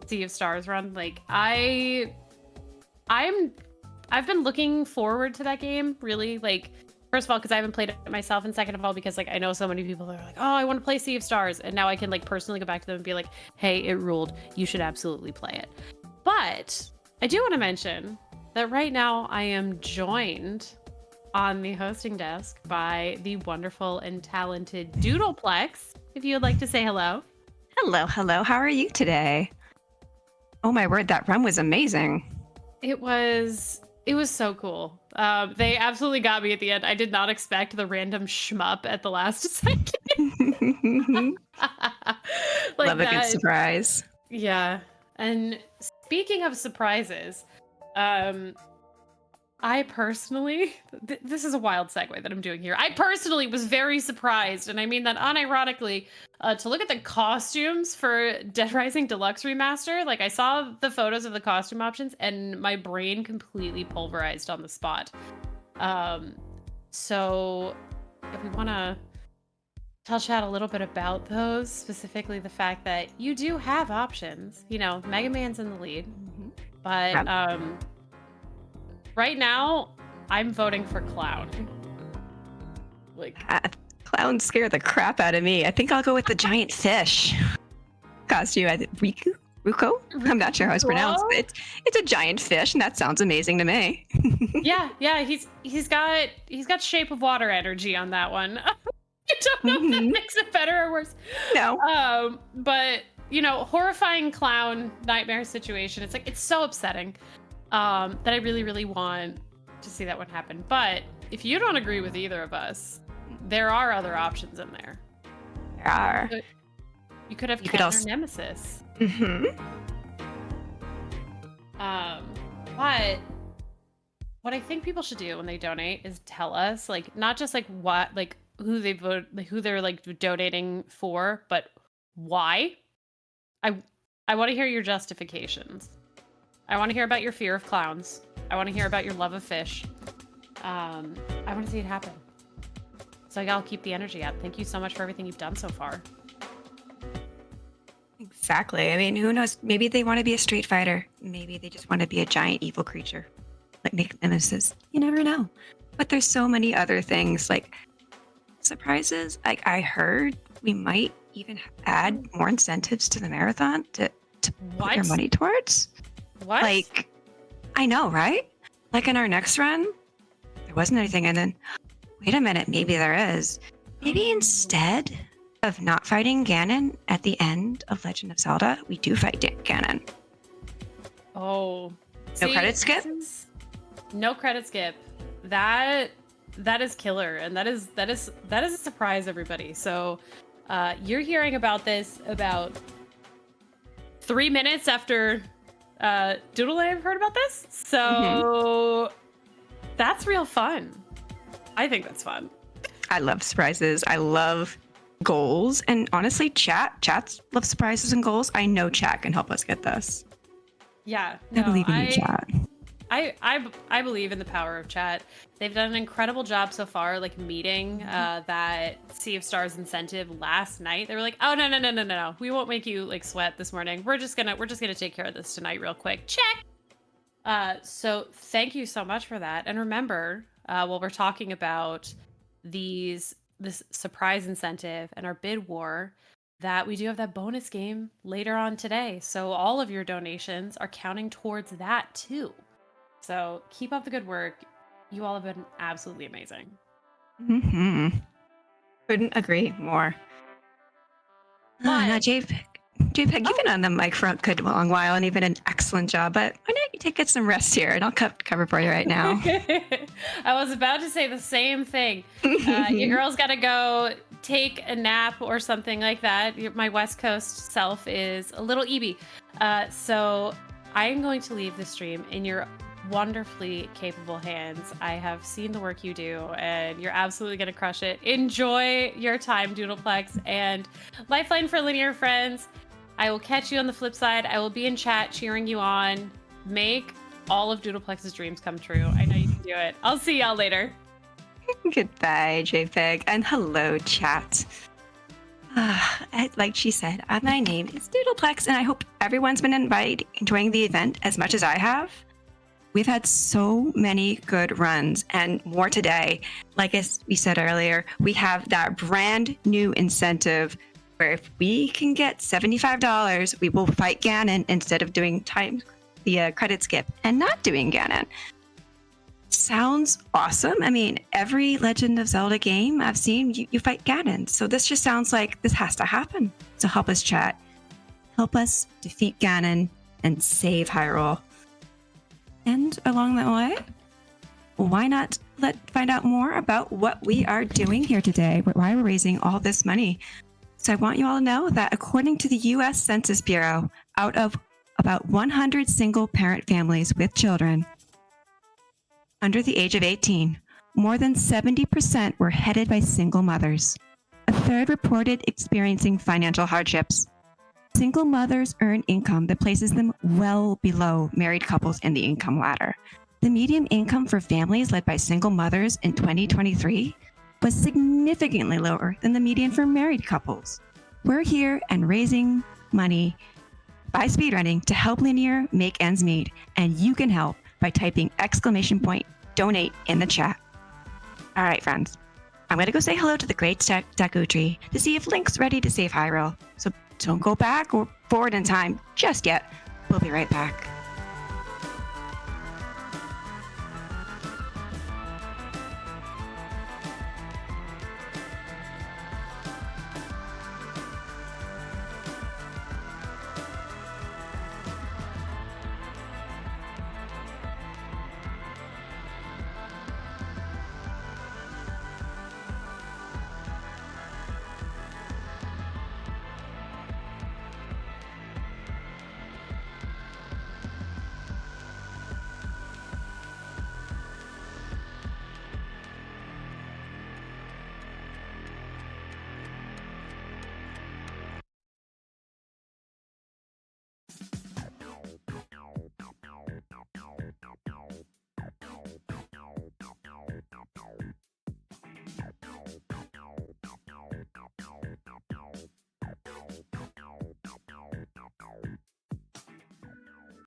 Sea of Stars run? Like I've been looking forward to that game, really. Like, first of all, because I haven't played it myself, and second of all, because like I know so many people that are like, oh, I want to play Sea of Stars, and now I can like personally go back to them and be like, hey, it ruled. You should absolutely play it. But I do want to mention that right now I am joined on the hosting desk by the wonderful and talented Doodleplex. If you would like to say hello. Hello, hello. How are you today? Oh my word, that run was amazing. It was so cool. They absolutely got me at the end. I did not expect the random shmup at the last second. Like Love a good surprise. Yeah. And speaking of surprises, I personally, this is a wild segue that I'm doing here. I personally was very surprised, and I mean that unironically, to look at the costumes for Dead Rising Deluxe Remaster. Like, I saw the photos of the costume options, and my brain completely pulverized on the spot. So, if we want to tell chat a little bit about those, specifically the fact that you do have options. You know, Mega Man's in the lead, but right now, I'm voting for Clown. Like, Clown scared the crap out of me. I think I'll go with the giant fish costume. Ruko? I'm not sure how it's pronounced. But it's a giant fish, and that sounds amazing to me. yeah, he's got Shape of Water energy on that one. I don't know if that makes it better or worse. No. But you know, horrifying clown nightmare situation. It's like, it's so upsetting. That I really, really want to see that one happen. But if you don't agree with either of us, there are other options in there. There are. You could have Counter Nemesis. But what I think people should do when they donate is tell us, like, not just like what, like who they vote, like who they're like donating for, but why. I want to hear your justifications. I want to hear about your fear of clowns. I want to hear about your love of fish. I want to see it happen. So I'll keep the energy up. Thank you so much for everything you've done so far. Exactly. I mean, who knows? Maybe they want to be a street fighter. Maybe they just want to be a giant evil creature, like Nick Nemesis. You never know. But there's so many other things, like surprises. Like I heard we might even add more incentives to the marathon to put your money towards. What? Like, I know, right? Like in our next run, there wasn't anything, and then, wait a minute, maybe there is. Maybe instead of not fighting Ganon at the end of Legend of Zelda, we do fight Ganon. Oh. No credit skip? No credit skip. That is killer, and that is a surprise, everybody. So you're hearing about this about 3 minutes after Doodle and I have heard about this, so that's real fun. I think that's fun. I love surprises. I love goals, and honestly, chats love surprises and goals. I know chat can help us get this. Yeah, I believe in you, chat. I believe in the power of chat. They've done an incredible job so far, like meeting that Sea of Stars incentive last night. They were like, oh no, we won't make you like sweat this morning. We're just gonna take care of this tonight real quick. Check. So thank you so much for that. And remember, while we're talking about this surprise incentive and our bid war, that we do have that bonus game later on today. So all of your donations are counting towards that too. So keep up the good work. You all have been absolutely amazing. Couldn't agree more. Now, Jaypeg, you've been on the mic for a good long while, and you've been an excellent job. But why don't you get some rest here, and I'll cover for you right now. I was about to say the same thing. Your girl's got to go take a nap or something like that. My West Coast self is a little EB. So I am going to leave the stream in your wonderfully capable hands. I have seen the work you do, and you're absolutely going to crush it. Enjoy your time, Doodleplex, and Lifeline for Linear friends. I will catch you on the flip side. I will be in chat cheering you on. Make all of Doodleplex's dreams come true. I know you can do it. I'll see y'all later. Goodbye, Jaypeg, and hello, chat. Like she said, my name is Doodleplex, and I hope everyone's been enjoying the event as much as I have. We've had so many good runs, and more today. Like as we said earlier, we have that brand new incentive where if we can get $75, we will fight Ganon instead of doing the credit skip and not doing Ganon. Sounds awesome. I mean, every Legend of Zelda game I've seen, you fight Ganon. So this just sounds like this has to happen. So help us, chat. Help us defeat Ganon and save Hyrule. And along that way, why not find out more about what we are doing here today, why we're raising all this money. So I want you all to know that according to the U.S. Census Bureau, out of about 100 single-parent families with children under the age of 18, more than 70% were headed by single mothers. A third reported experiencing financial hardships. Single mothers earn income that places them well below married couples in the income ladder. The median income for families led by single mothers in 2023 was significantly lower than the median for married couples. We're here and raising money by speedrunning to help Linear make ends meet, and you can help by typing !donate in the chat. All right, friends. I'm going to go say hello to the great Deku Tree to see if Link's ready to save Hyrule. So don't go back or forward in time just yet. We'll be right back.